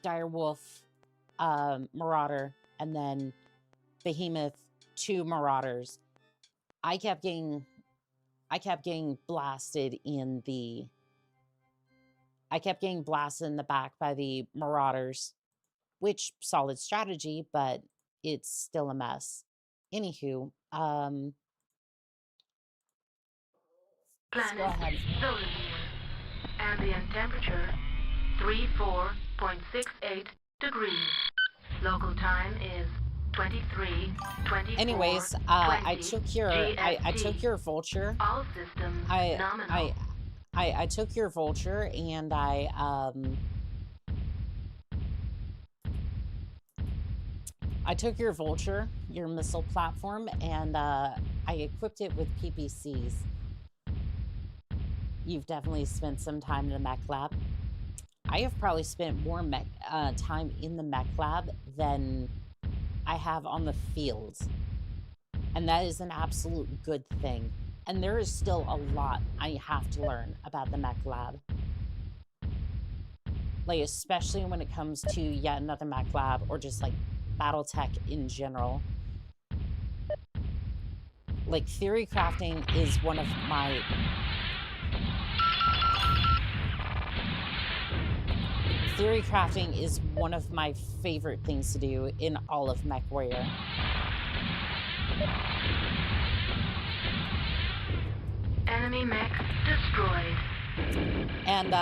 direwolf marauder, and then behemoth, 2 marauders. I kept getting blasted in the back by the marauders, which solid strategy, but it's still a mess. Anywho, Planet go ahead. Solar Year. Ambient temperature 34.68 degrees. Local time is 23:24. Anyways, I took your vulture. All systems nominal. I took your vulture, and I took your vulture, your missile platform, and I equipped it with PPCs. You've definitely spent some time in the mech lab. I have probably spent more time in the mech lab than I have on the field. And that is an absolute good thing. And there is still a lot I have to learn about the mech lab. Like, especially when it comes to yet another mech lab, or just like Battletech in general. like, theory crafting is one of my... Theory crafting is one of my favorite things to do in all of MechWarrior. Enemy mech destroyed. And,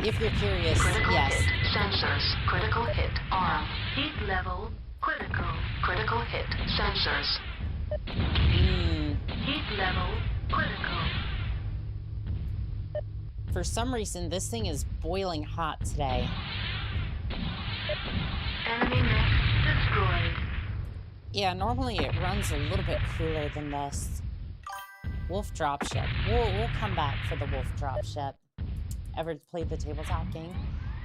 if you're curious, Critical yes. hit. Sensors. Critical hit. Arm. Heat level. Critical. Critical hit. Sensors. Heat level. Critical. For some reason, this thing is boiling hot today. Enemy mech destroyed. Yeah, normally it runs a little bit cooler than this. Wolf dropship. We'll come back for the wolf dropship. Ever played the tabletop game?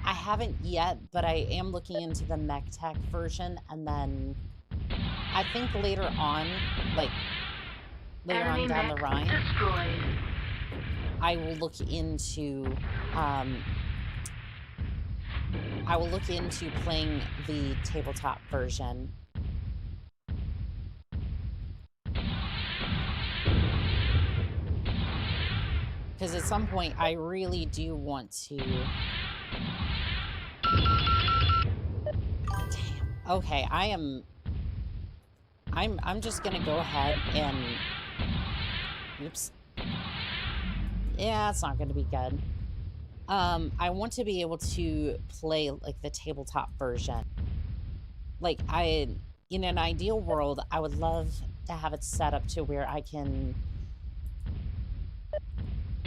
I haven't yet, but I am looking into the mech tech version, and then I think later on, like later on down the line, destroyed. I will look into playing the tabletop version. Because at some point, I really do want to... Damn. Okay, I'm just gonna go ahead and... Oops. Yeah, it's not gonna be good. I want to be able to play, like, the tabletop version. Like, in an ideal world, I would love to have it set up to where I can...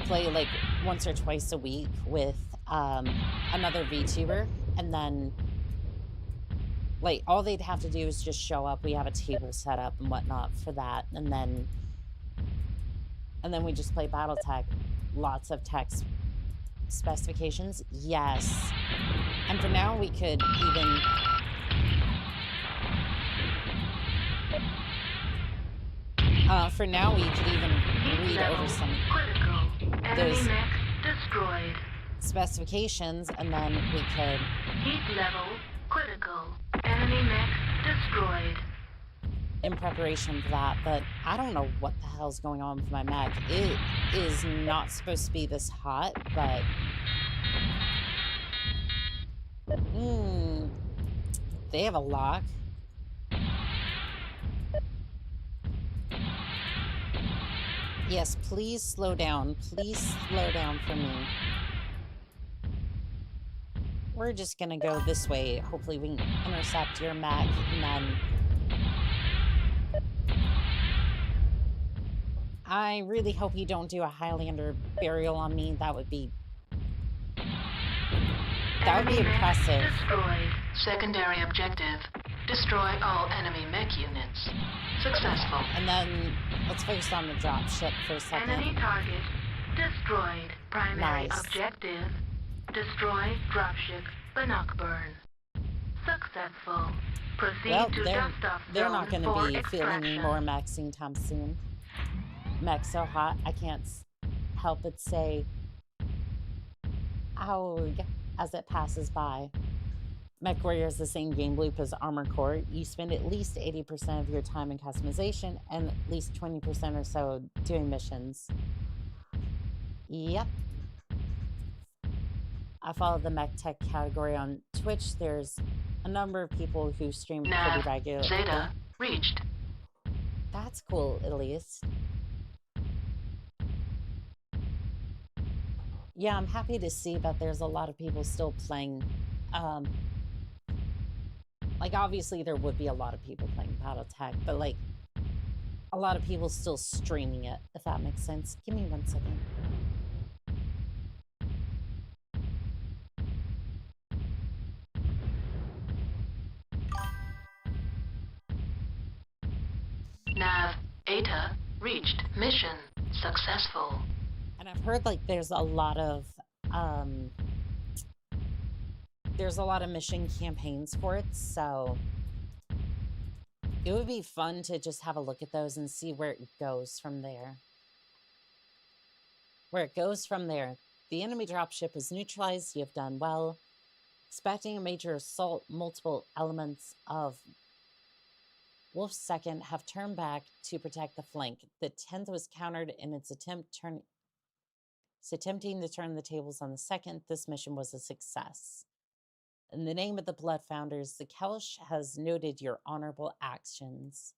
play like once or twice a week with another VTuber, and then like all they'd have to do is just show up. We have a table set up and whatnot for that, and then we just play BattleTech. Lots of text specifications, yes. And for now, we could even read over some those destroyed. Specifications, and then we could... Heat level critical. Enemy mech destroyed. In preparation for that, but I don't know what the hell's going on with my mech. It is not supposed to be this hot, but... They have a lock. Yes, please slow down. Please slow down for me. We're just gonna go this way. Hopefully we can intercept your mech, and then... I really hope you don't do a Highlander burial on me. That would be... That would be impressive. Destroyed. Secondary objective. Destroy all enemy mech units. Successful. And then let's focus on the drop ship for a second. Enemy target destroyed. Primary Nice. objective. Destroy dropship Bannockburn. Successful. Proceed Well, to dust off they're not zone going to for be feeling any extraction. more mechs anytime soon. Mech's so hot, I can't help but say, "Ow," as it passes by. MechWarrior is the same game loop as Armored Core. You spend at least 80% of your time in customization and at least 20% or so doing missions. Yep. I follow the mech tech category on Twitch. There's a number of people who stream pretty regularly. Zeta reached. That's cool, at least. Yeah, I'm happy to see that there's a lot of people still playing. Like, obviously, there would be a lot of people playing BattleTech, but, like, a lot of people still streaming it, if that makes sense. Give me 1 second. Nav Eta reached. Mission successful. And I've heard, like, there's a lot of mission campaigns for it, so it would be fun to just have a look at those and see where it goes from there. The enemy dropship is neutralized. You have done well. Expecting a major assault, multiple elements of Wolf's second have turned back to protect the flank. The 10th was countered in its attempting to turn the tables on the second. This mission was a success. In the name of the Blood Founders, the Kelsh has noted your honorable actions.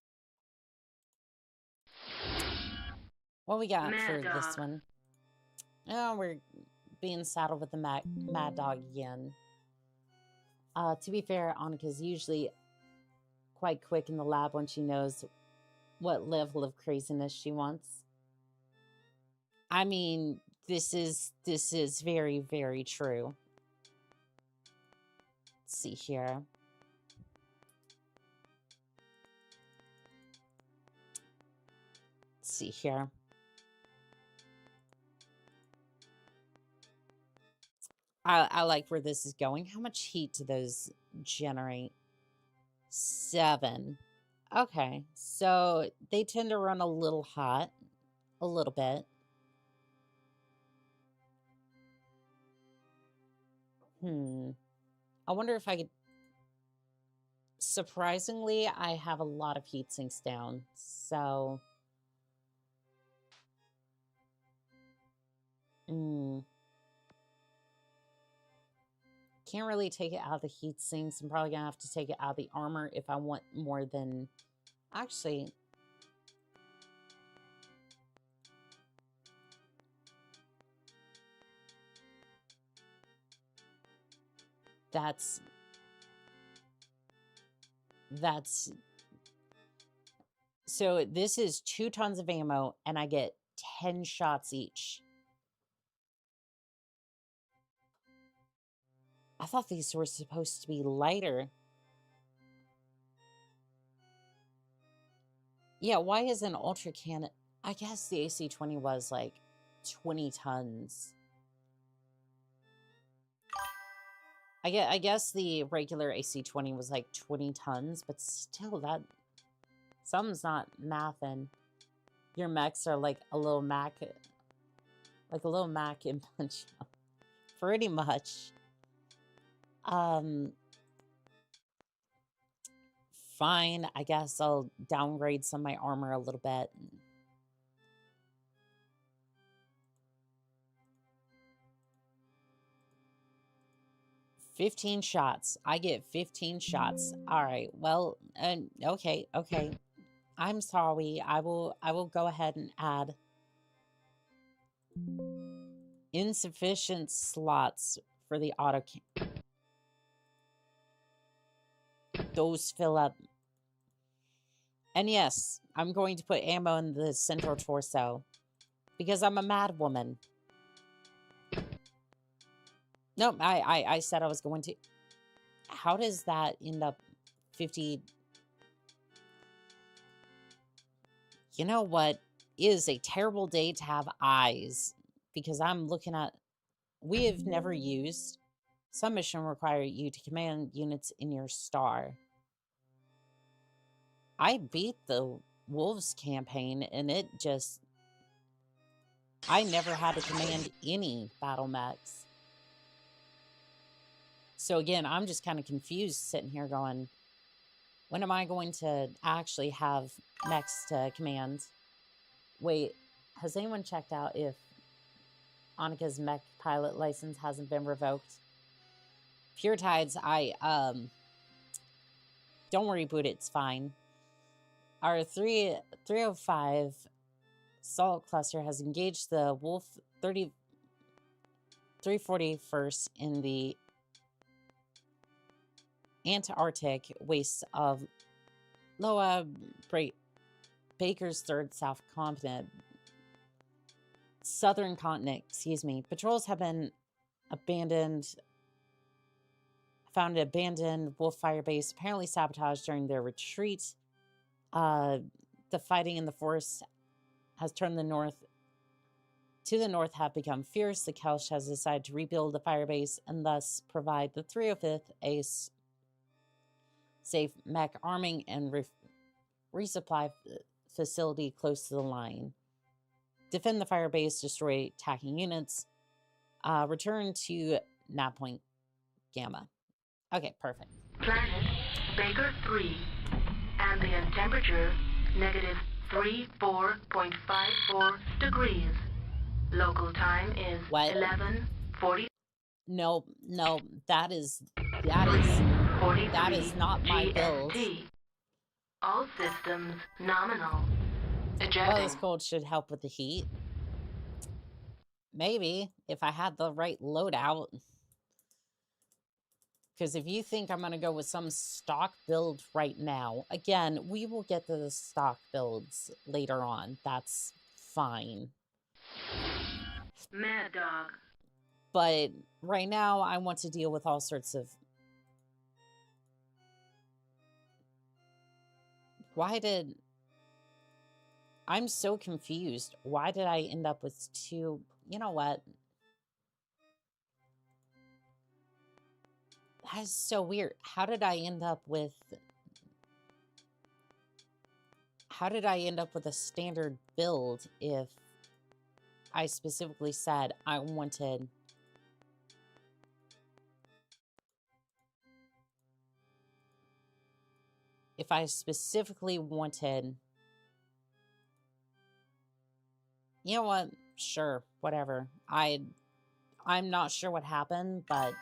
What we got for this one? Oh, we're being saddled with the Mad Dog again. To be fair, Annika's usually quite quick in the lab when she knows what level of craziness she wants. I mean, this is very, very true. Let's see here. Let's see here. I like where this is going. How much heat do those generate? 7. Okay, so they tend to run a little hot. A little bit. I wonder if I could... Surprisingly, I have a lot of heat sinks down, so... Can't really take it out of the heat sinks. I'm probably going to have to take it out of the armor if I want more than... Actually... That's... So this is 2 tons of ammo, and I get 10 shots each. I thought these were supposed to be lighter. Yeah, why is an ultra cannon? I guess the AC-20 was like 20 tons. I guess the regular AC-20 was like 20 tons, but still, that... Something's not mathin'. Your mechs are like a little Mac... Like a little Mac in Punch. Pretty much. Fine, I guess I'll downgrade some of my armor a little bit. $15 shots. I get 15 shots. All right. Well, okay. I'm sorry. I will go ahead and add insufficient slots for the auto. Those fill up. And yes, I'm going to put ammo in the central torso because I'm a mad woman. No, I said I was going to. How does that end up 50? You know what? It is a terrible day to have eyes because I'm looking at. We have never used. Some mission require you to command units in your star. I beat the Wolves campaign and it just... I never had to command any battle mechs. So again, I'm just kind of confused sitting here going, when am I going to actually have mechs to command? Wait, has anyone checked out if Annika's mech pilot license hasn't been revoked? Pure Tides, don't reboot it, it's fine. Our 305 Salt Cluster has engaged the Wolf 341st in the Antarctic wastes of Loa Baker's third Southern continent. Patrols have been found an abandoned Wolf fire base, apparently sabotaged during their retreat. The fighting in the forest has turned to the north have become fierce. The Kelsh has decided to rebuild the firebase and thus provide the 305th a safe mech arming and resupply facility close to the line. Defend the firebase, destroy attacking units, return to nav point Gamma. Okay, perfect. Planet Baker 3, Ambient temperature, negative 34.54 degrees. Local time is What? 11:40. No, that is 43 not my build. GMT. All systems nominal. Well, Ejecting. this cold should help with the heat. Maybe, if I had the right loadout. Because if you think I'm going to go with some stock build right now, again, we will get to the stock builds later on. That's fine. Mad Dog. But right now, I want to deal with all sorts of... Why did... I'm so confused. Why did I end up with two... You know what? That is so weird. How did I end up with... How did I end up with a standard build if I specifically said I wanted... If I specifically wanted... You know what? Sure, whatever. I'm not sure what happened, but...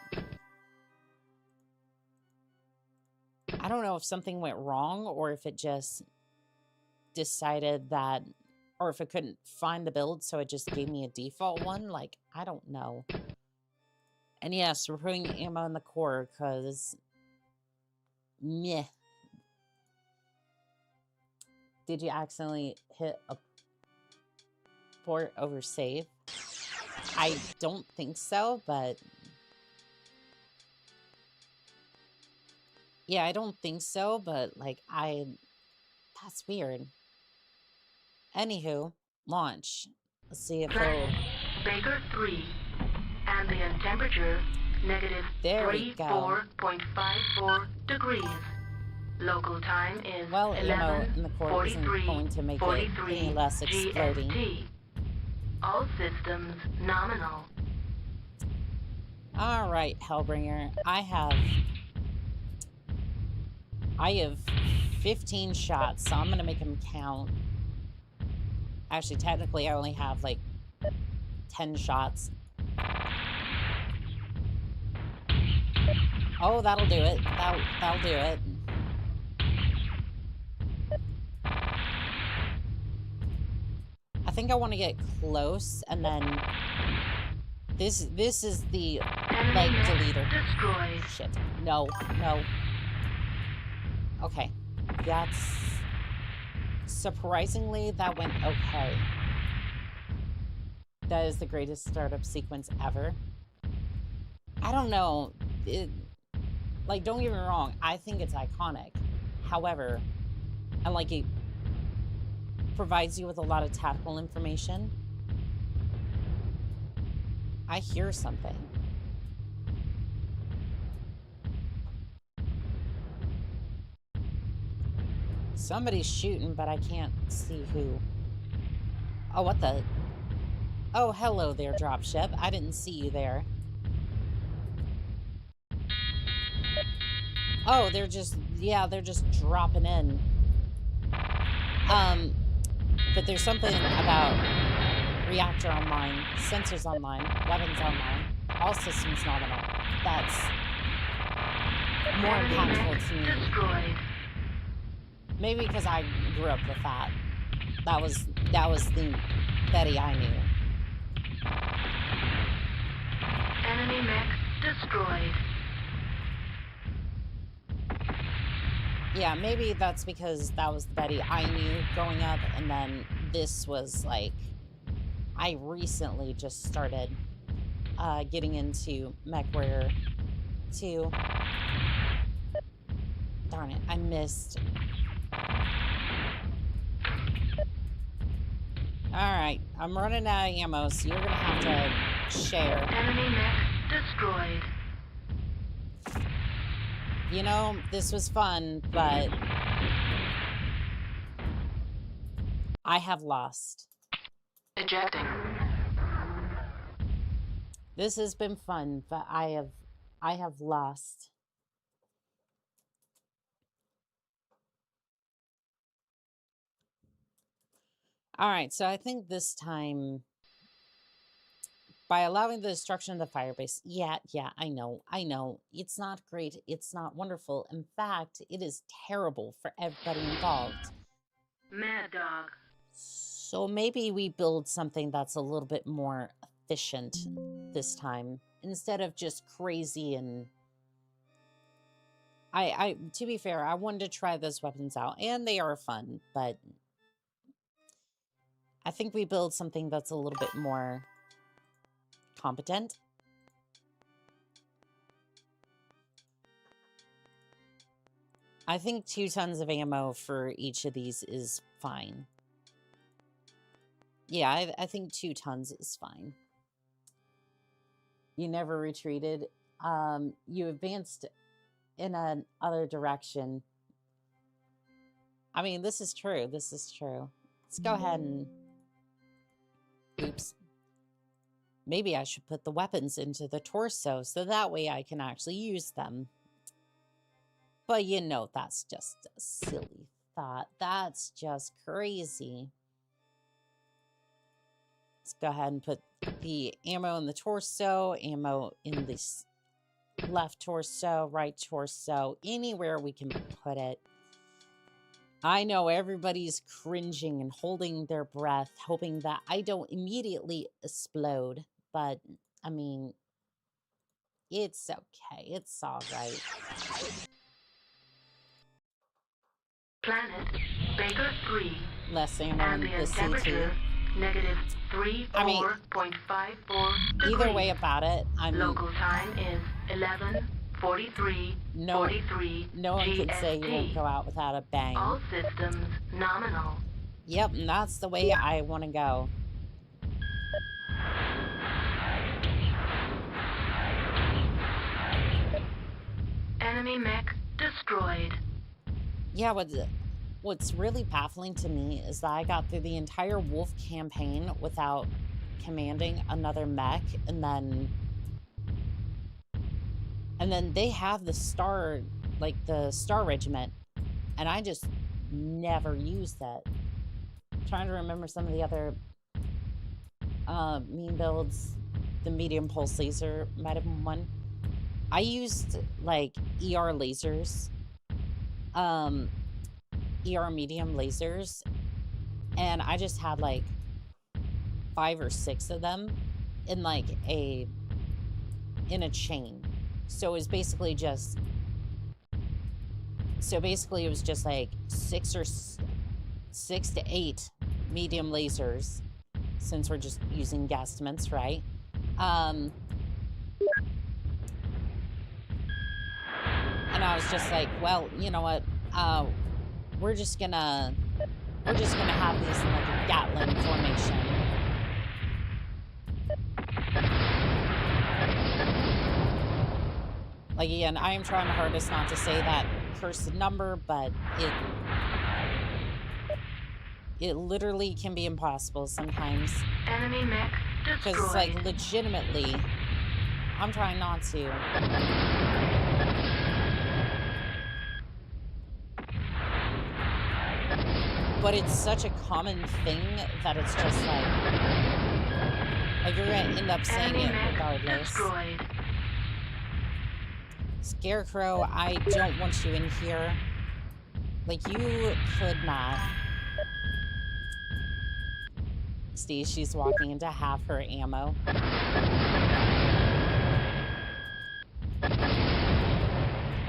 I don't know if something went wrong or if it just decided that... Or if it couldn't find the build, so it just gave me a default one. Like, I don't know. And yes, we're putting ammo in the core, because... Meh. Did you accidentally hit a port over save? I don't think so, but... Yeah, I don't think so, but, like, that's weird. Anywho, launch. Let's see if it'll... Baker 3. Ambient temperature, negative There we go. 34.54 degrees. Local time is Well, ammo in the core isn't going to make it any less exploding. GMT. All systems nominal. Alright, Hellbringer. I have 15 shots, so I'm gonna make them count. Actually, technically, I only have, like, 10 shots. Oh, that'll do it. That'll do it. I think I want to get close, and then... This is the, like, deleter. Destroyed. Shit. No. Okay. That's... Surprisingly, that went okay. That is the greatest startup sequence ever. I don't know. Like, don't get me wrong. I think it's iconic. However, and like it provides you with a lot of tactical information. I hear something. Somebody's shooting, but I can't see who. Oh, what the? Oh, hello there, dropship. I didn't see you there. Oh, they're just dropping in. But there's something about reactor online, sensors online, weapons online, all systems nominal. That's more impactful to me. Destroyed. Maybe because I grew up with that. That was the Betty I knew. Enemy mech destroyed. Yeah, maybe that's because that was the Betty I knew growing up, and then this was like, I recently just started getting into MechWarrior 2. Darn it, I missed. Alright, I'm running out of ammo, so you're gonna have to share. Enemy mech destroyed. You know, this was fun, but I have lost. Ejecting. This has been fun, but I have lost. All right, so I think this time, by allowing the destruction of the firebase, yeah, I know. It's not great. It's not wonderful. In fact, it is terrible for everybody involved. Mad Dog. So maybe we build something that's a little bit more efficient this time, instead of just crazy and... to be fair, I wanted to try those weapons out, and they are fun, but I think we build something that's a little bit more competent. I think 2 tons of ammo for each of these is fine. Yeah, I think 2 tons is fine. You never retreated. You advanced in another direction. I mean, this is true. This is true. Let's go ahead and... Oops. Maybe I should put the weapons into the torso so that way I can actually use them. But you know, that's just a silly thought. That's just crazy. Let's go ahead and put the ammo in the torso, ammo in the left torso, right torso, anywhere we can put it. I know everybody's cringing and holding their breath, hoping that I don't immediately explode. But, I mean, it's okay. It's all right. Planet Baker 3. Less ammo in the Ambient C2. temperature negative 34.54 degrees. Either way about it, I'm... Local time is 11:43. No one can say you won't go out without a bang. All systems nominal. Yep, and that's the way I want to go. Enemy mech destroyed. Yeah, what's really baffling to me is that I got through the entire Wolf campaign without commanding another mech, and then they have the star, like the Star Regiment, and I just never used that. I'm trying to remember some of the other mean builds. The medium pulse laser might have been one. I used like ER lasers, ER medium lasers, and I just had like 5 or 6 of them in like in a chain. So it was basically just, it was just like 6 to 8 medium lasers, since we're just using guesstimates, right? And I was just like, well, you know what? We're just gonna have these in like a Gatling formation. Like, again, I am trying my hardest not to say that cursed number, but it literally can be impossible sometimes. Enemy mech destroyed. Because it's like, legitimately, I'm trying not to. But it's such a common thing that it's just like you're gonna end up saying it regardless. Destroyed. Scarecrow, I don't want you in here. Like, you could not. See, she's walking into half her ammo.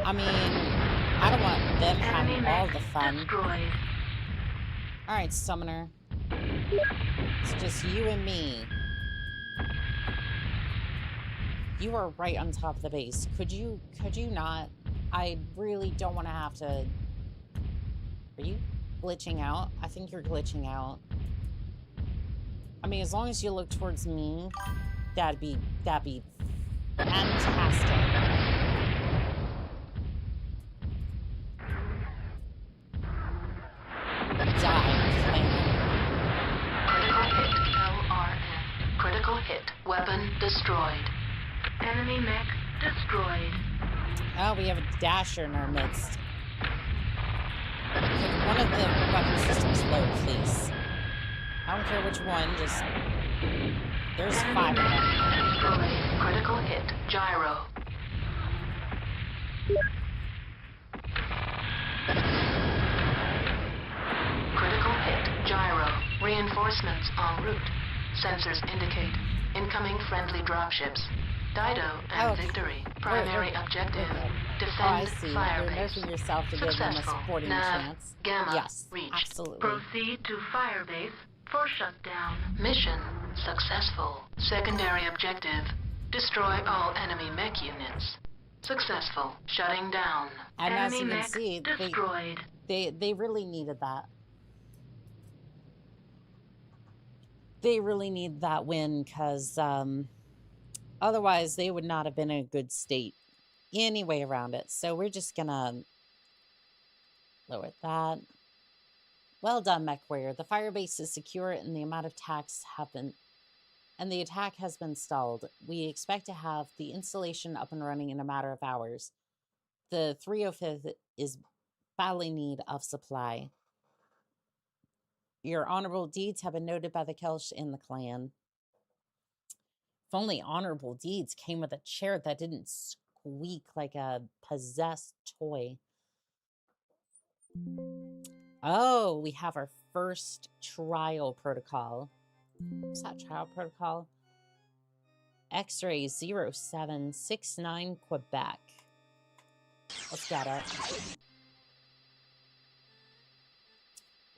I mean, I don't want them having all the fun. Destroyed. Alright, Summoner. It's just you and me. You are right on top of the base. Could you not? I really don't want to have to... Are you glitching out? I think you're glitching out. I mean, as long as you look towards me, that'd be fantastic. Critical hit. Weapon destroyed. Enemy mech destroyed. Oh, we have a dasher in our midst. Could one of the weapon systems load, please? I don't care which one, just... There's 5 of them. Destroyed. Critical hit. Gyro. Critical hit. Gyro. Reinforcements en route. Sensors indicate incoming friendly dropships. Dido and Victory. Primary objective. Defend I see. You're firebase. nerfing yourself to give them a Successful. sporting Nav chance. Gamma Yes, reached. absolutely. Proceed to firebase for shutdown. Mission successful. Secondary objective. Destroy all enemy mech units. Successful. Shutting down. And as enemy you can mech see, destroyed. they really needed that. They really need that win, because otherwise they would not have been in a good state any way around it. So we're just gonna lower that. Well done, MechWarrior. The firebase is secure and the amount of attacks have been... And the attack has been stalled. We expect to have the installation up and running in a matter of hours. The 305th is badly in need of supply. Your honorable deeds have been noted by the Kelsh in the clan. If only honorable deeds came with a chair that didn't squeak like a possessed toy. Oh, we have our first trial protocol. What's that trial protocol? X-ray 0769 Quebec. Let's get it.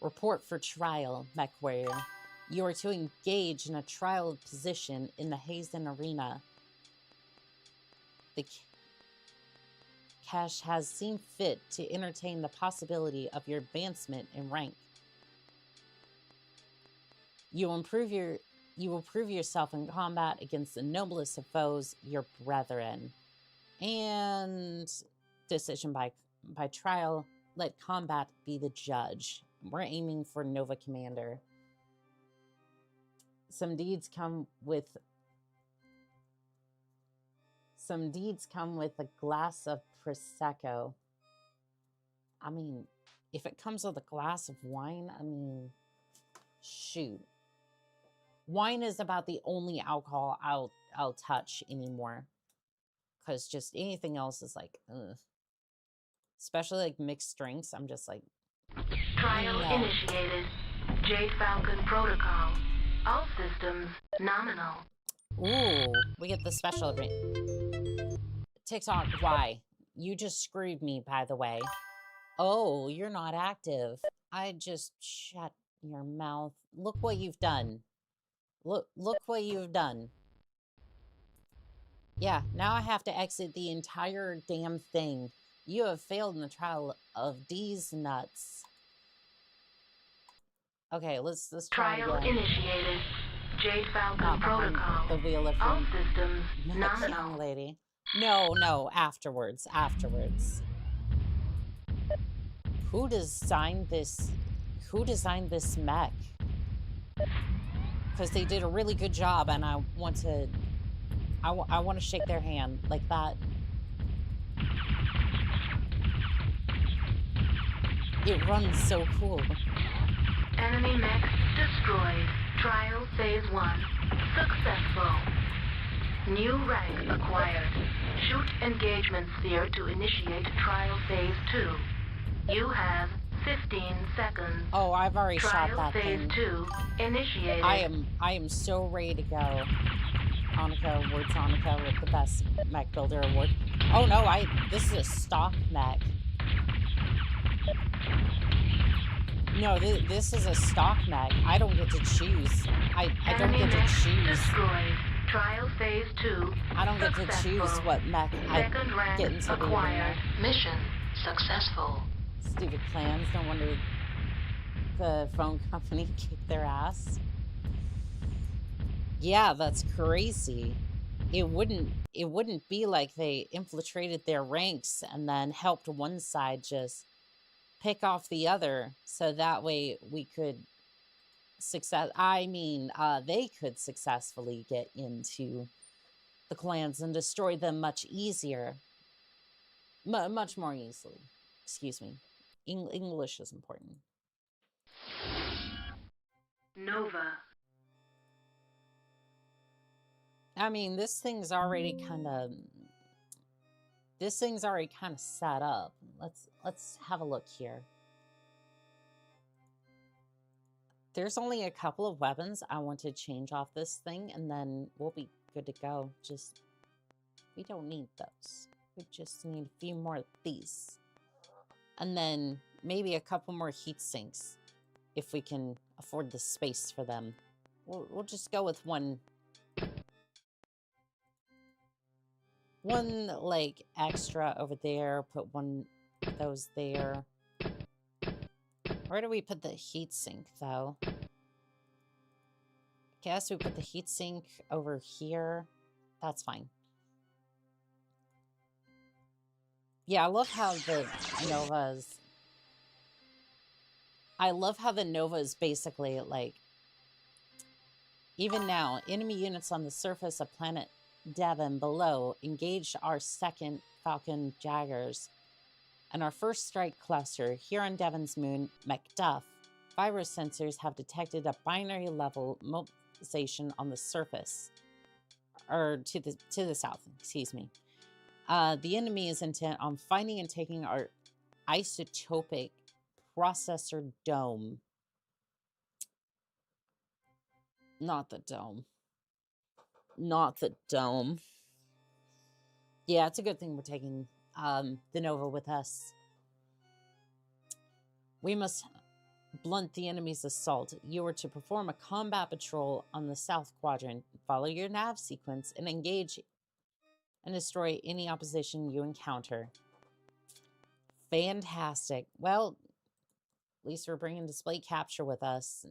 Report for trial, MechWarrior. You are to engage in a trial position in the Hazen Arena. The Cache has seen fit to entertain the possibility of your advancement in rank. You will prove yourself in combat against the noblest of foes, your brethren. And decision by trial, let combat be the judge. We're aiming for Nova Commander. Some deeds come with a glass of Prosecco. I mean, if it comes with a glass of wine, I mean, shoot. Wine is about the only alcohol I'll touch anymore. Because just anything else is like, ugh. Especially like mixed drinks, I'm just like, Trial no. initiated. Jade Falcon protocol. All systems nominal. Ooh, we get the special ring. TikTok, why? You just screwed me, by the way. Oh, you're not active. I just shut your mouth. Look what you've done. Look what you've done. Yeah, now I have to exit the entire damn thing. You have failed in the trial of these nuts. Okay, let's try Trial again. initiated. Jade Falcon Not behind protocol. the wheel of All the systems young nominal. lady. No, afterwards. Who designed this? Who designed this mech? Because they did a really good job, and I want to shake their hand like that. It runs so cool. Enemy mech destroyed. Trial phase 1 successful. New rank acquired. Shoot engagement sphere to initiate trial phase 2. You have 15 seconds. Oh, I've already shot Trial that phase thing. 2 initiated. I am so ready to go. Hanukkah awards, Hanukkah with the best mech builder award. Oh no, this is a stock mech. No, this is a stock mech. I don't get to choose. I don't get to choose. Destroyed. Trial phase 2. I don't get to choose what mech I Second rank get into the acquired. arena. Mission successful. Stupid plans. No wonder the phone company kicked their ass. Yeah, that's crazy. It wouldn't be like they infiltrated their ranks and then helped one side just pick off the other, so that way we could they could successfully get into the clans and destroy them much easier. Much more easily. Excuse me. English is important. Nova. I mean, this thing's already kind of set up. Let's have a look here. There's only a couple of weapons I want to change off this thing, and then we'll be good to go. Just, we don't need those. We just need a few more of these. And then maybe a couple more heat sinks, if we can afford the space for them. We'll just go with one, like, extra over there. Put one of those there. Where do we put the heat sink, though? Guess we put the heat sink over here. That's fine. Yeah, I love how the Nova's... I love how the Nova is basically, like... Even now, enemy units on the surface of planet Devon below engaged our second Falcon Jaggers and our first strike cluster here on Devon's moon, MacDuff. Virus sensors have detected a binary level mobilization on the surface, or to the south, excuse me. The enemy is intent on finding and taking our isotopic processor dome. Not the dome. Not the dome. Yeah, it's a good thing we're taking the Nova with us. We must blunt the enemy's assault. You are to perform a combat patrol on the south quadrant. Follow your nav sequence and engage and destroy any opposition you encounter. Fantastic. Well, at least we're bringing display capture with us.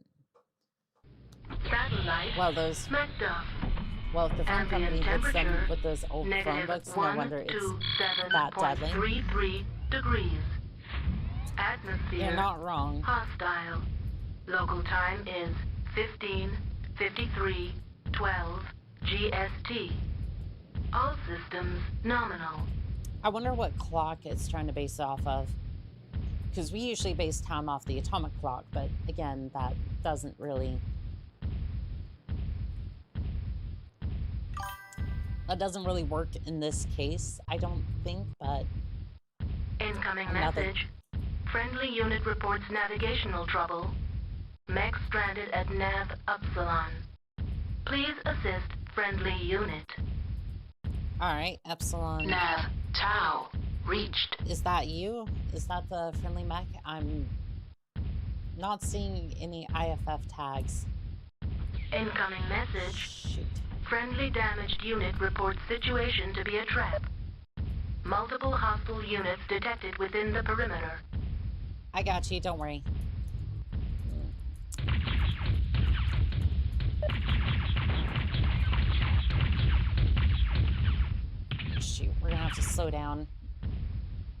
Satellite. Well, those... MacDuff. Well, if the phone company hits them with those old phone Negative books, no wonder it's that deadly. 127.33 degrees. Atmosphere. You're not wrong. Hostile. Local time is 15:53:12 GST. All systems nominal. I wonder what clock it's trying to base it off of. Because we usually base time off the atomic clock, but again, that doesn't really... That doesn't really work in this case, I don't think, but... Incoming message. Friendly unit reports navigational trouble. Mech stranded at Nav Upsilon. Please assist friendly unit. Alright, Epsilon. Nav Tau reached. Is that you? Is that the friendly mech? I'm not seeing any IFF tags. Incoming message. Shoot. Friendly damaged unit reports situation to be a trap. Multiple hostile units detected within the perimeter. I got you, don't worry. Shoot, we're gonna have to slow down.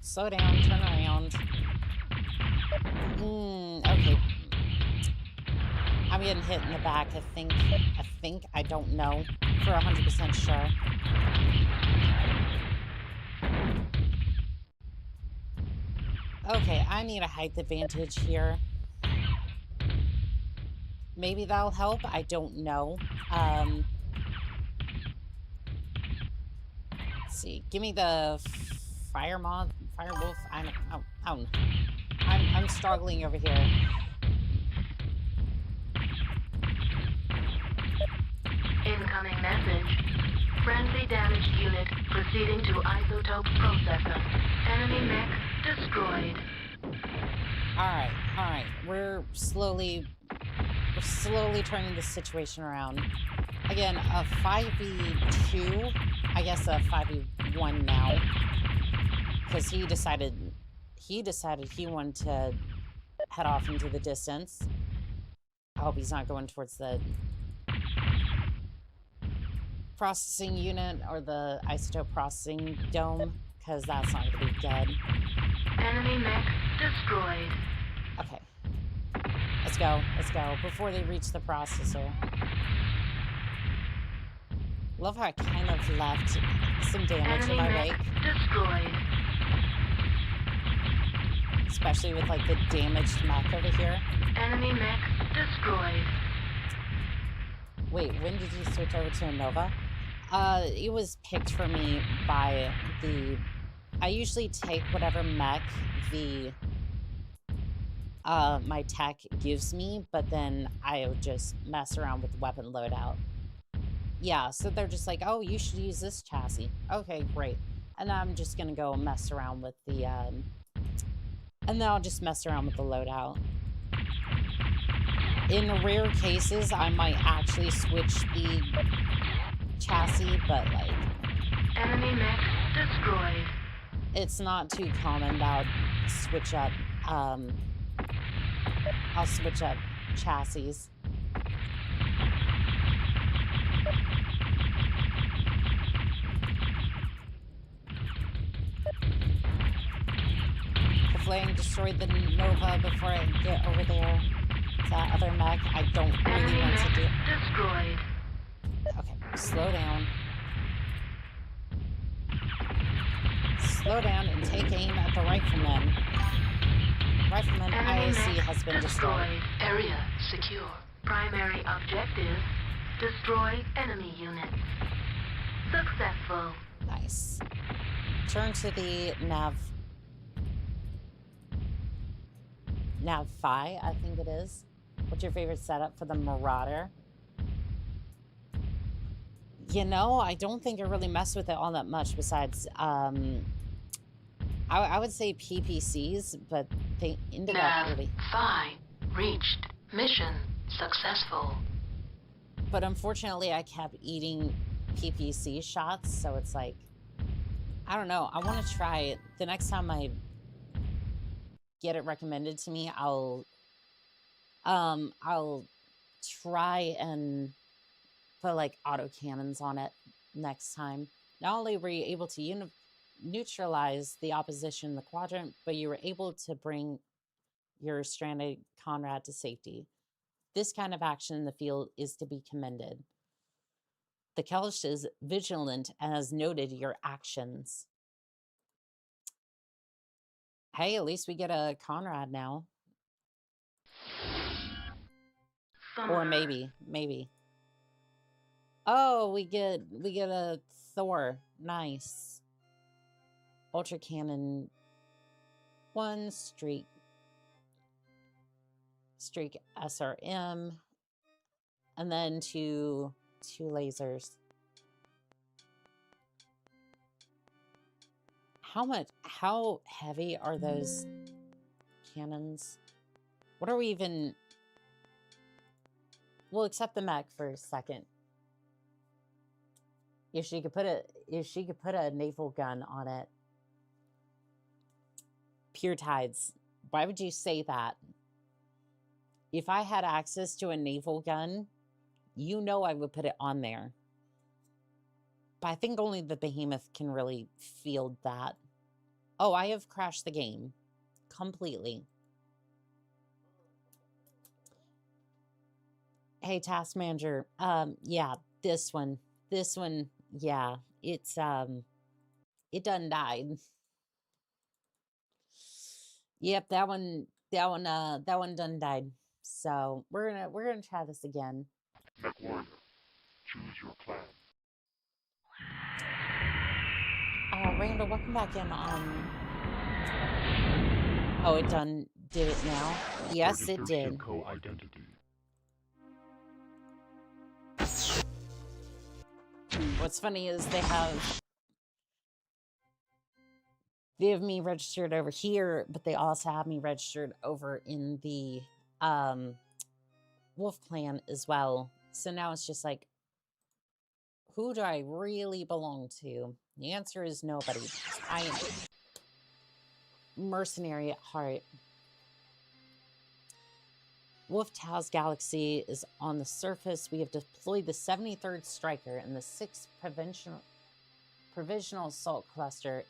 Slow down, turn around. Okay. I'm getting hit in the back, I think, I don't know, for 100% sure. Okay, I need a height advantage here. Maybe that'll help, I don't know. Let's see, give me the Firewolf, I'm struggling over here. Incoming message. Friendly damaged unit proceeding to isotope processor. Enemy mech destroyed. Alright. We're slowly turning the situation around. Again, a 5v2, I guess a 5v1 now. Because he decided he wanted to head off into the distance. I hope he's not going towards the processing unit or the isotope processing dome, because that's not going to be good. Enemy mech destroyed. Okay. Let's go, before they reach the processor. Love how I kind of left some damage in my wake. Destroyed. Especially with, like, the damaged mech over here. Enemy mech destroyed. Wait, when did you switch over to a Nova? It was picked for me by the... I usually take whatever mech my tech gives me, but then I would just mess around with the weapon loadout. Yeah, so they're just like, oh, you should use this chassis. Okay, great. And I'm just gonna go mess around with the, and then I'll just mess around with the loadout. In rare cases, I might actually switch the chassis, but like... Enemy mech destroyed. It's not too common that I'll switch up, chassis. Hopefully I can destroy the Nova before I get over there to that other mech. I don't really Enemy want to mech do... destroyed. Okay, slow down. Slow down and take aim at the rifleman. Rifleman Enemy IAC mech has been destroyed. Area secure. Primary objective: destroy enemy units. Successful. Nice. Turn to the Nav Phi, I think it is. What's your favorite setup for the Marauder? You know, I don't think I really mess with it all that much besides, I would say PPCs, but they ended up really... Phi reached. Mission successful. But unfortunately, I kept eating PPC shots, so it's like... I don't know. I want to try it. The next time I get it recommended to me, I'll try and put like autocannons on it next time. Not only were you able to neutralize the opposition in the quadrant, but you were able to bring your stranded comrade to safety. This kind of action in the field is to be commended. The Kelch is vigilant and has noted your actions. Hey, at least we get a Conrad now. Or maybe. Oh, we get a Thor. Nice. Ultra Cannon. 1 streak SRM. And then two lasers. How heavy are those cannons? What are we even... We'll accept the mech for a second. If she could put a naval gun on it. Pure Tides. Why would you say that? If I had access to a naval gun, you know I would put it on there. But I think only the Behemoth can really field that. Oh, I have crashed the game. Completely. Hey, Task Manager. Yeah, this one, yeah, it's, it done died. Yep, that one done died. So we're gonna try this again. MechWarrior, choose your clan. Randall, welcome back in on... Oh, it did it now? Yes, Register it did. Simcoe identity. What's funny is they have me registered over here, but they also have me registered over in the Wolf Clan as well. So now it's just like, who do I really belong to? The answer is nobody. I am mercenary at heart. Wolf Tao's galaxy is on the surface. We have deployed the 73rd Striker and the 6th Provisional Assault Cluster,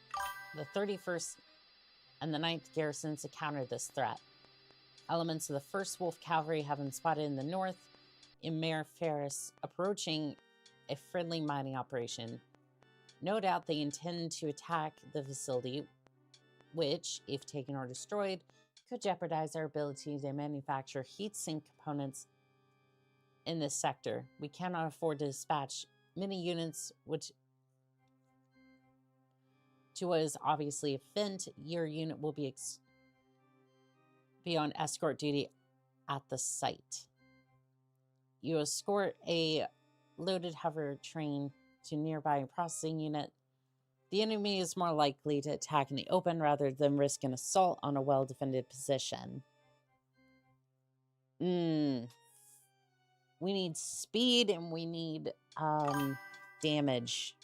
the 31st and the 9th Garrisons to counter this threat. Elements of the 1st Wolf Cavalry have been spotted in the north in Mare Ferris, approaching a friendly mining operation. No doubt they intend to attack the facility, which, if taken or destroyed, could jeopardize our ability to manufacture heat sink components in this sector. We cannot afford to dispatch many units, which to what is obviously a feint. Your unit will be on escort duty at the site. You escort a loaded hover train to nearby processing unit. The enemy is more likely to attack in the open rather than risk an assault on a well-defended position. We need speed and we need damage.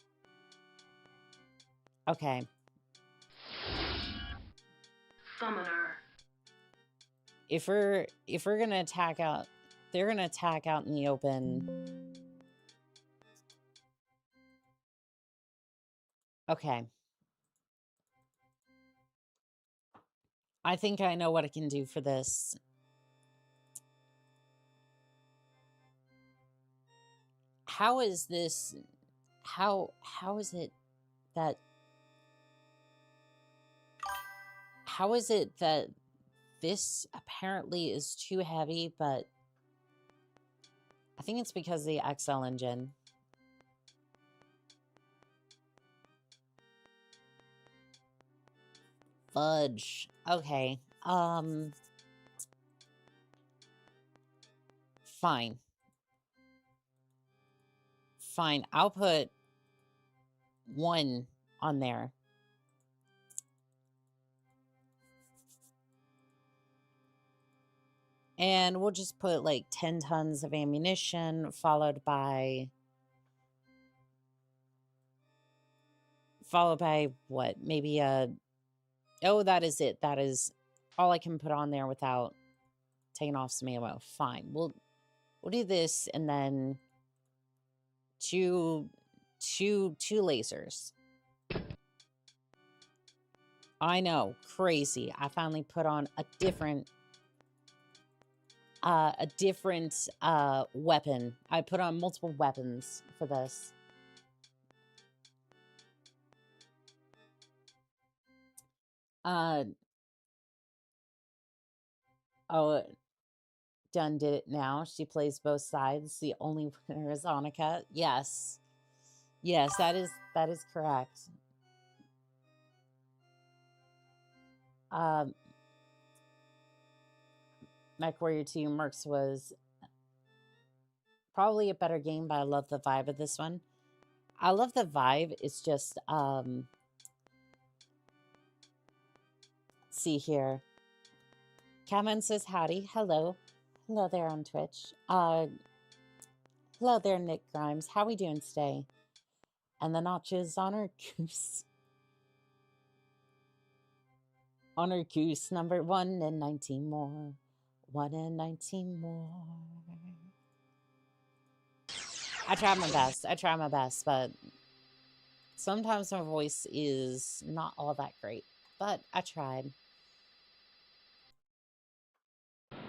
Okay. Summoner. If we're gonna attack out, they're gonna attack out in the open. Okay. I think I know what I can do for this. How is this? How is it that? How is it that this apparently is too heavy, but I think it's because of the XL engine. Fudge. Okay. Fine. Fine. I'll put 1 on there. And we'll just put like 10 tons of ammunition followed by what? Maybe oh, that is it. That is all I can put on there without taking off some ammo. Fine. We'll do this and then two lasers. I know, crazy. I finally put on a different weapon. I put on multiple weapons for this. Oh, Dunn did it now. She plays both sides. The only winner is Annika. Yes. Yes, that is correct. MechWarrior 2 Mercs was probably a better game, but I love the vibe of this one. I love the vibe. It's just, see here. Cameron says howdy. Hello. Hello there on Twitch. Hello there, Nick Grimes. How we doing today? And the notches on our goose. On our goose, number 1 and 19 more. 1 and 19 more. I try my best. I try my best, but sometimes my voice is not all that great. But I tried.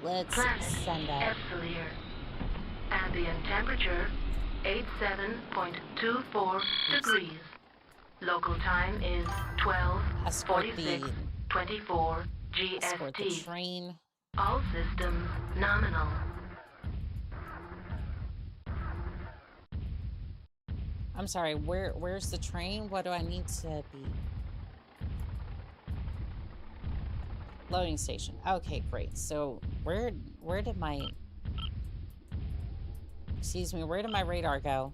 Let's send that. Epsilon. Ambient temperature 87.24 degrees. Local time is 12:46:24 Escort the GST. train. All systems nominal. I'm sorry, where's the train? What do I need to be? Loading station. Okay, great. So where did my... Excuse me, where did my radar go?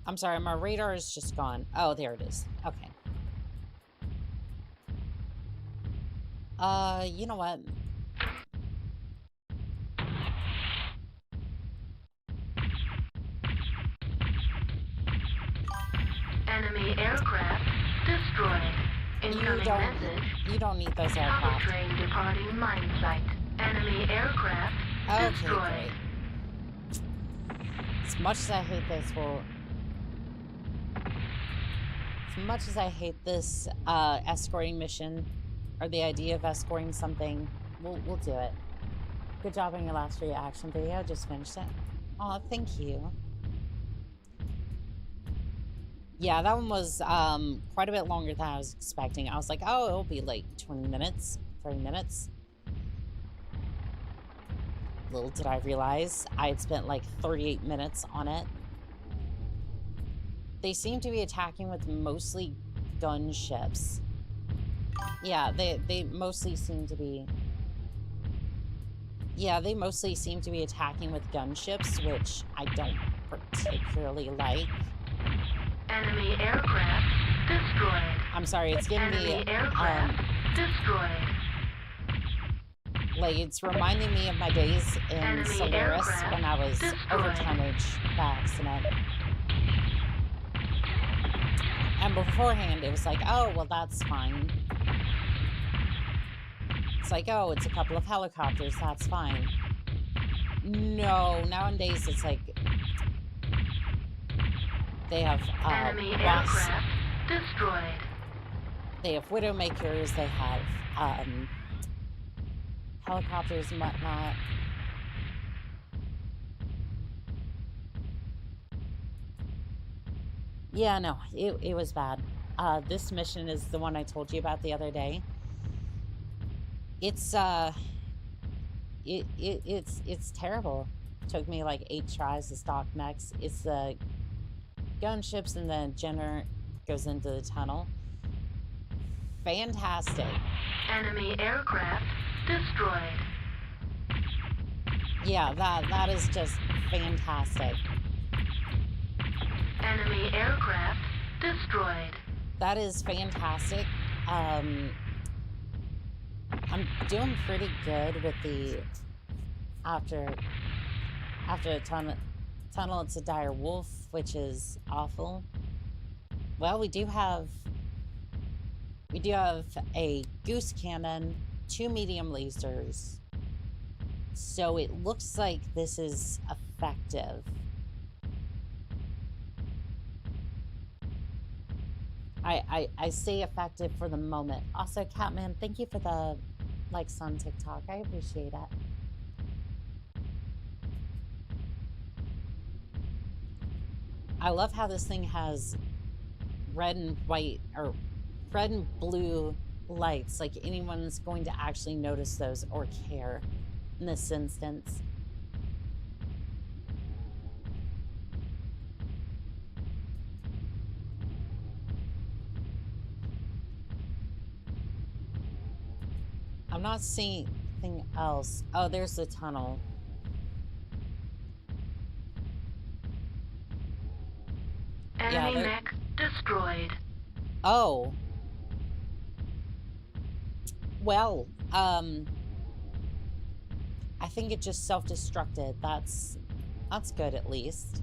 I'm sorry, my radar is just gone. Oh, there it is. Okay. You know what? Enemy aircraft destroyed. Incoming message. You don't need those Hover aircraft. train departing mine site. Enemy aircraft Okay, destroyed. great. As much as I hate this, as much as I hate this escorting mission, or the idea of escorting something, we'll do it. Good job on your last reaction video. Just finished it. Oh, thank you. Yeah, that one was quite a bit longer than I was expecting. I was like, oh, it'll be like 20 minutes, 30 minutes. Little did I realize I had spent like 38 minutes on it. They seem to be attacking with mostly gunships. Yeah, they mostly seem to be... Yeah, they mostly seem to be attacking with gunships, which I don't particularly like. Enemy aircraft destroyed. I'm sorry, it's giving me... Enemy aircraft destroyed. Like, it's reminding me of my days in Enemy Solaris aircraft when I was destroyed. overtonnage by accident. And beforehand, it was like, oh, well, that's fine. It's like, oh, it's a couple of helicopters, that's fine. No, nowadays it's like... They have, Enemy wasps. aircraft destroyed. They have Widowmakers, they have, helicopters and whatnot. Yeah, no, it was bad. This mission is the one I told you about the other day. It's it's terrible. Took me like 8 tries to stock mechs. It's the gunships and then Jenner goes into the tunnel. Fantastic. Enemy aircraft destroyed. Yeah, that is just fantastic. Enemy aircraft destroyed. That is fantastic. I'm doing pretty good with the after the tunnel. It's a dire wolf, which is awful. Well, we do have a goose cannon, 2 medium lasers, so it looks like this is effective. I say effective for the moment. Also, Catman, thank you for the likes on TikTok. I appreciate it. I love how this thing has red and white, or red and blue lights. Like anyone's going to actually notice those or care in this instance. I'm not seeing anything else. Oh, there's the tunnel. Enemy mech destroyed. Oh. Well, I think it just self-destructed. That's good at least.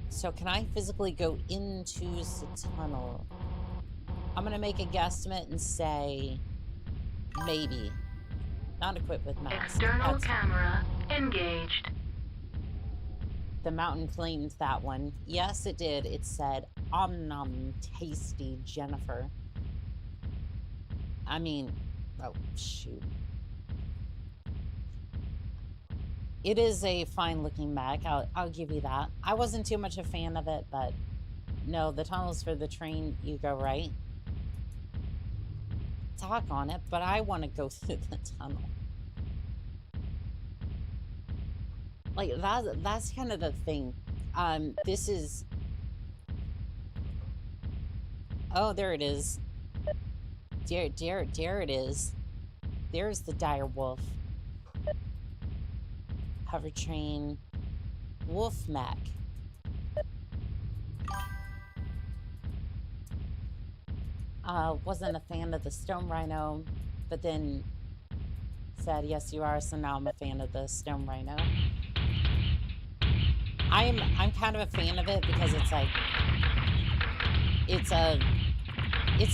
So can I physically go into the tunnel? I'm gonna make a guesstimate and say maybe. Not equipped with mask. External camera engaged. The mountain claimed that one. Yes, it did. It said, "Om nom, tasty Jennifer." I mean, oh shoot. It is a fine-looking mech. I'll give you that. I wasn't too much a fan of it, but no, the tunnels for the train. You go right. Talk on it, but I want to go through the tunnel. Like that's kind of the thing. This is... Oh, there it is. There it is. There's the dire wolf. Hover train. Wolf mech. Wasn't a fan of the stone rhino, but then said, yes, you are, so now I'm a fan of the stone rhino. I'm kind of a fan of it because it's like, it's a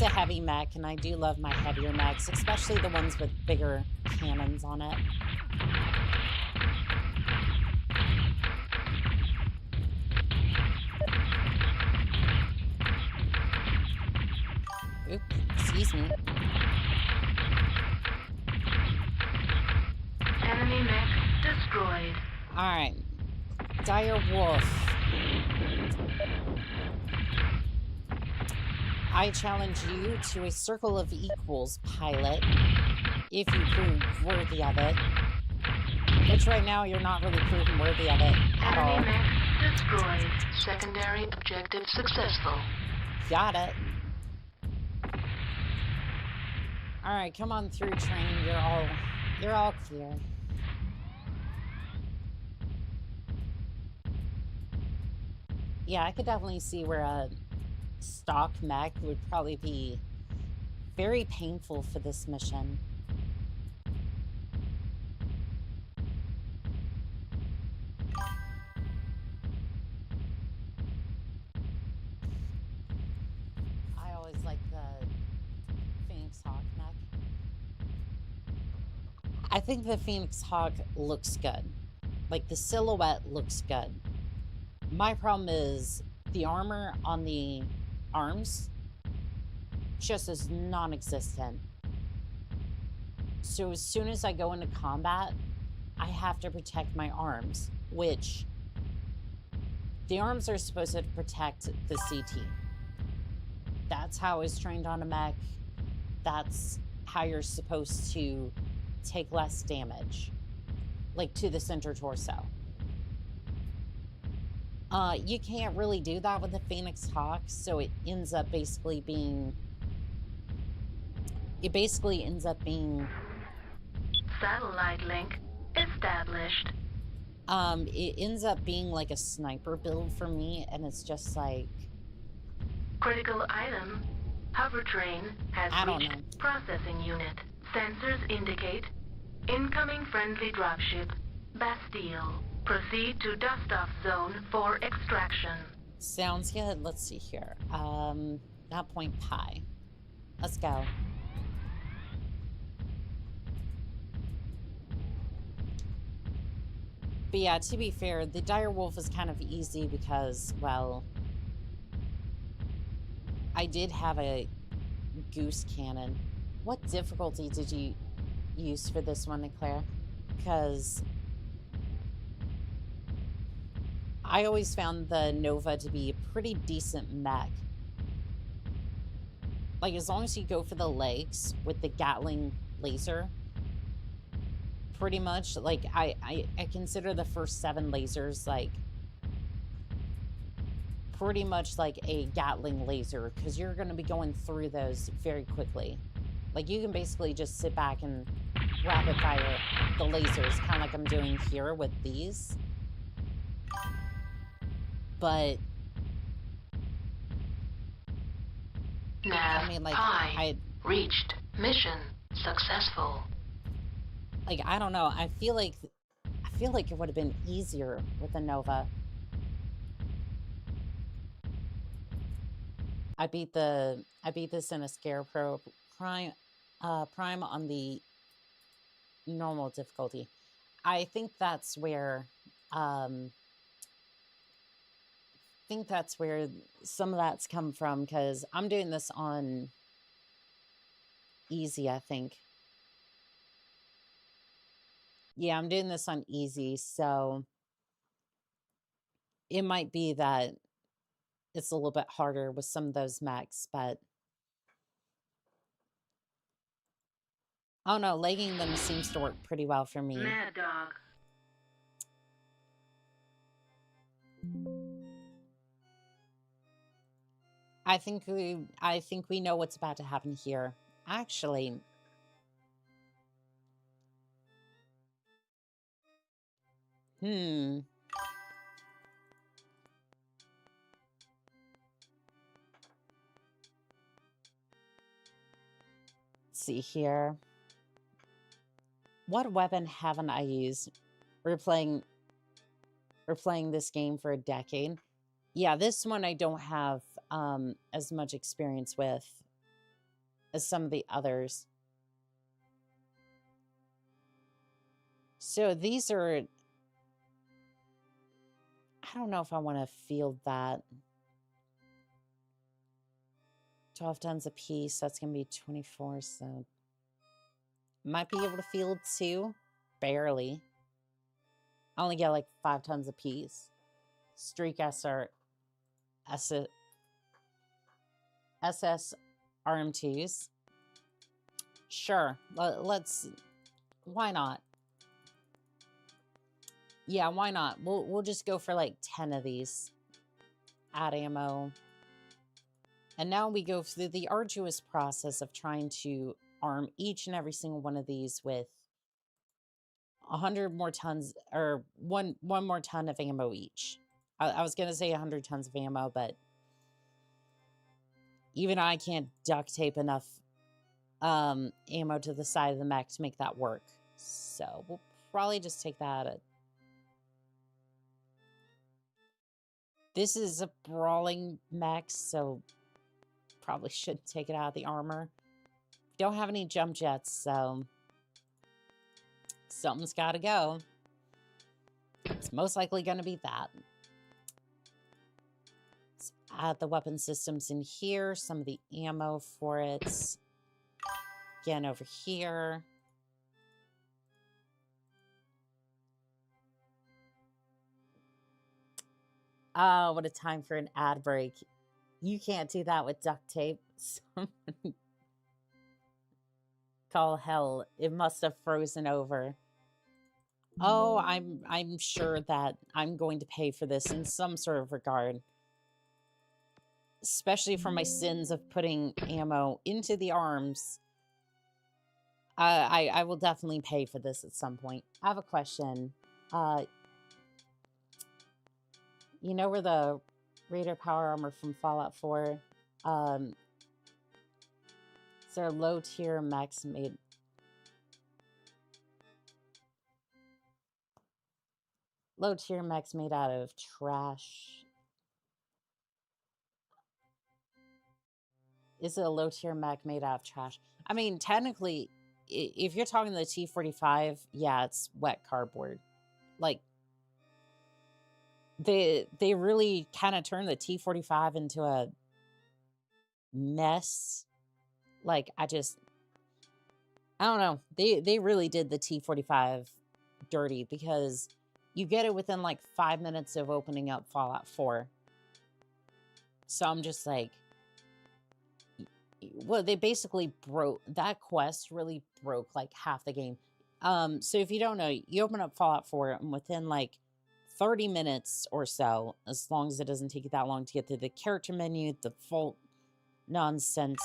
heavy mech, and I do love my heavier mechs, especially the ones with bigger cannons on it. Oop, excuse me. Enemy mech destroyed. Alright. Dire wolf. I challenge you to a circle of equals, pilot. if you prove worthy of it. Which right now you're not really proven worthy of it at all. Enemy mech destroyed. Secondary objective successful. Got it. Alright, come on through, train. You're all clear. Yeah, I could definitely see where a stock mech would probably be very painful for this mission. I always like the Phoenix Hawk mech. I think the Phoenix Hawk looks good. Like, the silhouette looks good. My problem is the armor on the arms just is non-existent. So as soon as I go into combat, I have to protect my arms, which the arms are supposed to protect the CT. That's how I was trained on a mech. That's how you're supposed to take less damage, like to the center torso. You can't really do that with the Phoenix Hawk, so it ends up basically being... It basically ends up being... Satellite link established. It ends up being like a sniper build for me, and it's just like... Critical item. Hover train has reached processing unit. Sensors indicate incoming friendly dropship, Bastille. Proceed to dust-off zone for extraction. Sounds good. Let's see here. That point pi. Let's go. But yeah, to be fair, the Dire Wolf is kind of easy because, well, I did have a goose cannon. What difficulty did you use for this one, Eclair? Because I always found the Nova to be a pretty decent mech. Like, as long as you go for the legs with the Gatling laser, pretty much, like, I consider the first 7 lasers, like, pretty much like a Gatling laser, because you're going to be going through those very quickly. Like, you can basically just sit back and rapid fire the lasers, kind of like I'm doing here with these. But Nav I mean, like, I reached mission successful. Like, I don't know. I feel like it would have been easier with the Nova. I beat this in a Scarecrow Prime on the normal difficulty. I think that's where some of that's come from, because I'm doing this on easy, I think. Yeah, I'm doing this on easy, so it might be that it's a little bit harder with some of those mechs, but I don't know, legging them seems to work pretty well for me. Mad Dog. I think we know what's about to happen here. Actually, let's see here. What weapon haven't I used? We're playing this game for a decade. Yeah, this one I don't have as much experience with as some of the others. So these are... I don't know if I want to field that. 12 tons a piece. That's going to be 24, so... Might be able to field 2. Barely. I only get like 5 tons a piece. Streak SS RM2s. Sure. Let's... Why not? Yeah, why not? We'll just go for like 10 of these. Add ammo. And now we go through the arduous process of trying to arm each and every single one of these with 100 more tons, or one more ton of ammo each. I was going to say 100 tons of ammo, but even I can't duct tape enough ammo to the side of the mech to make that work. So we'll probably just take that. This is a brawling mech, so probably shouldn't take it out of the armor. Don't have any jump jets, so something's got to go. It's most likely going to be that. Let's add the weapon systems in here. Some of the ammo for it. Again, over here. Oh, what a time for an ad break. You can't do that with duct tape. Call hell. It must have frozen over. Oh, I'm sure that I'm going to pay for this in some sort of regard. Especially for my sins of putting ammo into the arms. I will definitely pay for this at some point. I have a question. You know where the Raider power armor from Fallout 4? Is there a low tier mechs made? Low tier mechs made out of trash. Is it a low tier mech made out of trash? I mean, technically, if you're talking the T-45, yeah, it's wet cardboard. Like, they really kind of turned the T-45 into a mess. Like, I don't know. They really did the T-45 dirty, because you get it within like 5 minutes of opening up Fallout 4. So I'm just like, well, they basically broke, that quest really broke like half the game. So if you don't know, you open up Fallout 4 and within like 30 minutes or so, as long as it doesn't take you that long to get through the character menu, the full nonsense,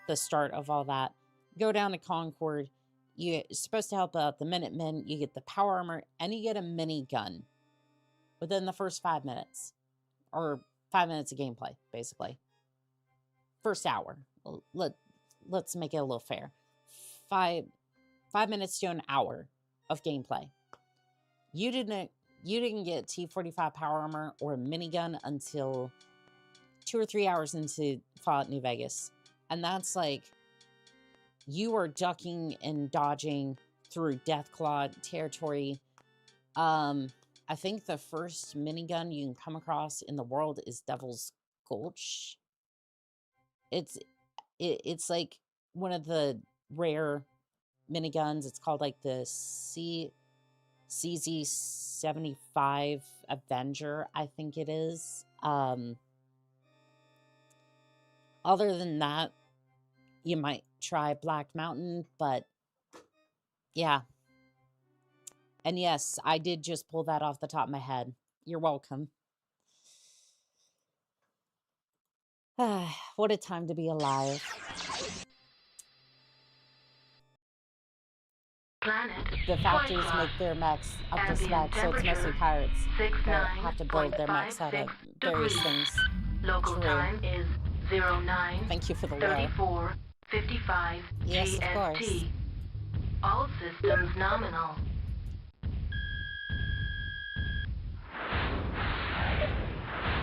the start of all that, go down to Concord. You're supposed to help out the Minutemen. You get the power armor, and you get a minigun within the first 5 minutes, or 5 minutes of gameplay, basically. First hour. Let's make it a little fair. 5 minutes to an hour of gameplay. You didn't get T-45 power armor or a minigun until 2 or 3 hours into Fallout New Vegas. And that's like, you are ducking and dodging through Deathclaw territory. I think the first minigun you can come across in the world is Devil's Gulch. It's like one of the rare miniguns. It's called like the CZ-75 Avenger, I think it is. Other than that, you might try Black Mountain, but yeah. And yes, I did just pull that off the top of my head. You're welcome. What a time to be alive. Planet The factories Twyla. make their mechs up to Ambient spec, so it's mostly pirates that have to build their mechs out of 69.56 various degrees. things. Local True. time is 09 Thank you for the lore. 34 55 Yes, of course. GST. All systems nominal.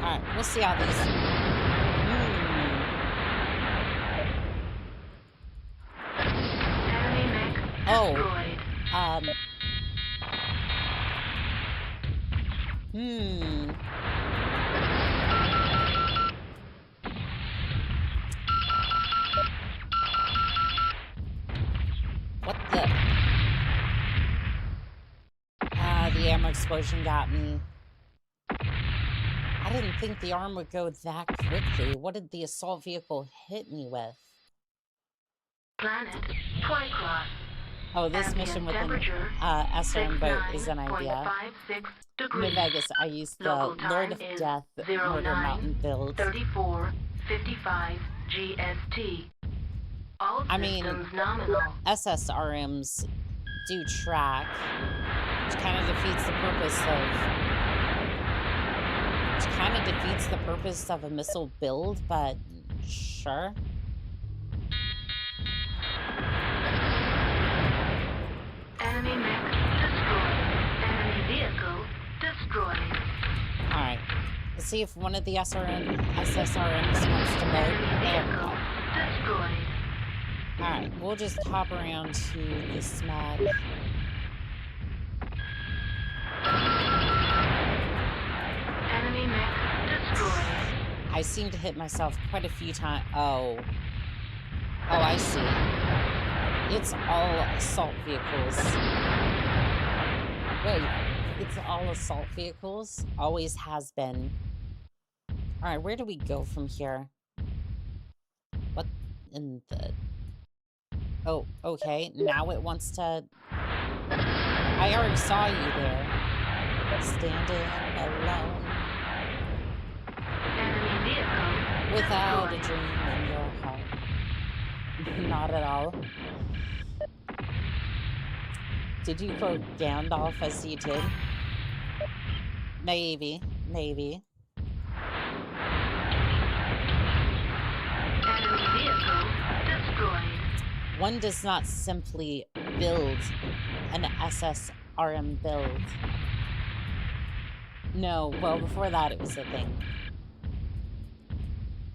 Alright, we'll see how these... Enemy mech Oh. destroyed. What the... the ammo explosion got me. I didn't think the arm would go that quickly. What did the assault vehicle hit me with? Planet Twycross. Oh, this Ambient mission with an temperature SRM boat is an idea. 69.56 New degrees. Vegas, I used the Local Lord time of is Death Murder Mountain build. 09:34:55 GST. All I mean, systems nominal. SSRMs do track, which kind of defeats the purpose of a missile build, but sure. Enemy mech destroyed. Enemy vehicle destroyed. Alright. Let's see if one of the SSRMs wants to load. Enemy There we vehicle go. destroyed. Alright, we'll just hop around to this map. Enemy mech destroyed. I seem to hit myself quite a few times. Oh, I see. It's all assault vehicles. Wait, it's all assault vehicles? Always has been. Alright, where do we go from here? What in the... Oh, okay. Now it wants to... I already saw you there. Standing alone. Enemy vehicle Without a destroyed. dream in your heart. Not at all. Did you quote Gandalf as you did? Maybe. Enemy vehicle destroyed. One does not simply build an SSRM build. No, well, before that it was a thing.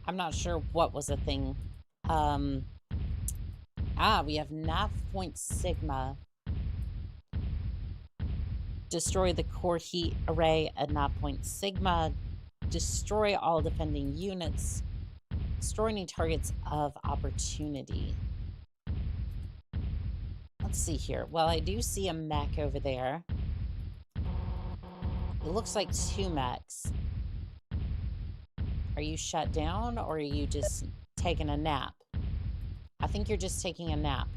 I'm not sure what was a thing. We have nav point sigma. Destroy the core heat array at nav point sigma. Destroy all defending units. Destroy any targets of opportunity. Let's see here. Well, I do see a mech over there. It looks like 2 mechs. Are you shut down or are you just taking a nap? I think you're just taking a nap.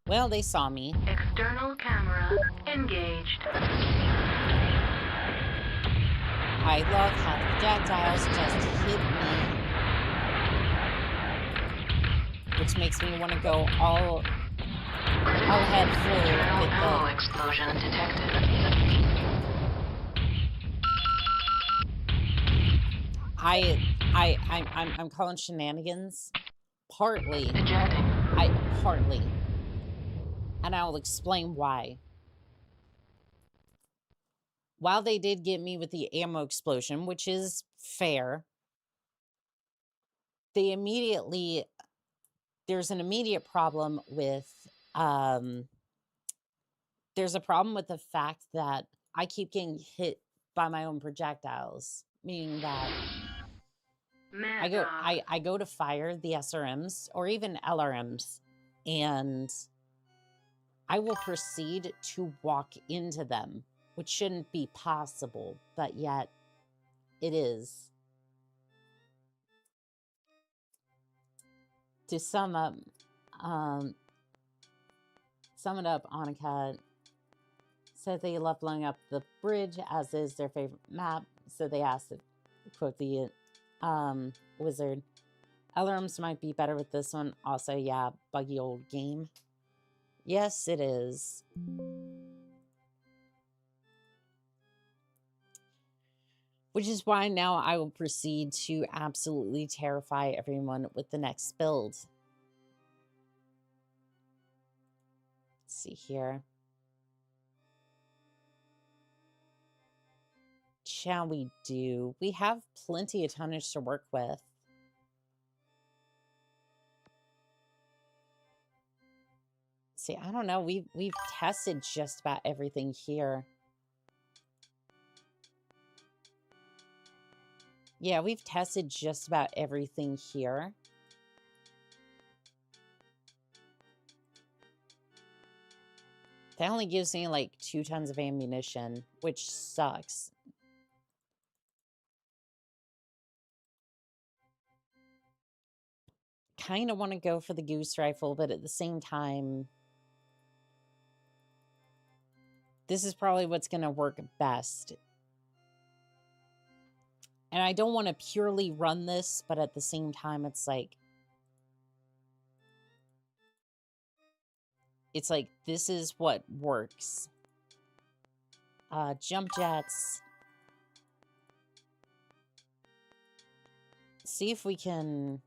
Well, they saw me. External camera engaged. I love how the projectiles just hit me. Which makes me want to go all head full Internal with ammo the... explosion detected. I'm calling shenanigans. Partly. Ejecting. Partly. And I will explain why. While they did get me with the ammo explosion, which is fair, they immediately... There's an immediate problem with... there's a problem with the fact that I keep getting hit by my own projectiles. Meaning that I go to fire the SRMs or even LRMs, and I will proceed to walk into them, which shouldn't be possible, but yet it is. To sum it up, Oni-chan said they love blowing up the bridge, as is their favorite map. So they asked to quote the wizard. LRMs might be better with this one. Also, yeah, buggy old game. Yes, it is. Which is why now I will proceed to absolutely terrify everyone with the next build. Let's see here. Shall we do? We have plenty of tonnage to work with. See, I don't know. We've tested just about everything here. Yeah, we've tested just about everything here. That only gives me like 2 tons of ammunition, which sucks. kind of want to go for the goose rifle, but at the same time, this is probably what's going to work best. And I don't want to purely run this, but at the same time, it's like, this is what works. Jump jets. See if we can...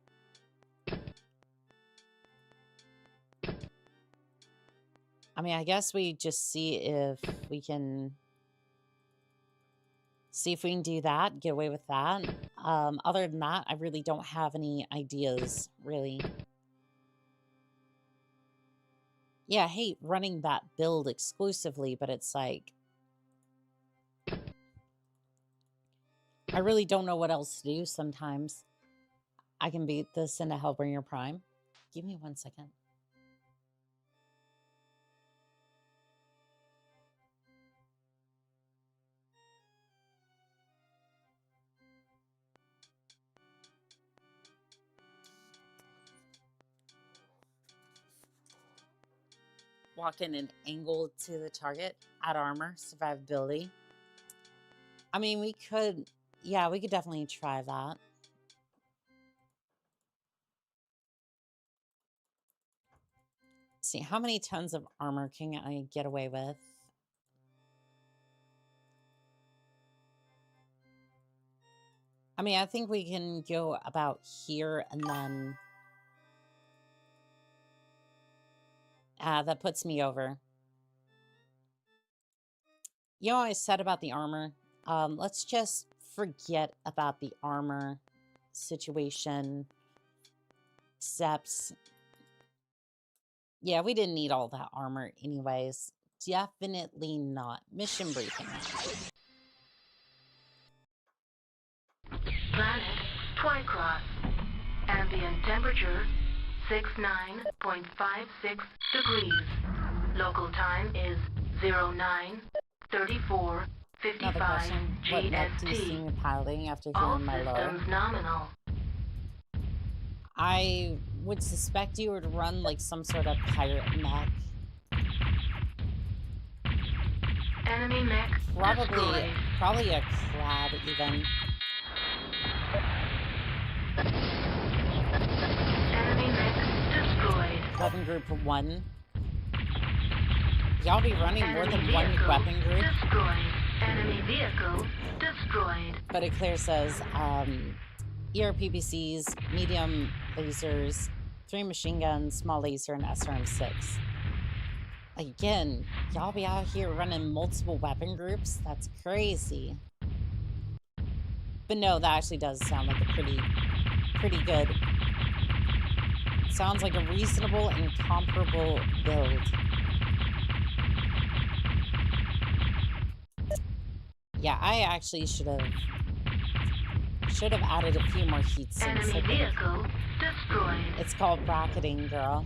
I mean, I guess we just see if we can do that, get away with that. Other than that, I really don't have any ideas, really. Yeah, I hate running that build exclusively, but it's like... I really don't know what else to do sometimes. I can beat this into Hellbringer Prime. Give me 1 second. Walk in and angle to the target. Add armor. Survivability. I mean, we could... Yeah, we could definitely try that. See, how many tons of armor can I get away with? I mean, I think we can go about here and then... that puts me over. You know what I said about the armor? Let's just forget about the armor situation. Except... Yeah, we didn't need all that armor anyways. Definitely not. Mission briefing. Planet Twycross. Ambient temperature 69.56 degrees. Local time is 09:34:55 Another question. What mech do you see me piloting after hearing my lore? All systems nominal. I would suspect you would run like some sort of pirate mech. Enemy mech destroyed. Probably a crab even. Enemy mech destroyed. Weapon group 1. Y'all be running more than one weapon group? Destroyed. Enemy vehicle destroyed. But it clear says, ERPPCs, medium lasers, 3 machine guns, small laser, and SRM-6. Again, y'all be out here running multiple weapon groups? That's crazy. But no, that actually does sound like a pretty good... Sounds like a reasonable and comparable build. Yeah, I actually should have added a few more heat sinks. Enemy vehicle destroyed. It's called bracketing, girl.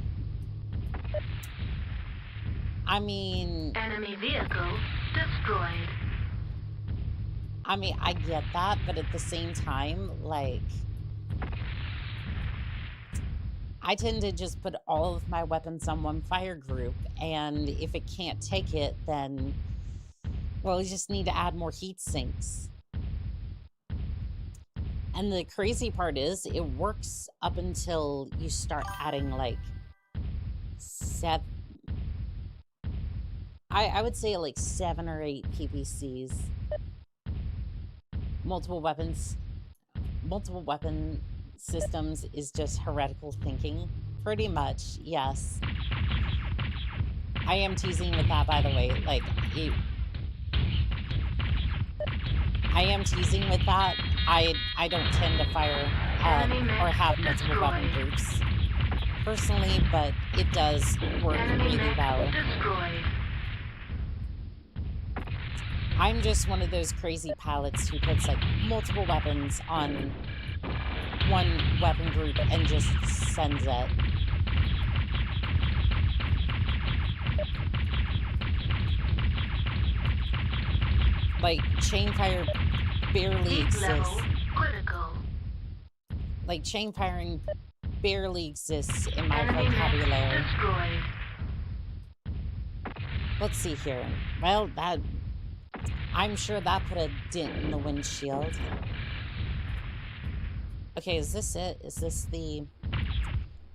I mean... Enemy vehicle destroyed. I mean, I get that, but at the same time, like... I tend to just put all of my weapons on one fire group, and if it can't take it, then... Well, we just need to add more heat sinks. And the crazy part is, it works up until you start adding, like, 7... I would say, like, 7 or 8 PPCs. Multiple weapon systems is just heretical thinking. Pretty much, yes. I am teasing with that, by the way. Like, I am teasing with that. I don't tend to fire or have multiple weapon groups personally, but it does work really well. I'm just one of those crazy pilots who puts like multiple weapons on one weapon group and just sends it. Like, chainfire barely exists. Critical. Like, chain firing barely exists in my Enemy mech vocabulary. destroyed. Let's see here. Well, I'm sure that put a dent in the windshield. Okay, is this it? Is this the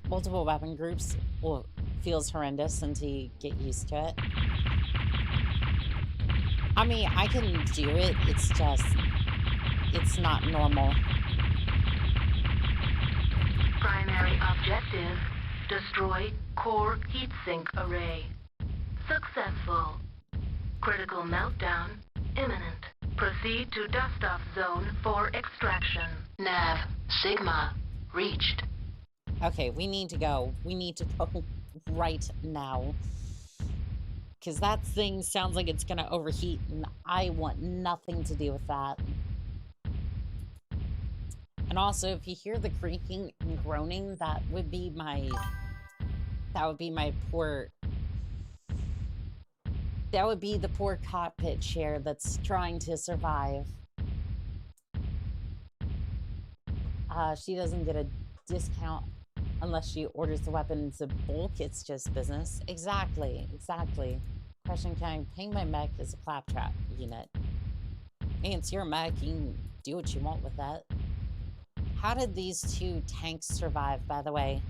multiple weapon groups? Well, feels horrendous until you get used to it. I mean, I can do it. It's just, it's not normal. Primary objective, destroy core heatsink array. Successful. Critical meltdown imminent. Proceed to dust-off zone for extraction. Nav Sigma reached. Okay, we need to go. We need to go right now. Because that thing sounds like it's going to overheat, and I want nothing to do with that. And also, if you hear the creaking and groaning, that would be my poor... That would be the poor cockpit chair that's trying to survive. She doesn't get a discount unless she orders the weapons in bulk. It's just business. Exactly, exactly. Question, can I ping my mech as a claptrap unit? Hey, it's your mech. You can do what you want with that. How did these two tanks survive, by the way?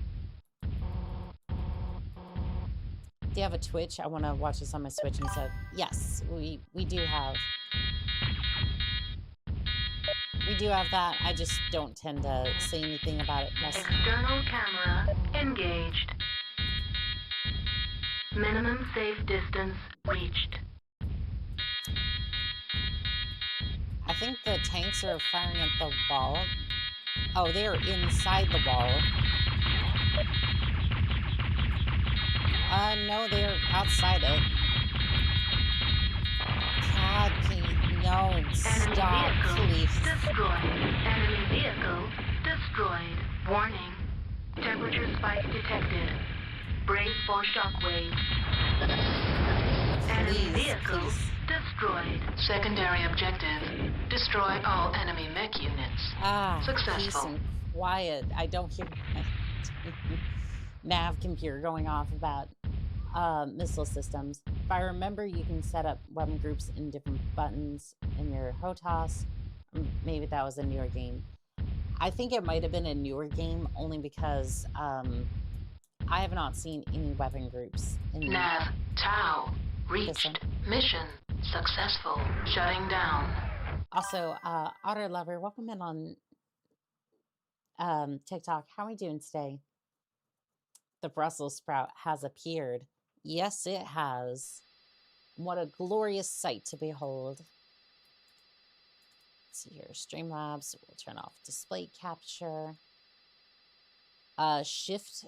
Do you have a Twitch? I want to watch this on my Switch instead. Yes, we do have. We do have that. I just don't tend to say anything about it. External camera engaged. Minimum safe distance reached. I think the tanks are firing at the wall. Oh, they are inside the wall. No, they're outside it. God, can you... No, stop, please. Destroyed. Enemy vehicle destroyed. Warning. Temperature spike detected. Brace for shockwave. Enemy vehicle destroyed. Secondary objective. Destroy all enemy mech units. Successful. Peace and quiet. I don't hear my nav computer going off about missile systems. If I remember, you can set up weapon groups in different buttons in your HOTAS. Maybe that was a newer game. I think it might have been a newer game only because I have not seen any weapon groups in Nav Tau reached. Mission successful. Shutting down. Also, Otter Lover, welcome in on TikTok. How are we doing today? The Brussels sprout has appeared. Yes, it has. What a glorious sight to behold. Let's see here. Streamlabs. We'll turn off display capture. Shift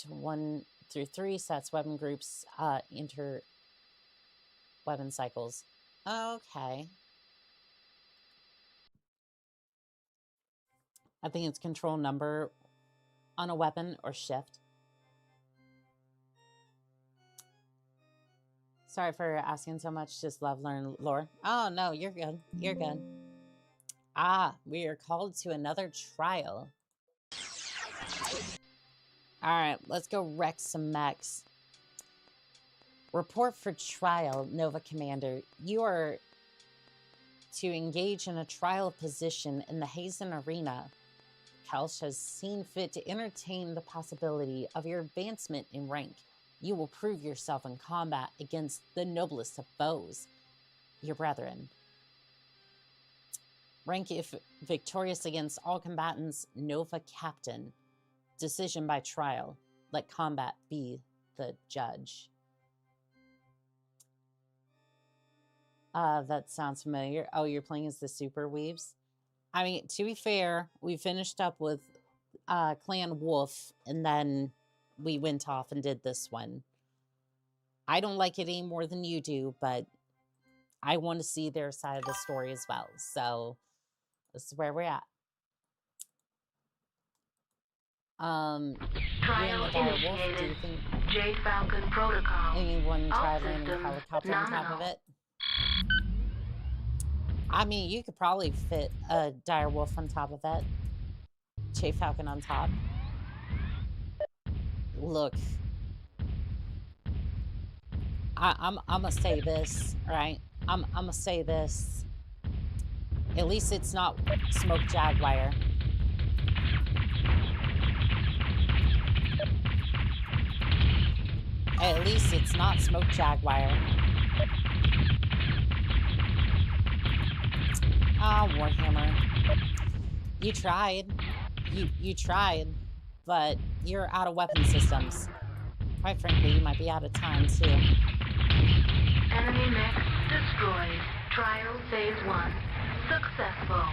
1 through 3 sets weapon groups, enter weapon cycles. Okay. I think it's control number on a weapon or shift. Sorry for asking so much. Just love, learn lore. Oh, no, you're good. You're good. We are called to another trial. All right, let's go wreck some mechs. Report for trial, Nova Commander. You are to engage in a trial position in the Hazen Arena. Kelch has seen fit to entertain the possibility of your advancement in rank. You will prove yourself in combat against the noblest of foes, your brethren. Rank if victorious against all combatants, Nova Captain. Decision by trial. Let combat be the judge. That sounds familiar. Oh, you're playing as the Super Weaves? I mean, to be fair, we finished up with Clan Wolf, and then we went off and did this one. I don't like it any more than you do, but I want to see their side of the story as well. So this is where we're at. Trial initiated. Do you think Jade Falcon protocol. anyone All tried landing a systems helicopter on top of nominal. it? I mean, you could probably fit a dire wolf on top of that. Chafe falcon on top. Look. I'm gonna say this, right? I'm gonna say this. At least it's not smoke jaguar. At least it's not smoke jaguar. Ah, Warhammer. You tried. You tried, but you're out of weapon systems. Quite frankly, you might be out of time too. Enemy mech destroyed. Trial phase 1 successful.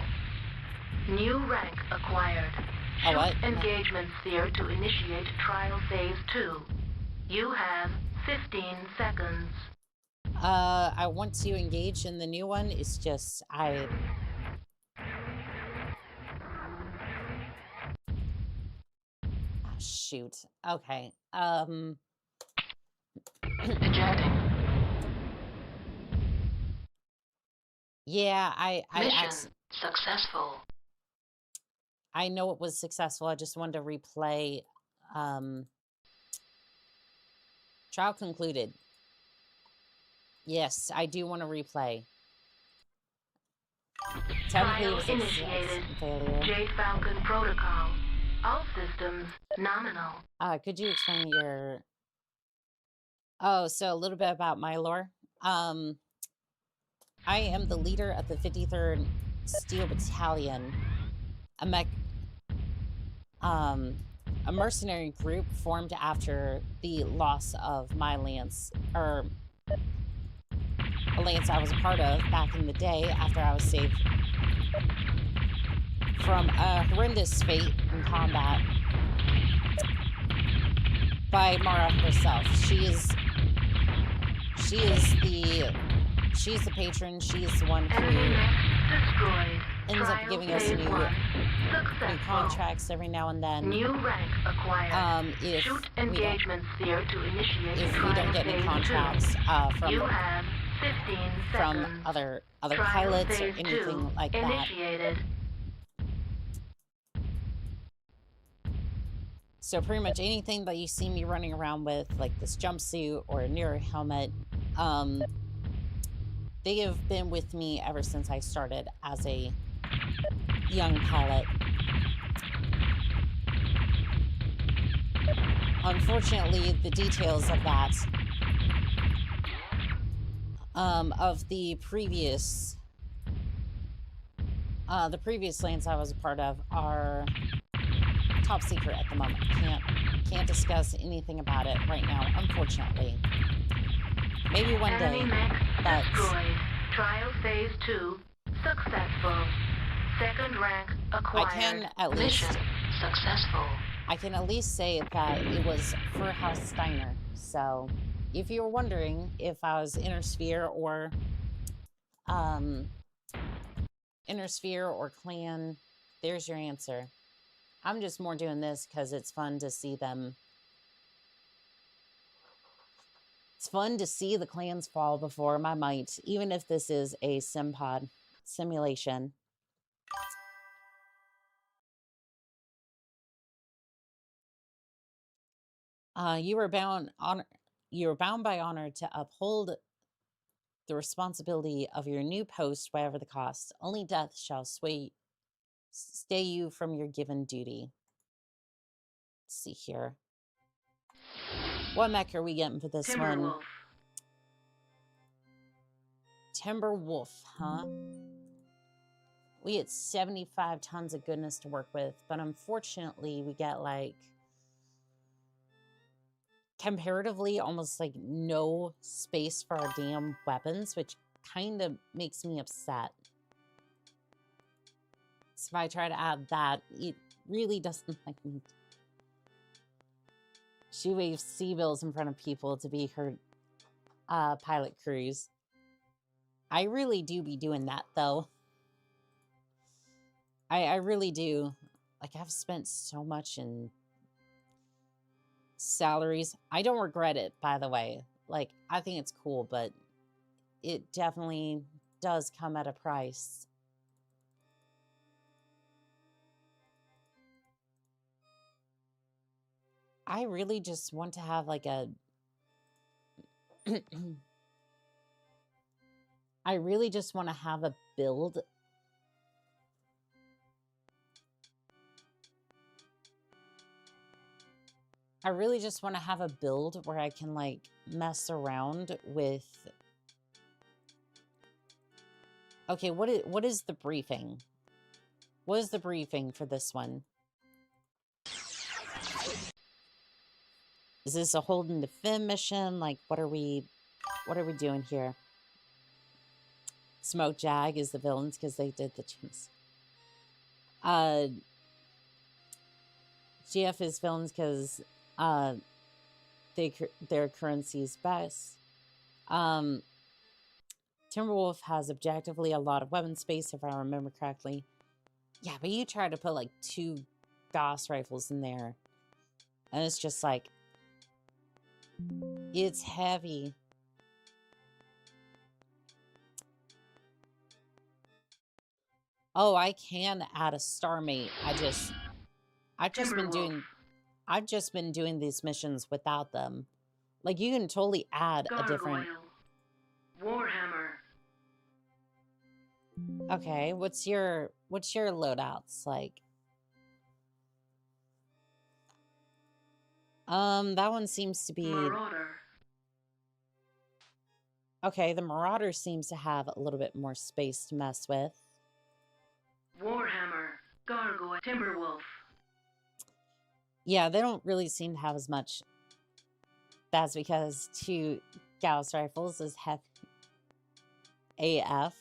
New rank acquired. Oh, what? Shoot engagement sphere to initiate trial phase 2. You have 15 seconds. I want to engage in the new one. It's just oh, shoot. Okay. Ejecting. Yeah, Mission successful. I know it was successful. I just wanted to replay. Trial concluded. Yes, I do want to replay. Trial initiated. Failure. Jade Falcon protocol. All systems nominal. Could you explain your... Oh, so a little bit about my lore. I am the leader of the 53rd Steel Battalion, a mercenary group formed after the loss of my lance, or a lance I was a part of back in the day after I was saved from a horrendous fate in combat by Mara herself. She's the patron. She's the one who ends up giving us new contracts every now and then. New rank acquired. If Shoot engagement sphere to initiate we don't get any contracts you have 15 from seconds. other Trial pilots or phase anything 2 like that. initiated. So pretty much anything that you see me running around with, like this jumpsuit or a Nero helmet, they have been with me ever since I started as a young pilot. Unfortunately, the details of that, of the previous lanes I was a part of are top secret at the moment. Can't discuss anything about it right now, unfortunately. Maybe one day, but Trial phase 2 successful. Second rank acquired. I can at least Mission successful. I can at least say that it was for House Steiner. So, if you were wondering if I was Inner Sphere or Clan, there's your answer. I'm just more doing this because it's fun to see them. It's fun to see the clans fall before my might, even if this is a simpod simulation. You were bound by honor to uphold the responsibility of your new post, whatever the cost. Only death shall stay you from your given duty. Let's see here. What mech are we getting for this one? Timberwolf, huh? We get 75 tons of goodness to work with, but unfortunately we get like comparatively almost like no space for our damn weapons, which kind of makes me upset. So if I try to add that, it really doesn't like me. She waves sea bills in front of people to be her pilot crews. I really do be doing that, though. I really do. Like, I've spent so much in salaries. I don't regret it, by the way. Like, I think it's cool, but it definitely does come at a price. I really just want to have like a... I really just want to have a build. I really just want to have a build where I can like mess around with... Okay, what is the briefing? What is the briefing for this one? Is this a hold and defend mission? Like, what are we doing here? Smoke Jag is the villains because they did the chins. GF is villains because their currency is best. Timberwolf has objectively a lot of weapon space, if I remember correctly. Yeah, but you try to put like 2 Gauss rifles in there, and it's just like, it's heavy. Oh, I can add a StarMate. I've just been doing these missions without them. Like, you can totally add a different... Warhammer. Okay, what's your loadouts like? That one seems to be... Marauder. Okay, the Marauder seems to have a little bit more space to mess with. Warhammer. Gargoyle. Timberwolf. Yeah, they don't really seem to have as much. That's because 2 Gauss rifles is heavy AF.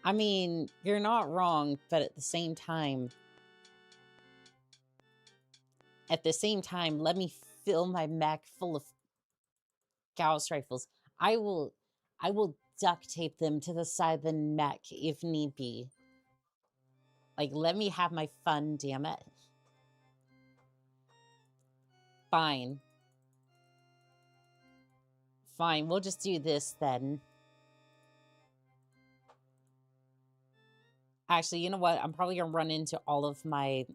I mean, you're not wrong, but at the same time, let me fill my mech full of Gauss rifles. I will duct tape them to the side of the mech if need be. Like, let me have my fun, damn it. Fine. Fine, we'll just do this then. Actually, you know what? I'm probably gonna run into all of my,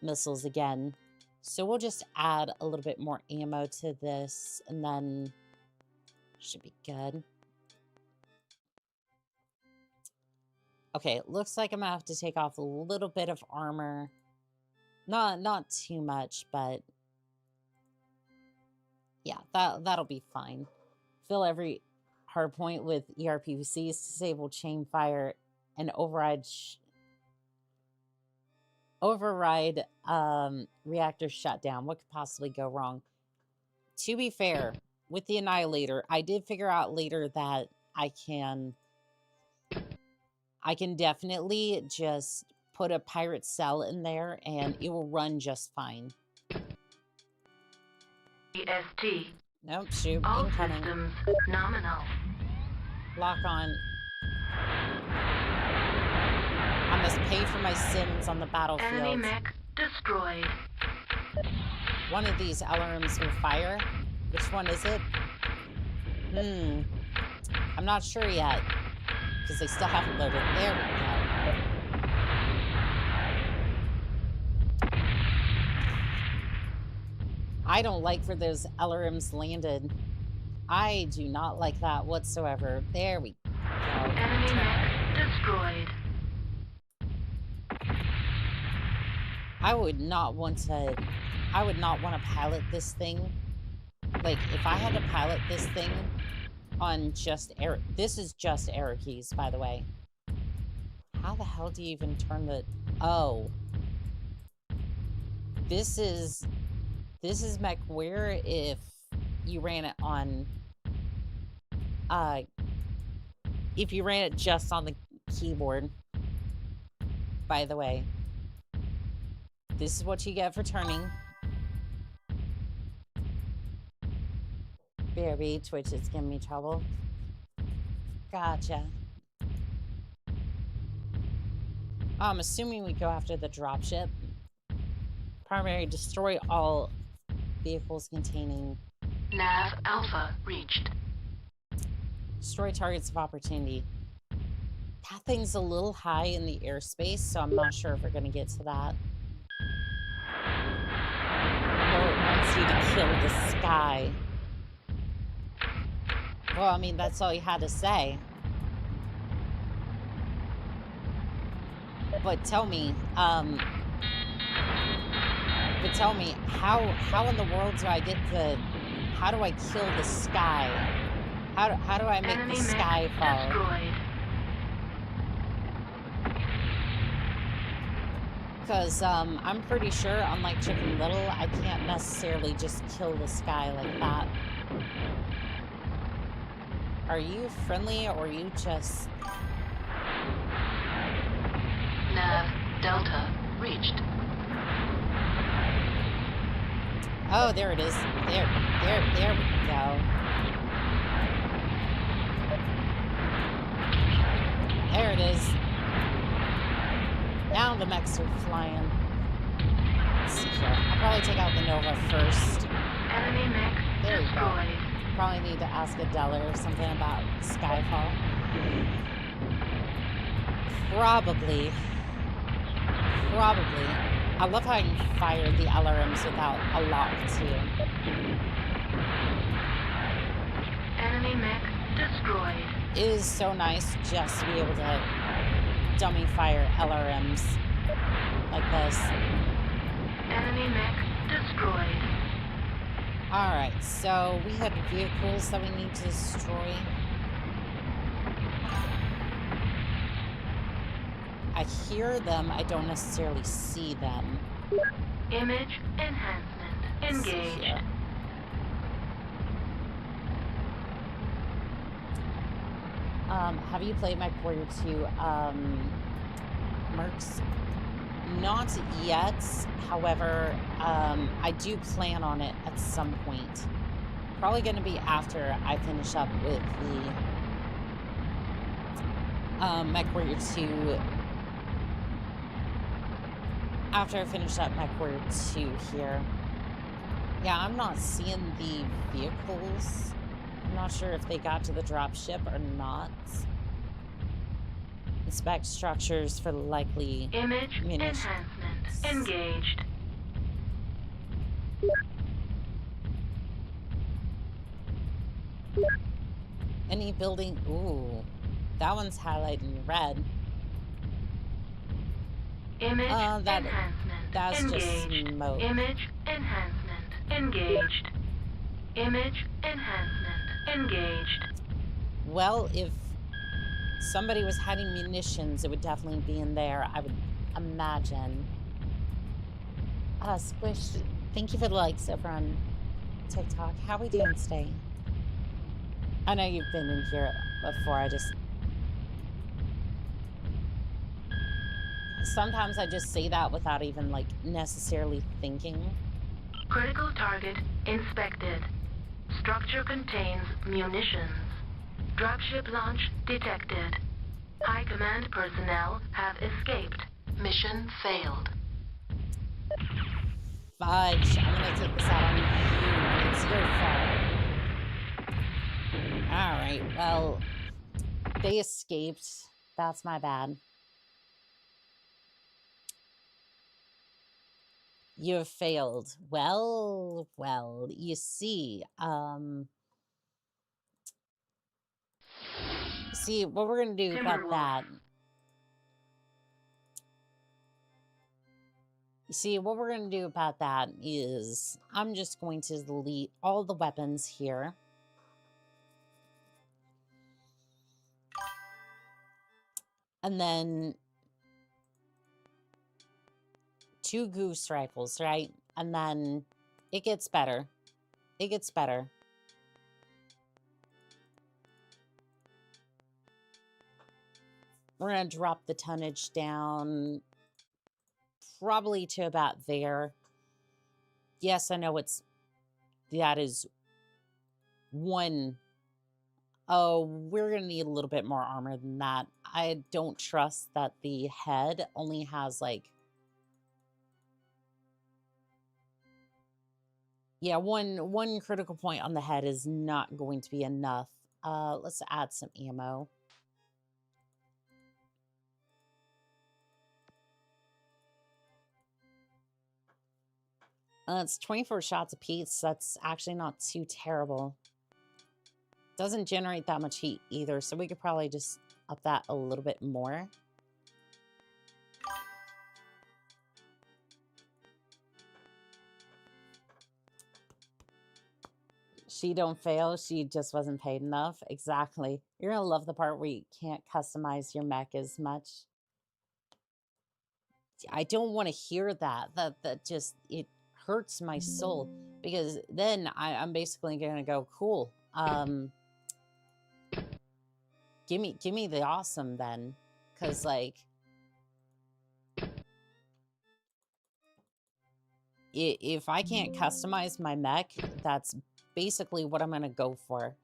missiles again. So we'll just add a little bit more ammo to this, and then should be good. Okay, it looks like I'm gonna have to take off a little bit of armor. Not too much, but yeah, that'll be fine. Fill every hard point with ERPVCs, disable chain fire, and override reactor shutdown. What could possibly go wrong? To be fair, with the Annihilator, I did figure out later that I can definitely just put a pirate cell in there and it will run just fine. EST. Nope, shoot, All incoming. systems nominal. Lock on. I must pay for my sins on the Enemy battlefield. mech destroyed. One of these alarms will fire. Which one is it? I'm not sure yet. Because they still haven't loaded. There we go. I don't like where those LRMs landed. I do not like that whatsoever. There we go. Enemy mech destroyed. I would not want to pilot this thing. Like, if I had to pilot this thing on just air... This is just arrow keys, by the way. How the hell do you even turn the... Oh. This is MechWarrior if you ran it on... if you ran it just on the keyboard. By the way. This is what you get for turning. BRB, Twitch is giving me trouble. Gotcha. I'm assuming we go after the dropship. Primary, destroy all vehicles containing... Nav Alpha reached. Destroy targets of opportunity. That thing's a little high in the airspace, so I'm not sure if we're going to get to that. Or it wants you to kill the sky. Well, I mean, that's all you had to say. But tell me, how in the world do I get the... How do I kill the sky? How do I make Enemy the sky fall? destroyed. Because I'm pretty sure, unlike Chicken Little, I can't necessarily just kill the sky like that. Are you friendly, or are you just... Nav Delta reached. Oh, there it is. There we go. There it is. Now the mechs are flying. Let's see here. I'll probably take out the Nova first. Enemy mech There you go. destroyed. Probably need to ask Adela or something about Skyfall. Probably. I love how I can fire the LRMs without a lock, too. Enemy mech destroyed. It is so nice just to be able to dummy fire LRMs like this. Enemy mech destroyed. Alright, so we had vehicles that we need to destroy. I hear them, I don't necessarily see them. Image enhancement engaged. Yeah. Have you played MechWarrior 2, Mercs? Not yet. However, I do plan on it at some point. Probably going to be after I finish up with the MechWarrior 2. After I finish up MechWarrior 2 here. Yeah, I'm not seeing the vehicles. I'm not sure if they got to the dropship or not. Inspect structures for likely Image munitions. enhancement engaged. Any building... Ooh. That one's highlighted in red. Image That's enhancement just engaged. smoke. Image enhancement engaged. Image enhancement engaged. Well, if somebody was hiding munitions, it would definitely be in there, I would imagine. Squish, thank you for the likes over on TikTok. How we doing today? I know you've been in here before, I just... Sometimes I just say that without even, like, necessarily thinking. Critical target inspected. Structure contains munitions. Dropship launch detected. High command personnel have escaped. Mission failed. Fudge, I'm gonna take this out on you. It's your fault. Alright, well, they escaped. That's my bad. You have failed. Well, you see, what we're gonna do about that. You see, what we're gonna do about that is I'm just going to delete all the weapons here. And then 2 goose rifles, right? And then it gets better. It gets better. We're going to drop the tonnage down probably to about there. Yes, I know that is 1. Oh, we're going to need a little bit more armor than that. I don't trust that the head only has like Yeah, one critical point on the head is not going to be enough. Let's add some ammo. It's 24 shots apiece. That's actually not too terrible. Doesn't generate that much heat either, so we could probably just up that a little bit more. She don't fail, she just wasn't paid enough. Exactly. You're gonna love the part where you can't customize your mech as much. I don't want to hear that. That just, it hurts my soul, because then I'm basically gonna go, cool. Give me the awesome then, because like if I can't customize my mech, that's basically what I'm gonna go for.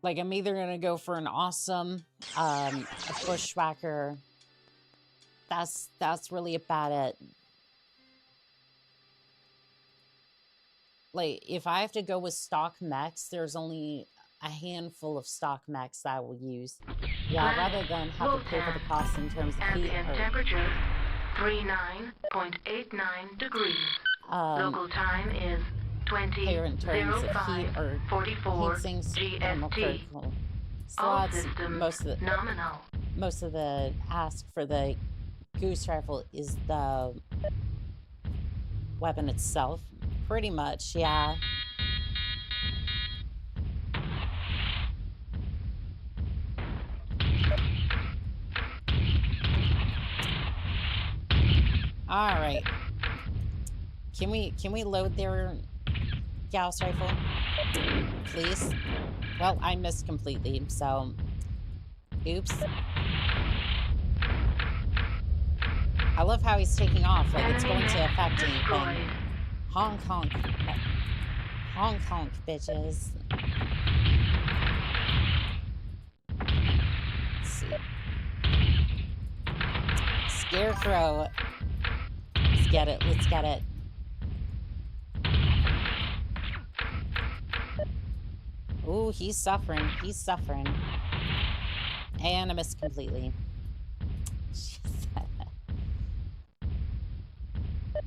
Like, I'm either gonna go for an awesome, a bushwhacker. That's really about it. Like, if I have to go with stock mechs, there's only a handful of stock mechs that I will use. Yeah, rather than have to pay for the cost in terms of heat. Ambient temperature 39.89 degrees. Local time is 20:05:44 GMT. So All that's systems nominal. most of the ask for the goose rifle is the weapon itself. Pretty much, yeah. All right. Can we load their Gauss rifle, please? Well, I missed completely, so oops. I love how he's taking off like it's going to affect anything. Honk honk. Honk honk, bitches. Let's see. Scarecrow. Let's get it. Let's get it. Ooh, he's suffering. He's suffering. And I missed completely.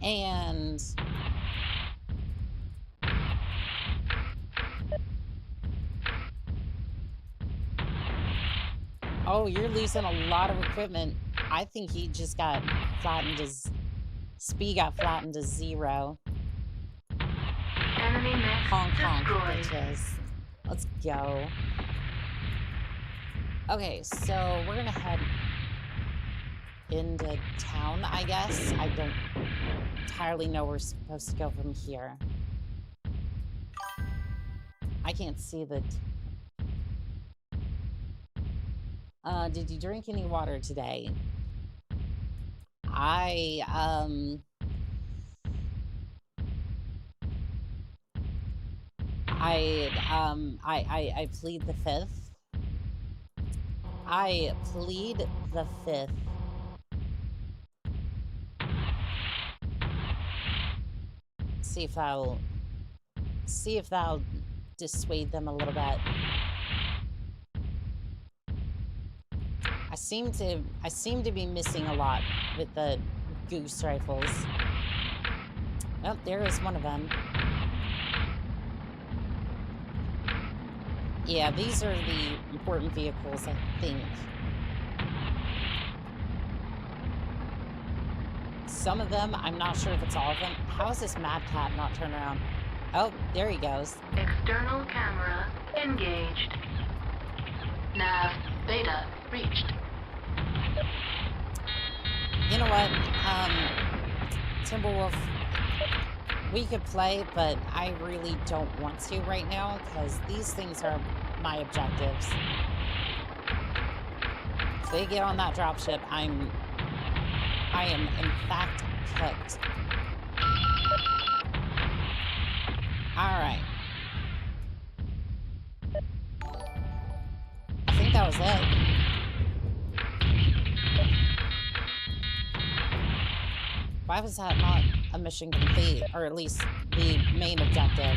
And oh, you're losing a lot of equipment. I think he just got flattened as speed got flattened to 0. Enemy mech Honk honk, destroyed. bitches. Let's go. Okay, so we're gonna head into town, I guess. I don't entirely know where we're supposed to go from here. I can't see the... did you drink any water today? I plead the fifth. I plead the fifth. See if that'll dissuade them a little bit. I seem to be missing a lot with the goose rifles. Oh, there is one of them. Yeah, these are the important vehicles, I think. Some of them, I'm not sure if it's all of them. How is this Mad Cat not turned around? Oh, there he goes. External camera engaged. Nav beta reached. You know what, Timberwolf, we could play, but I really don't want to right now, because these things are my objectives. If they get on that dropship, I am in fact cooked. Alright. I think that was it. Why was that not a mission complete? Or at least the main objective?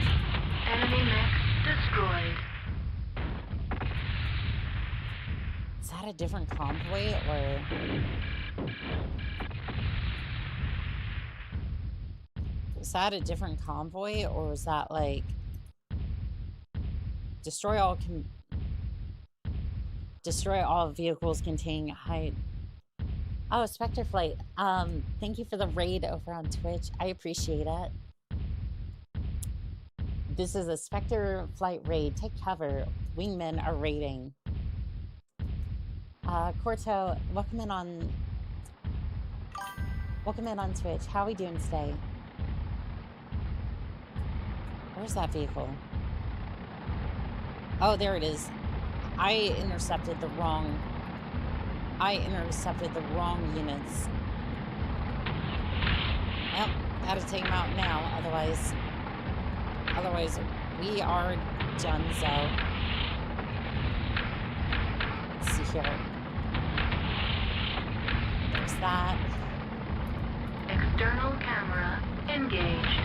Enemy mech destroyed. Is that a different convoy or... Is that a different convoy or is that like... Destroy all vehicles containing high... Oh, Spectre Flight. Thank you for the raid over on Twitch. I appreciate it. This is a Spectre Flight raid. Take cover. Wingmen are raiding. Corto, welcome in on Twitch. How are we doing today? Where's that vehicle? Oh, there it is. I intercepted the wrong units. Yep, gotta take them out now, otherwise we are donezo. Let's see here. There's that. External camera engaged.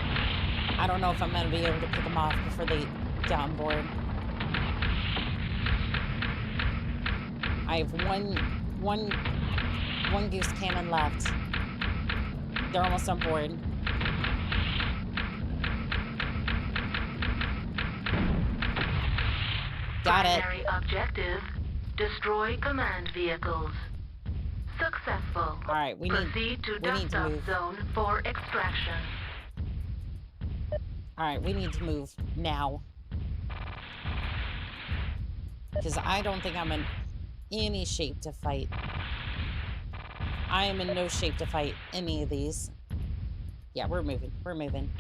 I don't know if I'm gonna be able to pick them off before they get on board. I have one goose cannon left. They're almost on board. Got it. Primary objective: destroy command vehicles. Successful. All right, we Proceed to need to move. zone for extraction. All right, we need to move now. Because I don't think I'm in any shape to fight. I am in no shape to fight any of these. Yeah, we're moving. We're moving.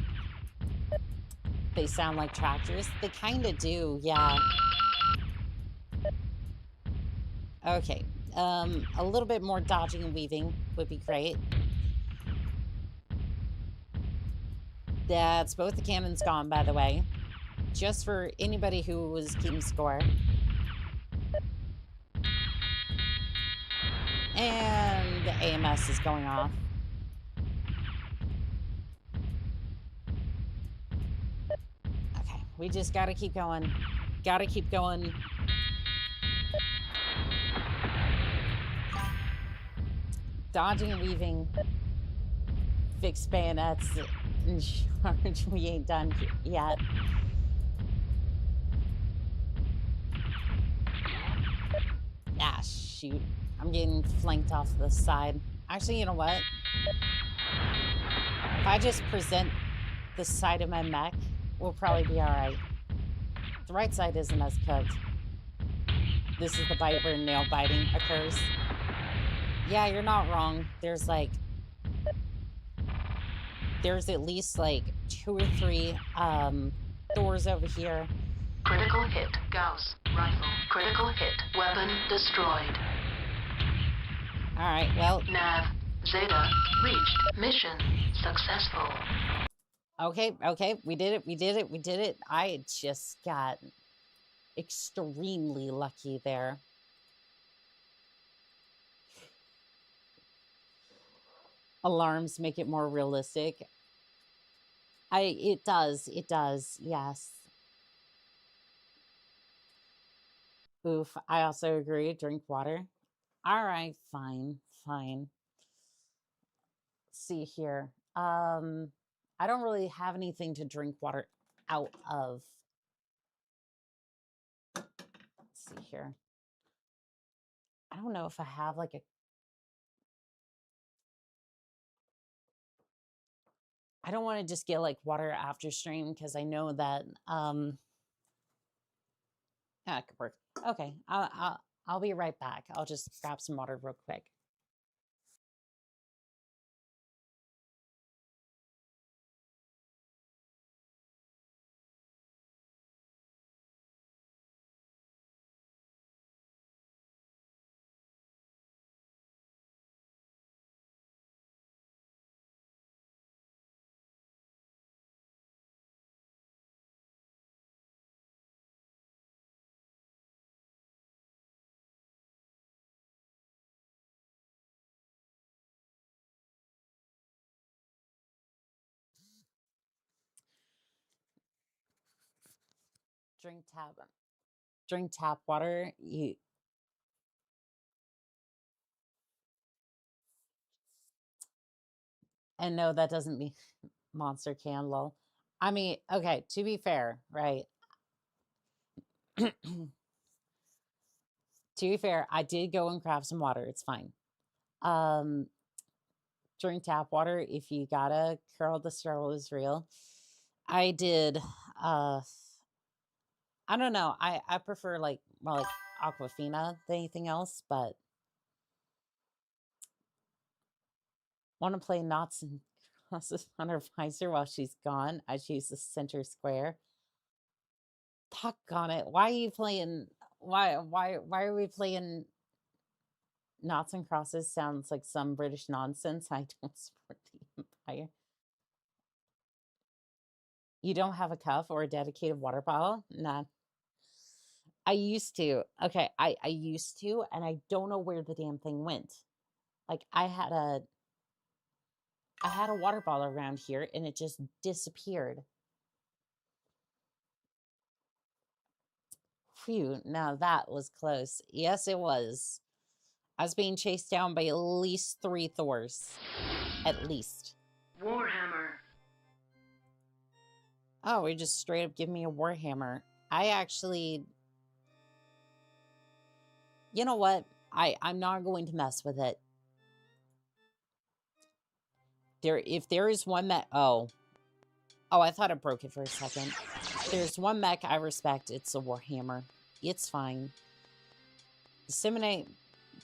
They sound like tractors. They kind of do, yeah. Okay. A little bit more dodging and weaving would be great. That's both the cannons gone, by the way. Just for anybody who was keeping score. And the AMS is going off. Okay, we just gotta keep going. Gotta keep going. Dodging and weaving. Fix bayonets. In charge. We ain't done yet. Ah, shoot. I'm getting flanked off the side. Actually, you know what? If I just present the side of my mech, we'll probably be alright. The right side isn't as cooked. This is the bite where nail biting occurs. Yeah, you're not wrong. There's like... There's at least like 2 or 3 doors over here. Critical hit. Gauss. Rifle. Critical hit. Weapon destroyed. Alright, well... Nav. Zeta. Reached. Mission. Successful. Okay, we did it. I just got extremely lucky there. Alarms make it more realistic. It does, yes. Oof, I also agree, drink water. All right, fine. Let's see here. I don't really have anything to drink water out of. Let's see here. I don't know if I have like a... I don't want to just get like water after stream because I know that yeah, it could work. Okay, I'll be right back. I'll just grab some water real quick. drink tap water. And no, that doesn't mean monster can, lol. I mean, okay, to be fair, right? To be fair, I did go and craft some water. It's fine. Drink tap water if you gotta. Curl the struggle is real. I did. I don't know. I prefer like more like Aquafina than anything else, but want to play knots and crosses on her visor while she's gone. I choose the center square. Doggone it! Why are you playing? Why are we playing? Knots and crosses sounds like some British nonsense. I don't support the Empire. You don't have a cup or a dedicated water bottle? Nah. I used to. Okay, I used to, and I don't know where the damn thing went. Like I had a water bottle around here and it just disappeared. Phew, now that was close. Yes, it was. I was being chased down by at least 3 Thors. At least. Warhammer. Oh, we just straight up give me a Warhammer. I actually... You know what? I'm not going to mess with it. If there is one that... Oh, I thought I broke it for a second. There's one mech I respect. It's a Warhammer. It's fine. Disseminate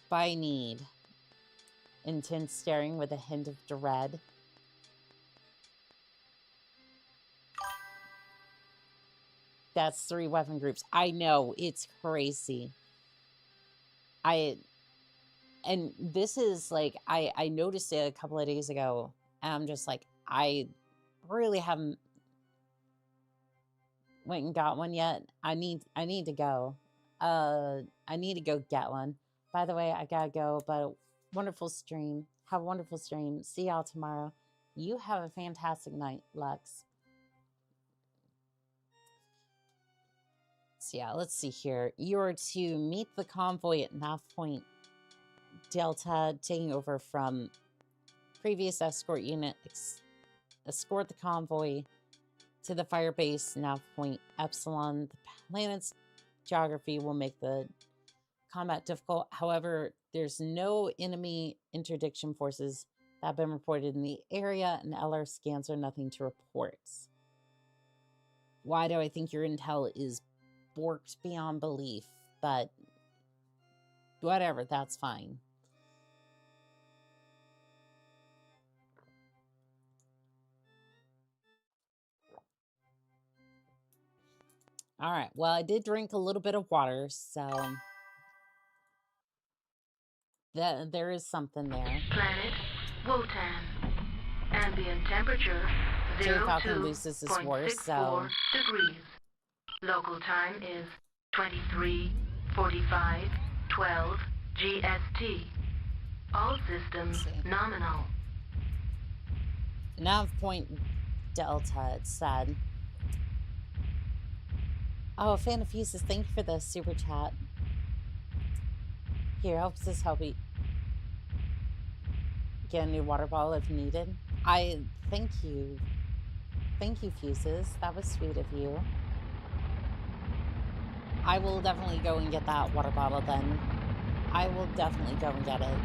by need. Intense staring with a hint of dread. That's 3 weapon groups. I know, it's crazy. And this is like, I noticed it a couple of days ago, and I'm just like, I really haven't went and got one yet. I need to go. I need to go get one. By the way, I gotta go, but wonderful stream. Have a wonderful stream. See y'all tomorrow. You have a fantastic night, Lux. So yeah, let's see here. You are to meet the convoy at Nav Point Delta, taking over from previous escort unit. Escort the convoy to the fire base, Nav Point Epsilon. The planet's geography will make the combat difficult. However, there's no enemy interdiction forces that have been reported in the area, and LR scans are nothing to report. Why do I think your intel is borked beyond belief? But whatever, that's fine. All right, well, I did drink a little bit of water, so there is something there. Planet Wotan. Ambient temperature 0 Falcon loses his horse, so degrees. Local time is 23:45:12 GST. All systems nominal. Nav Point Delta, it said. Oh, Fan of Fuses, thank you for the super chat. Here, helps this help you get a new water bottle if needed. Thank you. Thank you, Fuses. That was sweet of you. I will definitely go and get that water bottle then. I will definitely go and get it.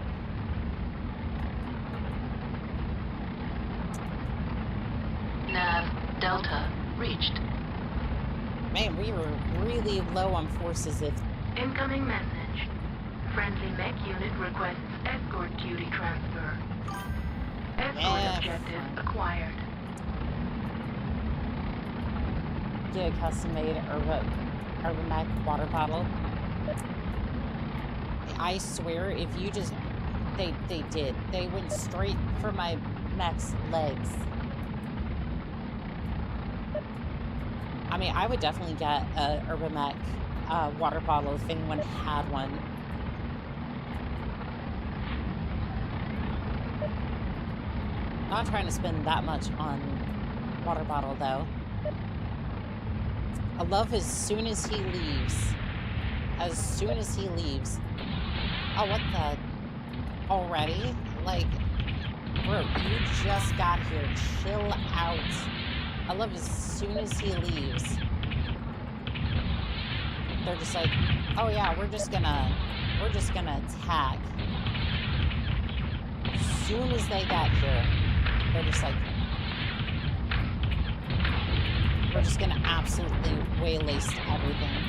Nav Delta reached. Man, we were really low on forces if... Incoming message. Friendly mech unit requests escort duty transfer. Escort objective acquired. Get a custom-made Urban Mech water bottle. I swear, if you just... They did. They went straight for my mech's legs. I mean, I would definitely get a Urban Mech water bottle if anyone had one. Not trying to spend that much on water bottle, though. I love as soon as he leaves. As soon as he leaves. Oh, what the? Already? Like, bro, you just got here. Chill out. I love as soon as he leaves. They're just like, oh yeah, we're just gonna attack. As soon as they got here, they're just like, we're just gonna absolutely waylay everything.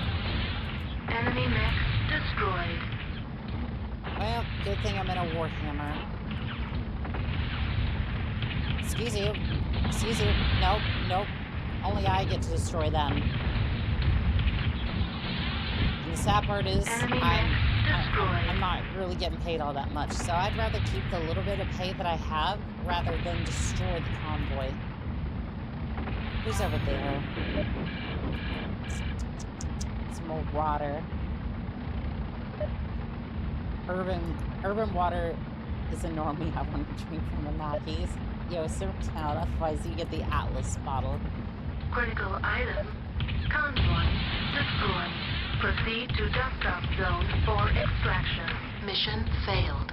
Enemy mech destroyed. Well, good thing I'm in a Warhammer. Excuse you. Excuse you. Nope, nope. Only I get to destroy them. And the sad part is, I'm not really getting paid all that much, so I'd rather keep the little bit of pay that I have rather than destroy the convoy. Who's over there? Some more water. Urban water is a normie. I want to drink from the Mackey's. Yo, sit down, otherwise you get the Atlas bottle. Critical item. Convoy destroyed. Proceed to dust-off zone for extraction. Mission failed.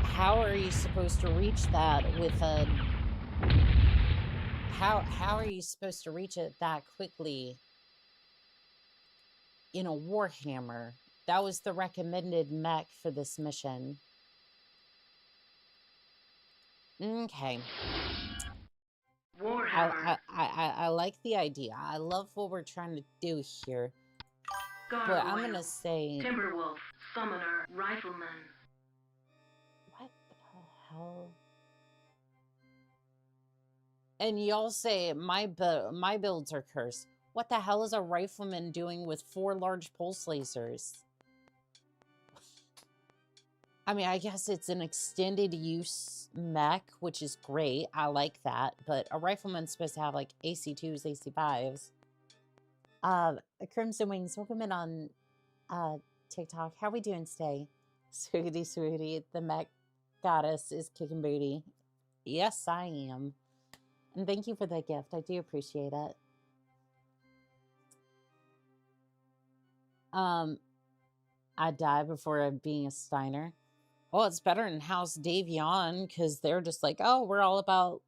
How are you supposed to reach that with a... How are you supposed to reach it that quickly in a Warhammer? That was the recommended mech for this mission. Okay. Warhammer. I like the idea. I love what we're trying to do here. But I'm gonna say... Timberwolf, Summoner, Rifleman. What the hell? And y'all say my builds are cursed. What the hell is a rifleman doing with 4 large pulse lasers? I mean, I guess it's an extended use mech, which is great. I like that. But a rifleman's supposed to have like AC2s, AC5s. Crimson Wings, welcome in on TikTok. How are we doing today? Sweetie, the mech goddess is kicking booty. Yes, I am. And thank you for the gift. I do appreciate it. I die before being a Steiner. Well, it's better than House Davion because they're just like, oh, we're all about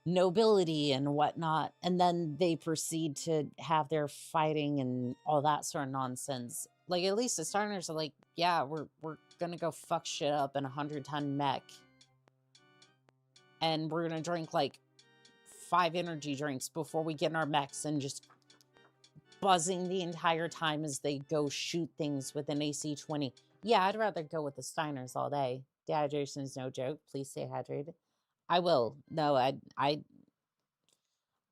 nobility and whatnot, and then they proceed to have their fighting and all that sort of nonsense. Like, at least the Steiners are like, yeah, we're gonna go fuck shit up in a 100-ton mech, and we're gonna drink like 5 energy drinks before we get in our mechs and just buzzing the entire time as they go shoot things with an AC-20. Yeah, I'd rather go with the Steiners all day. Dehydration is no joke. Please stay hydrated. I will. No, I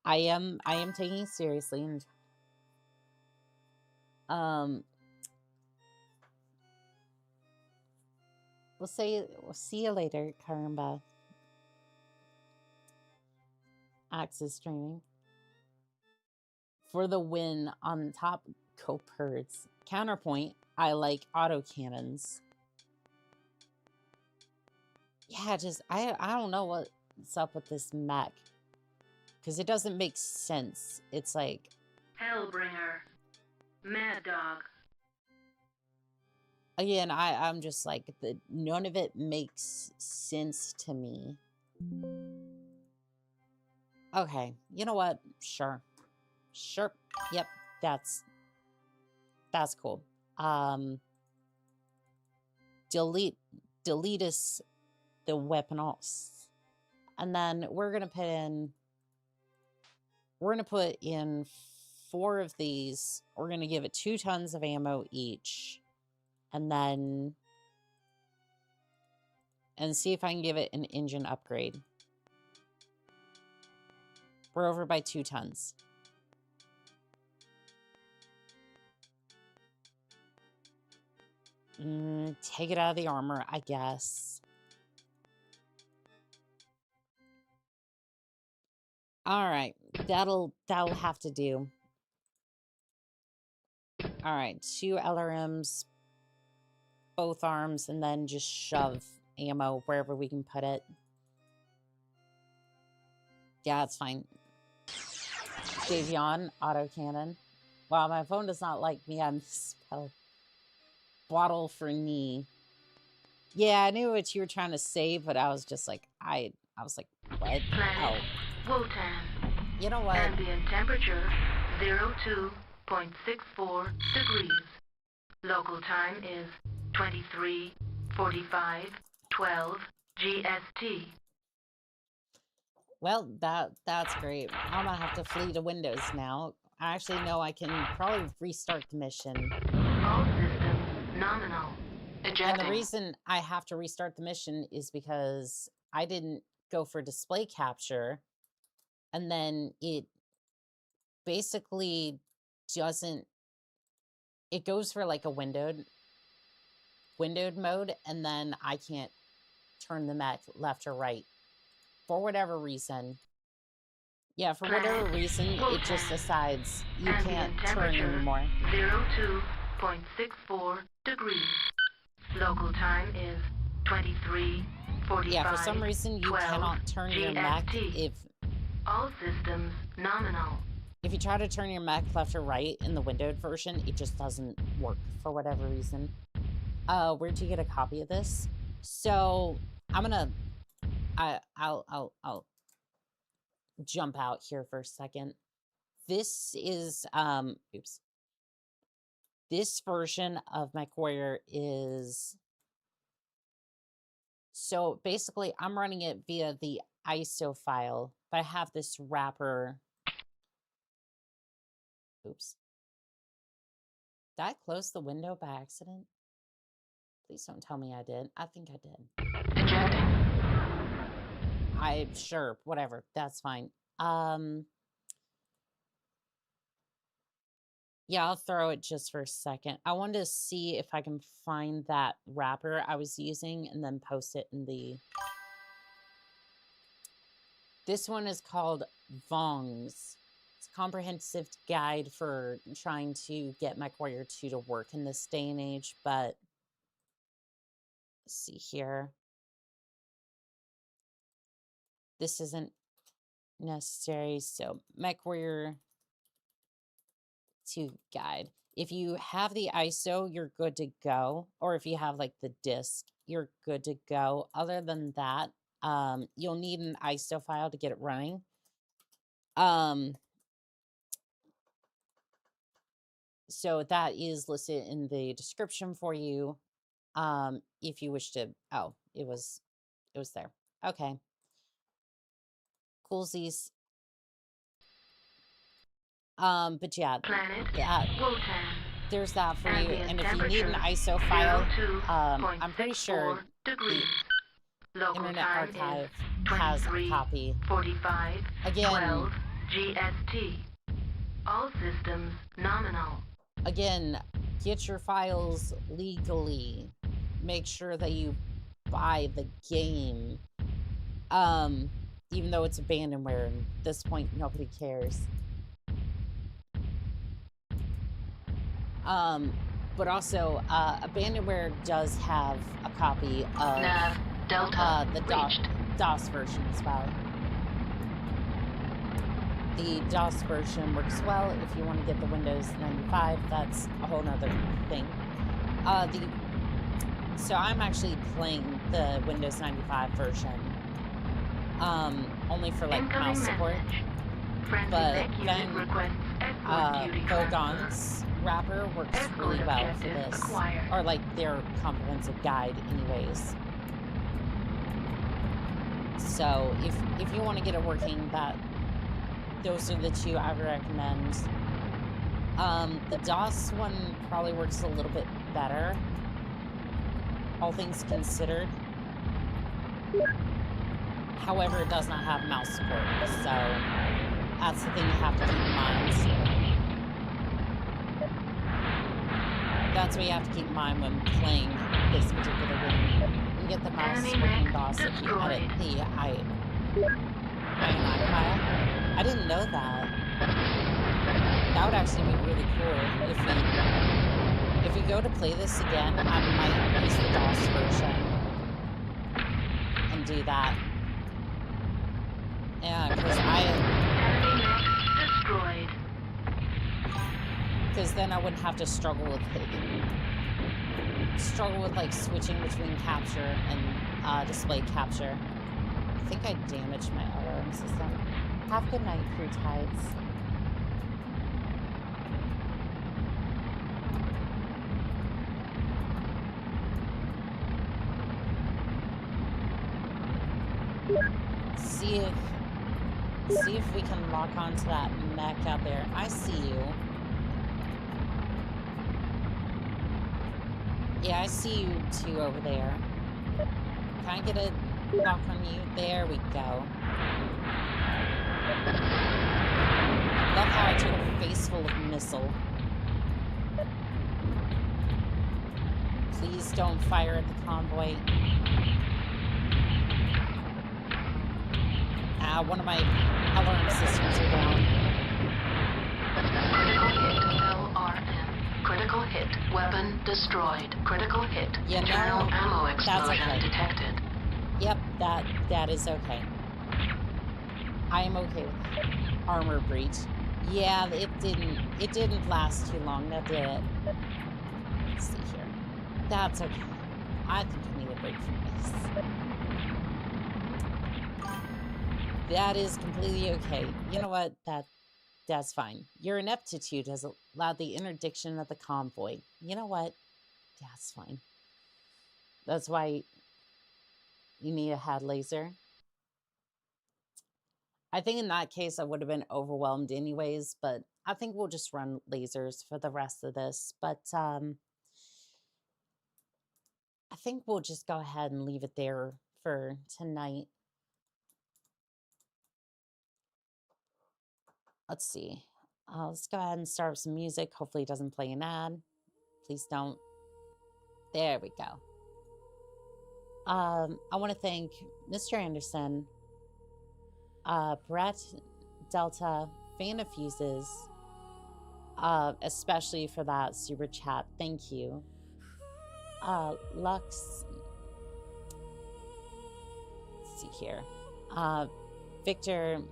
am taking it seriously. And we'll see you later, Karamba. Axis streaming. For the win on top, go Birds. Counterpoint, I like autocannons. Yeah, just, I don't know what's up with this mech. Because it doesn't make sense. It's like... Hellbringer. Mad Dog. Again, I'm just like, none of it makes sense to me. Okay, you know what? Sure. Sure. Yep, that's cool. Delete us the weaponos. And then we're gonna put in 4 of these. We're gonna give it 2 tons of ammo each. And then see if I can give it an engine upgrade. We're over by 2 tons. Take it out of the armor, I guess. All right, that'll have to do. All right, 2 LRMs, both arms, and then just shove ammo wherever we can put it. Yeah, it's fine. Davion, autocannon. Wow, my phone does not like me. I'm spelled bottle for knee. Yeah, I knew what you were trying to say, but I was just like, I was like, what? Planet Oh, Wotan. you know what? Ambient temperature 02.64 degrees. Local time is 23:45:12 GST. Well, that's great. I'm gonna have to flee to Windows now. I actually know I can probably restart the mission. All systems nominal. Ejecting. And the reason I have to restart the mission is because I didn't go for display capture, and then it basically doesn't, it goes for like a windowed mode, and then I can't turn the mech left or right for whatever reason. Yeah, for whatever reason, it just decides you can't turn anymore. 02.64 degrees. Local time is 23:45. Yeah, for some reason you cannot turn your mech if all systems nominal. If you try to turn your mech left or right in the windowed version, it just doesn't work for whatever reason. Where'd you get a copy of this? So I'm gonna I'll jump out here for a second. This is oops. This version of MechWarrior is, so basically I'm running it via the ISO file, but I have this wrapper. Oops. Did I close the window by accident? Please don't tell me I did. I think I did. Ejecting. Sure, whatever. That's fine. Yeah, I'll throw it just for a second. I wanted to see if I can find that wrapper I was using and then post it in the... This one is called Vongs. It's a comprehensive guide for trying to get MechWarrior 2 to work in this day and age, but... Let's see here. This isn't necessary, so MechWarrior 2 guide. If you have the ISO, you're good to go. Or if you have like the disk, you're good to go. Other than that, you'll need an ISO file to get it running. So that is listed in the description for you. If you wish to, oh, it was there. Okay. Coolsies. But yeah, there's that for you. And if you need an ISO file, I'm pretty sure the Internet Archive has a copy. 45. Again, 12 GST. All systems nominal. Again, get your files legally. Make sure that you buy the game. Even though it's abandonware, and at this point nobody cares. But also, abandonware does have a copy of the DOS version as well. The DOS version works well if you want to get the Windows 95. That's a whole nother thing. So I'm actually playing the Windows 95 version. Only for like mouse support. But then Vogon's wrapper works really well for this. Or like their comprehensive guide anyways. So if you want to get it working, those are the two I would recommend. The DOS one probably works a little bit better, all things considered. However, it does not have mouse support, so that's the thing you have to keep in mind. That's what you have to keep in mind when playing this particular game. You can get the mouse working DOS if you edit the INI file. I didn't know that. That would actually be really cool if we go to play this again. I might use the DOS version and do that. Yeah, Enemy mech destroyed. because then I wouldn't have to struggle with like switching between capture and display capture. I think I damaged my alarm system. Have a good night, crew tides. See if we can lock onto that mech out there. I see you. Yeah, I see you two over there. Can I get a lock on you? There we go. Love how I took a face full of missile. Please don't fire at the convoy. One of my alarm systems are down. Critical hit LRM. Critical hit. Weapon destroyed. Critical hit. You know, Internal ammo that's explosion okay. detected. Yep, that is okay. I am okay with armor breach. Yeah, it didn't last too long, that did it. Let's see here. That's okay. I think I need a break from this. That is completely okay. You know what? That's fine. Your ineptitude has allowed the interdiction of the convoy. You know what? That's fine. That's why you need a head laser. I think in that case I would have been overwhelmed anyways, but I think we'll just run lasers for the rest of this. But I think we'll just go ahead and leave it there for tonight. Let's see. Let's go ahead and start with some music. Hopefully it doesn't play an ad. Please don't. There we go. I want to thank Mr. Anderson, Brett, Delta, Fan of Fuses, especially for that super chat. Thank you. Lux. Let's see here. Victor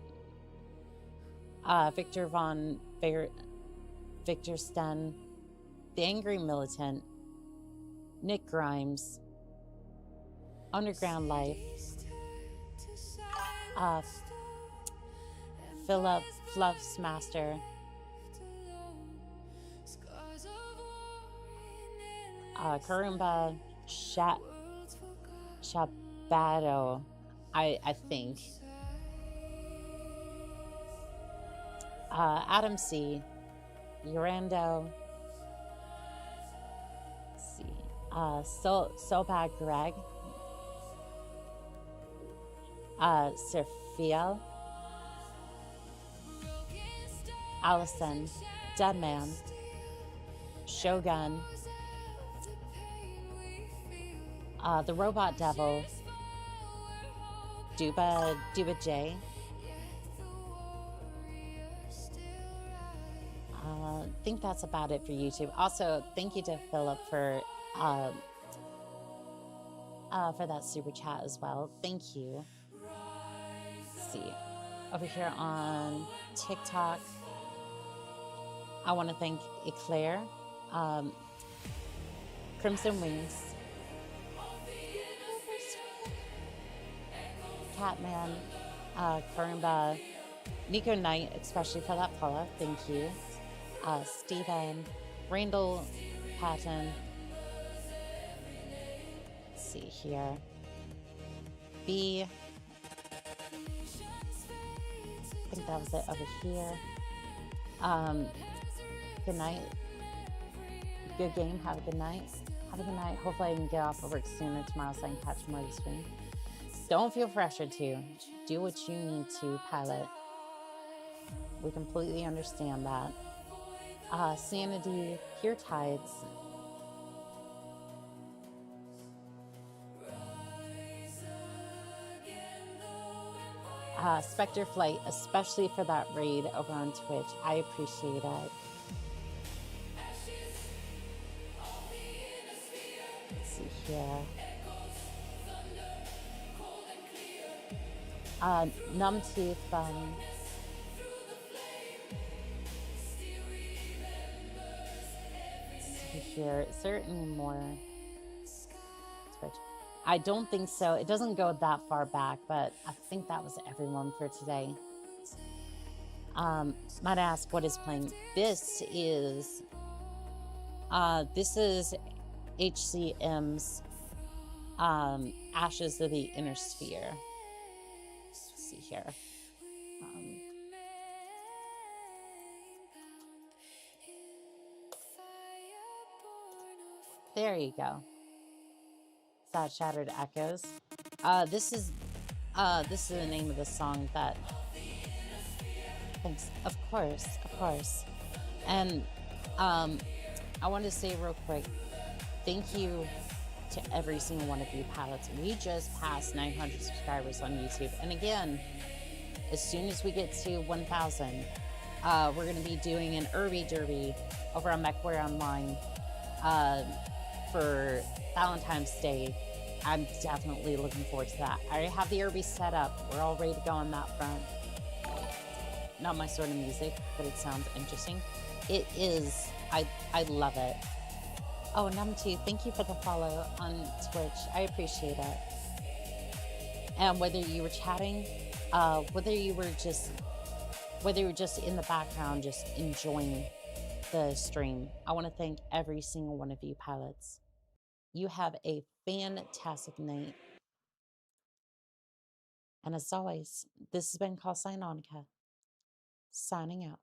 von Victor Sten, The Angry Militant, Nick Grimes, Underground Life, Philip Fluffs Master, Karumba Shabato, I think. Adam C, Urando, let's see, Sobag Greg, Sophia, Allison, Deadman, Shogun, The Robot Devil, Duba J, I think that's about it for YouTube. Also, thank you to Philip for that super chat as well. Thank you. Let's see, over here on TikTok, I want to thank Eclair, Crimson Wings, Catman, Karimba, Nico Knight, especially for that follow. Thank you. Stephen, Randall Patton. Let's see here. B. I think that was it over here. Good night. Good game. Have a good night. Have a good night. Hopefully I can get off of work sooner tomorrow so I can catch more of the stream. Don't feel pressured to. Do what you need to, pilot. We completely understand that. Sanity, Pure Tides. Spectre Flight, especially for that raid over on Twitch. I appreciate it. Let's see here. Numbtooth, here. Is there any more Twitch? I don't think so. It doesn't go that far back, but I think that was everyone for today. Might ask what is playing. This is HCM's Ashes of the Inner Sphere. Let's see here. There you go. Sad Shattered Echoes. This is the name of the song that. Thanks. Of course. And I want to say real quick, thank you to every single one of you pilots. We just passed 900 subscribers on YouTube, and again, as soon as we get to 1,000, we're going to be doing an Irby Derby over on MechWarrior Online for Valentine's Day. I'm definitely looking forward to that. I already have the Irby set up. We're all ready to go on that front. Not my sort of music, but it sounds interesting. It is. I love it. Oh, Numtooth, thank you for the follow on Twitch. I appreciate it. And whether you were chatting, whether you were just in the background, just enjoying the stream, I want to thank every single one of you pilots. You have a fantastic night. And as always, this has been Call Sign Onica, signing out.